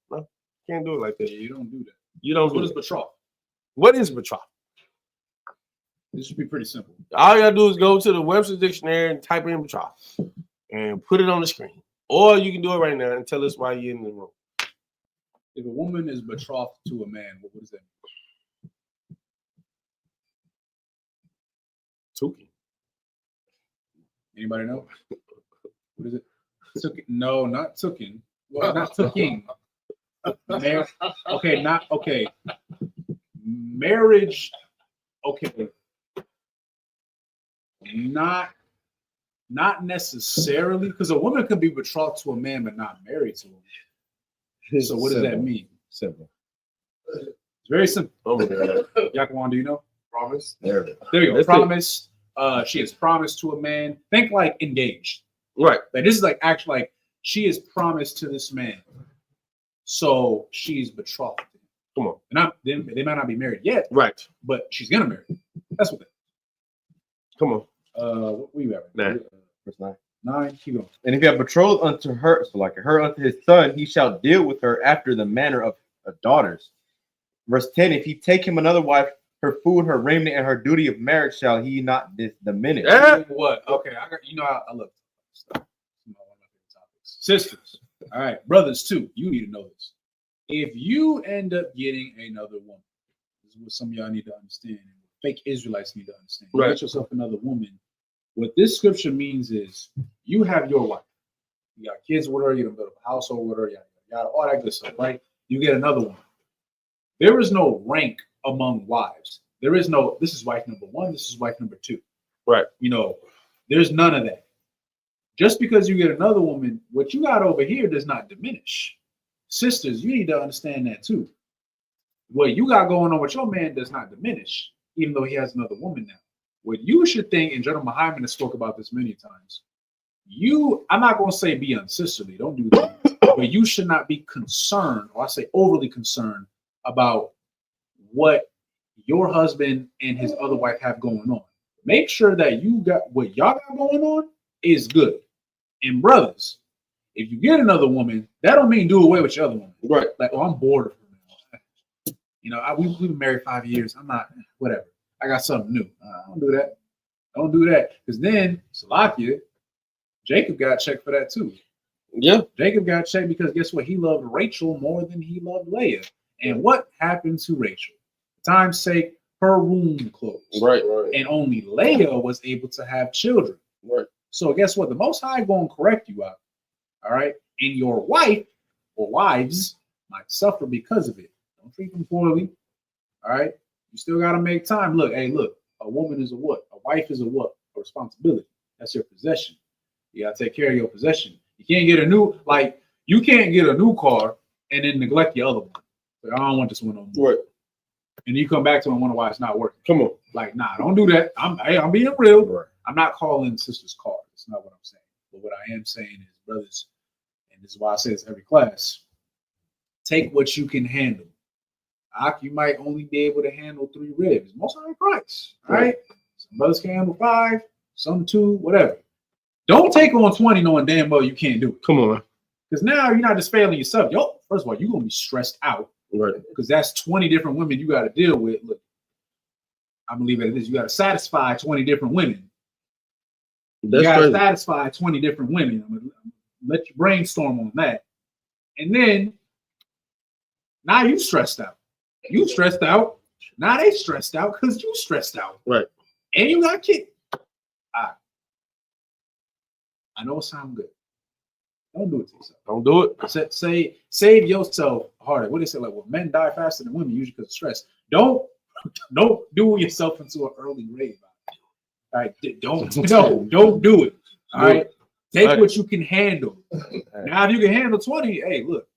can't do it like that. You don't do that. You don't. What is betroth? What is betroth? This should be pretty simple. All you gotta do is go to the Webster Dictionary and type in betroth and put it on the screen. Or you can do it right now and tell us why you're in the room. If a woman is betrothed to a man, what does that mean? Tuki. Anybody know? What is it? Tukin? No, not Tukin. Well, not Tukin. Okay, not okay. Marriage. Okay. Not necessarily, because a woman could be betrothed to a man but not married to him. So what does that mean? Simple. It's very simple. Oh my God. Yakuwan, do you know? Promise. There it is. There you go. That's it. Promise. She has promised to a man. Think like engaged. Right. Like this is like actually like she is promised to this man. So she's betrothed. Come on. And they might not be married yet, Right. but she's gonna marry. That's what that. Come on. What were you at? Nah. Verse 9. 9. Keep going. And if he have betrothed unto her, so like her unto his son, he shall deal with her after the manner of daughters. Verse 10, if he take him another wife, her food, her raiment, and her duty of marriage shall he not diminish. Yeah. What? Okay, I got. I look. Stop. One of my favorite topics. Sisters. All right, brothers too. You need to know this. If you end up getting another woman, this is what some of y'all need to understand. And fake Israelites need to understand. You Right. get yourself another woman. What this scripture means is you have your wife. You got kids with her. You don't build a household with her. You got all that good stuff, right? You get another one. There is no rank among wives. There is no, this is wife number 1, this is wife number 2. Right. There's none of that. Just because you get another woman, what you got over here does not diminish. Sisters, you need to understand that too. What you got going on with your man does not diminish, even though he has another woman now. What you should think, and General Muhammad has spoke about this many times, I'm not going to say be unsisterly, don't do that, but you should not be concerned, or I say overly concerned, about what your husband and his other wife have going on. Make sure that you got what y'all got going on is good. And brothers, if you get another woman, that don't mean do away with your other woman. Right. Like, oh, I'm bored of her. We've been married 5 years. I'm not, whatever. I got something new. Don't do that. Don't do that. Because then, Salakia, Jacob got checked for that too. Yeah. Jacob got checked because guess what? He loved Rachel more than he loved Leah. And what happened to Rachel? For time's sake, her womb closed. Right. Right. And only Leah was able to have children. Right. So guess what? The Most High going to correct you out. All right. And your wife or wives might suffer because of it. Don't treat them poorly. All right. You still got to make time. Look, a woman is a what? A wife is a what? A responsibility. That's your possession. You got to take care of your possession. You can't get you can't get a new car and then neglect your other one. Like, I don't want this one no more. Right. And you come back to it and wonder why it's not working. Come on. Like, nah, don't do that. I'm being real. Right. I'm not calling sisters cars. That's not what I'm saying. But what I am saying is, brothers, and this is why I say this every class, take what you can handle. You might only be able to handle 3 ribs. Most high price. All right. Some brothers can handle 5, some 2, whatever. Don't take on 20 knowing damn well you can't do it. Come on. Because now you're not just failing yourself. First of all, you're gonna be stressed out. Right. Because that's 20 different women you got to deal with. Look, I believe it is. You got to satisfy 20 different women. That's you got to crazy. satisfy 20 different women. I'm gonna let you brainstorm on that. And then now you stressed out. You stressed out. Now they stressed out because you stressed out. Right. And you got kicked. I know it sounds good. Don't do it to yourself. Don't do it. Save yourself harder. What they say, like, well, men die faster than women usually because of stress. Don't do yourself into an early grave. All right, don't do it. All right, take what you can handle. Now, if you can handle 20, hey, look.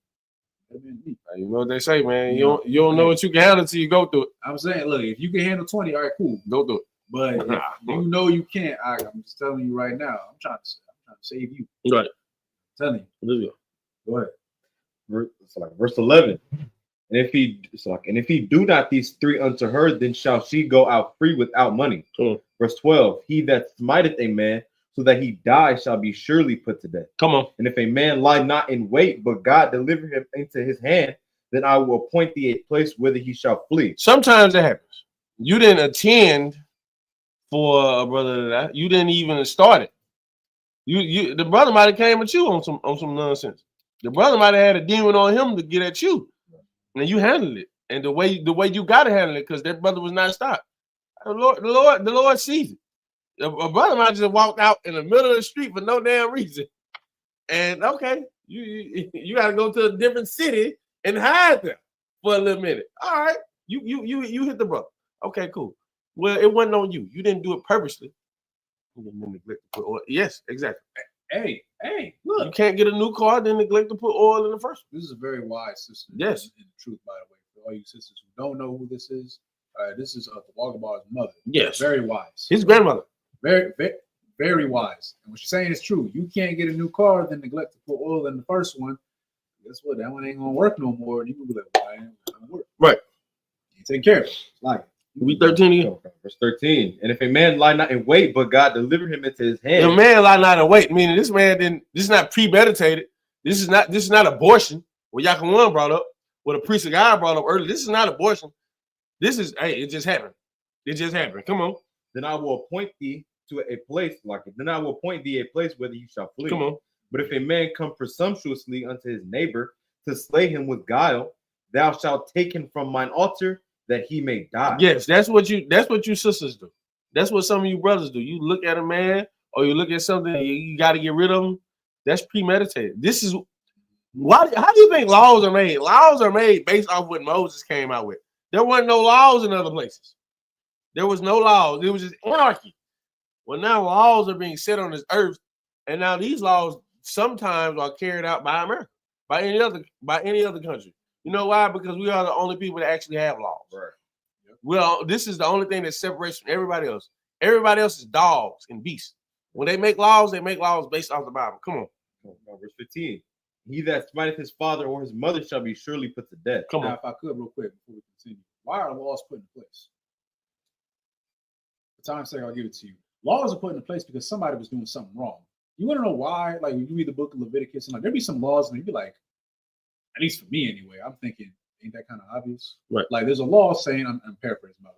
You know what they say, man. You don't know what you can handle until you go through it. I'm saying, look, if you can handle 20, all right, cool. Go through it. But if you know you can't, I'm just telling you right now. I'm trying to save you. Right. I'm telling you. Go ahead. Verse 11. And if he do not these 3 unto her, then shall she go out free without money. Verse 12. He that smiteth a man so that he die shall be surely put to death. Come on. And if a man lie not in wait, but God deliver him into his hand, then I will appoint thee a place whither he shall flee. Sometimes that happens. You didn't attend for a brother that you didn't even start it. The brother might have came at you on some nonsense. The brother might have had a demon on him to get at you, and you handled it. And the way you got to handle it, because that brother was not stopped. The Lord sees it. A brother might just walked out in the middle of the street for no damn reason, and okay, you got to go to a different city and hide there for a little minute. All right, you hit the brother. Okay, cool. Well, it wasn't on you. You didn't do it purposely. Yes, exactly. Hey, You look. can't get a new car, then neglect to put oil in the first one. This is a very wise sister. Yes. In the truth, by the way, for all you sisters who don't know who this is the Wagabar's mother. Yes. Very wise. His grandmother. Very, very, very wise. And what she's saying is true. You can't get a new car, then neglect to put oil in the first one. Guess what? That one ain't gonna work no more. And you can be like, why ain't it gonna work? Right. You take care of it. Like We 13 again. Verse 13. And if a man lie not in wait, but God deliver him into his hand. The man lie not in wait, meaning this man didn't. This is not premeditated. This is not abortion. What Yakin brought up, what a priest of God brought up earlier. This is not abortion. This is it just happened. It just happened. Come on. Then I will appoint thee to a place like it. Then I will appoint thee a place whither you shall flee. Come on. But if a man come presumptuously unto his neighbor to slay him with guile, thou shalt take him from mine altar that he may die. Yes, that's what you sisters do. That's what some of you brothers do. You look at a man or you look at something, you got to get rid of him. That's premeditated. This is why. How do you think laws are made? Laws are made based off what Moses came out with. There weren't no laws in other places. There was no laws. It was just anarchy. Well, now laws are being set on this earth, and now these laws sometimes are carried out by America, by any other country. You know why? Because we are the only people that actually have laws. Right. Well, this is the only thing that separates from everybody else. Everybody else is dogs and beasts. When they make laws based off the Bible. Come on. Verse 15. He that smiteth his father or his mother shall be surely put to death. Come now, on. if I could, real quick before we continue, why are laws put in place? For time's sake, I'll give it to you. Laws are put in place because somebody was doing something wrong. You want to know why? Like when you read the book of Leviticus, and like there'd be some laws, and you'd be like, at least for me anyway, I'm thinking, ain't that kind of obvious? Right. Like there's a law saying, I'm paraphrasing by the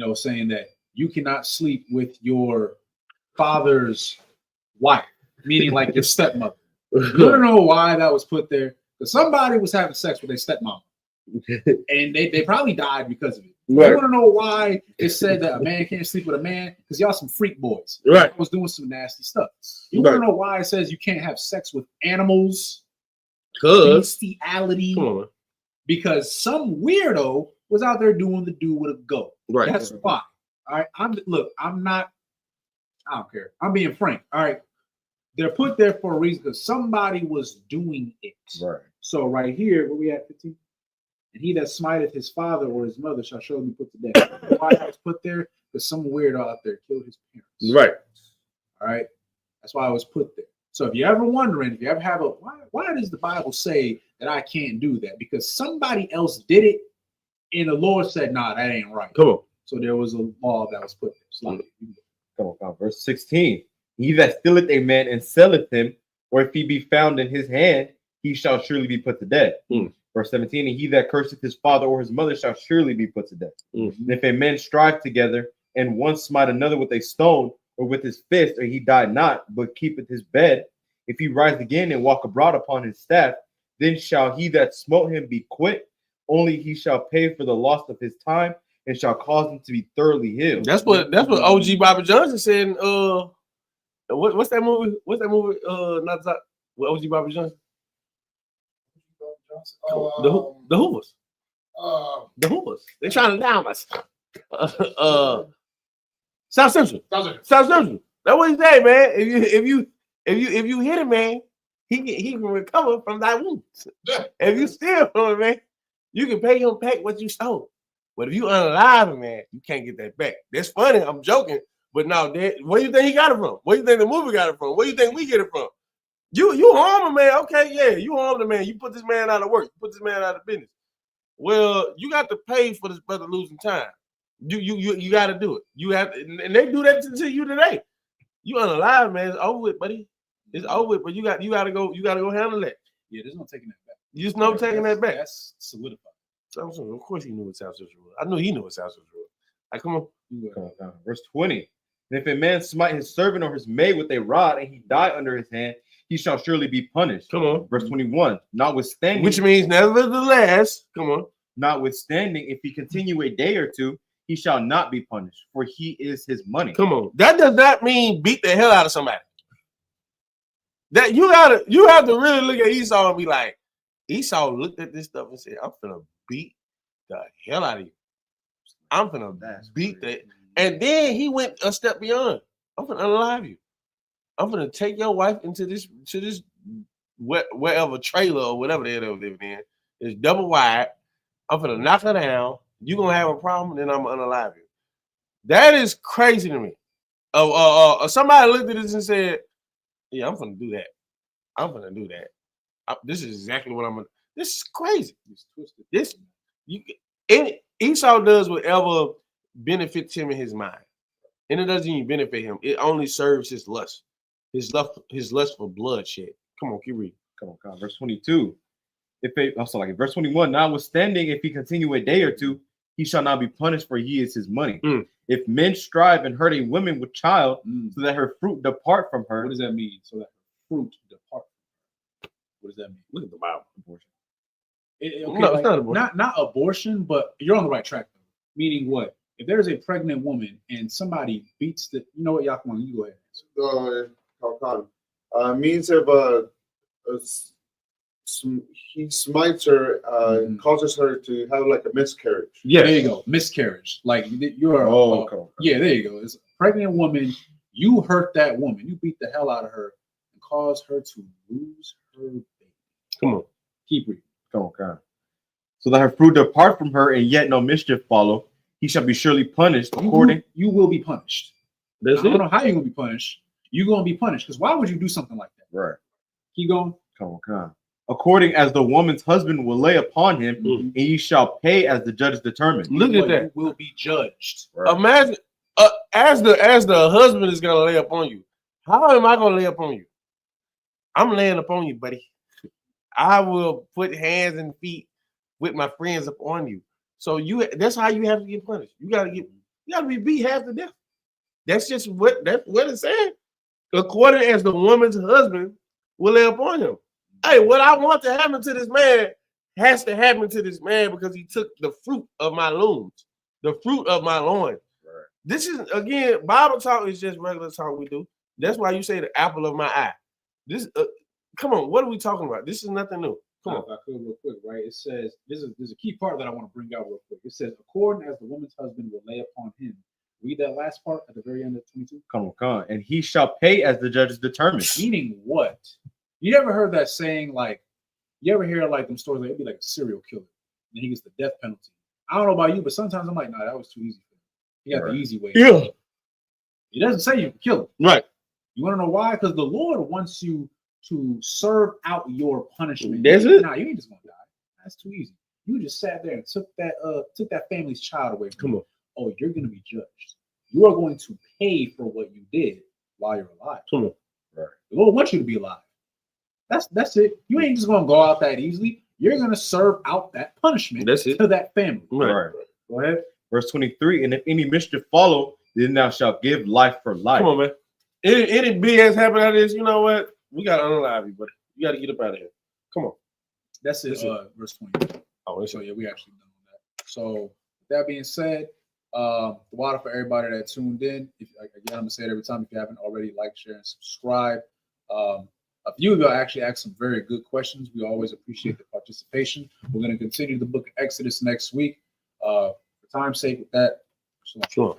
way, saying that you cannot sleep with your father's wife, meaning like your stepmother. You want to know why that was put there? Because somebody was having sex with their stepmom, and they probably died because of it. Right. You want to know why it said that a man can't sleep with a man? Because y'all some freak boys. Right. Y'all was doing some nasty stuff. You want to know why it says you can't have sex with animals? Bestiality. Come on. Because some weirdo was out there doing the do with a goat. Right. That's why. All right. I don't care. I'm being frank. All right. They're put there for a reason because somebody was doing it. Right. So right here, where we at 15? And he that smiteth his father or his mother shall surely be put to death. Why that was put there? Because some weirdo out there killed his parents. Right. All right. That's why it was put there. So if you're ever wondering, if you ever have why does the Bible say that I can't do that? Because somebody else did it, and the Lord said, nah, that ain't right. Come on. So there was a law that was put there. Come on. Verse 16. He that stealeth a man and selleth him, or if he be found in his hand, he shall surely be put to death. Verse 17, and he that curseth his father or his mother shall surely be put to death. And if a man strive together, and one smite another with a stone, or with his fist, or he die not, but keepeth his bed, if he rise again and walk abroad upon his staff, then shall he that smote him be quit, only he shall pay for the loss of his time, and shall cause him to be thoroughly healed. That's what OG Bobby Johnson said in, what's that movie? Not that with OG Bobby Johnson? The Hoovers. The Hoovers. They trying to down us. South Central. That's what he said, man. If you hit him, man, he can recover from that wounds. If you steal from him, man, you can pay him back what you stole. But if you unalive him, man, you can't get that back. That's funny. I'm joking. But now, where do you think he got it from? Where do you think the movie got it from? Where do you think we get it from? You harm a man. Okay, yeah, you harm the man. You put this man out of work. You put this man out of business. Well, you got to pay for this brother losing time. You got to do it. You have to, and they do that to you today. You unalive, man. It's over with, buddy. It's over with. But you got to go. You got to go handle that. Yeah, there's no taking that back. There's no taking that back. That's solidified. Of course, he knew what South Central was. I knew he knew what South Central was. Like, come on. Verse 20. And if a man smite his servant or his maid with a rod, and he die under his hand, he shall surely be punished. Come on. Verse 21. Notwithstanding, which means nevertheless, come on. Notwithstanding, if he continue a day or two, he shall not be punished, for he is his money. Come on. That does not mean beat the hell out of somebody. That you have to really look at Esau and be like, Esau looked at this stuff and said, I'm finna beat the hell out of you. I'm finna beat that. And then he went a step beyond. I'm finna unalive you. I'm gonna take your wife into this wherever trailer or whatever the hell they were living in. It's double wide. I'm gonna knock her down. You gonna have a problem, then I'm gonna unalive you. That is crazy to me. Somebody looked at this and said, "Yeah, I'm gonna do that. I'm gonna do that. This is exactly what I'm gonna." This is crazy. It's twisted. This Esau does whatever benefits him in his mind, and it doesn't even benefit him. It only serves his lust, his lust for bloodshed. Come on, keep reading. Come on, verse 22. Verse 21. Notwithstanding, if he continue a day or two, he shall not be punished, for he is his money. If men strive and hurt a woman with child, so that her fruit depart from her. What does that mean? So that her fruit depart. What does that mean? Look at the Bible. Abortion. No, it's not abortion. Not abortion, but you're on the right track. Meaning what? If there's a pregnant woman and somebody beats the, you know what, Yaquan, you go ahead. Means if he smites her, causes her to have like a miscarriage. Yeah, there you go. Miscarriage. Like you're. Yeah, there you go. It's a pregnant woman. You hurt that woman. You beat the hell out of her and cause her to lose her baby. Come on. Keep reading. Come on. So that her fruit depart from her, and yet no mischief follow. He shall be surely punished according. You will be punished. I don't know how you're gonna be punished. You're gonna be punished because why would you do something like that? Right. Keep going. Come on. According as the woman's husband will lay upon him, and ye shall pay as the judge determined. Look at that. You will be judged. Right. Imagine as the husband is gonna lay upon you. How am I gonna lay upon you? I'm laying upon you, buddy. I will put hands and feet with my friends upon you. So that's how you have to get punished. You gotta be beat half to death. That's just what it's saying. According as the woman's husband will lay upon him. Hey, what I want to happen to this man has to happen to this man because he took the fruit of my loins, the fruit of my loins. Right. This is, again, Bible talk is just regular talk we do. That's why you say the apple of my eye. This, come on, what are we talking about? This is nothing new. Come on. If I could real quick, right? It says, there's a key part that I want to bring out real quick. It says, according as the woman's husband will lay upon him. Read that last part at the very end of 22. Come on. And he shall pay as the judge is determined. Meaning what? You ever heard that saying, like, you ever hear like them stories, like it'd be like a serial killer, and he gets the death penalty. I don't know about you, but sometimes I'm like, nah, that was too easy for him. He got the easy way. Yeah. It doesn't say you can kill him. Right. You want to know why? Because the Lord wants you to serve out your punishment. That's it. Nah, you ain't just gonna die. That's too easy. You just sat there and took that family's child away from you. Oh, you're gonna be judged. You are going to pay for what you did while you're alive. Come on. Right. The Lord wants you to be alive. That's it. You ain't just gonna go out that easily. You're gonna serve out that punishment to that family. Right. Go ahead. Verse 23. And if any mischief follow, then thou shalt give life for life. Come on, man. Any BS happen out of this, you know what? We gotta unalive you, buddy. You gotta get up out of here. Come on. That's it. Verse 20. Oh, so yeah, we actually done that. So with that being said, the water for everybody that tuned in. Again, I'm gonna say it every time. If you haven't already, like, share, and subscribe. A few of you actually asked some very good questions. We always appreciate the participation. We're going to continue the book of Exodus next week. For time's sake, with that, sure.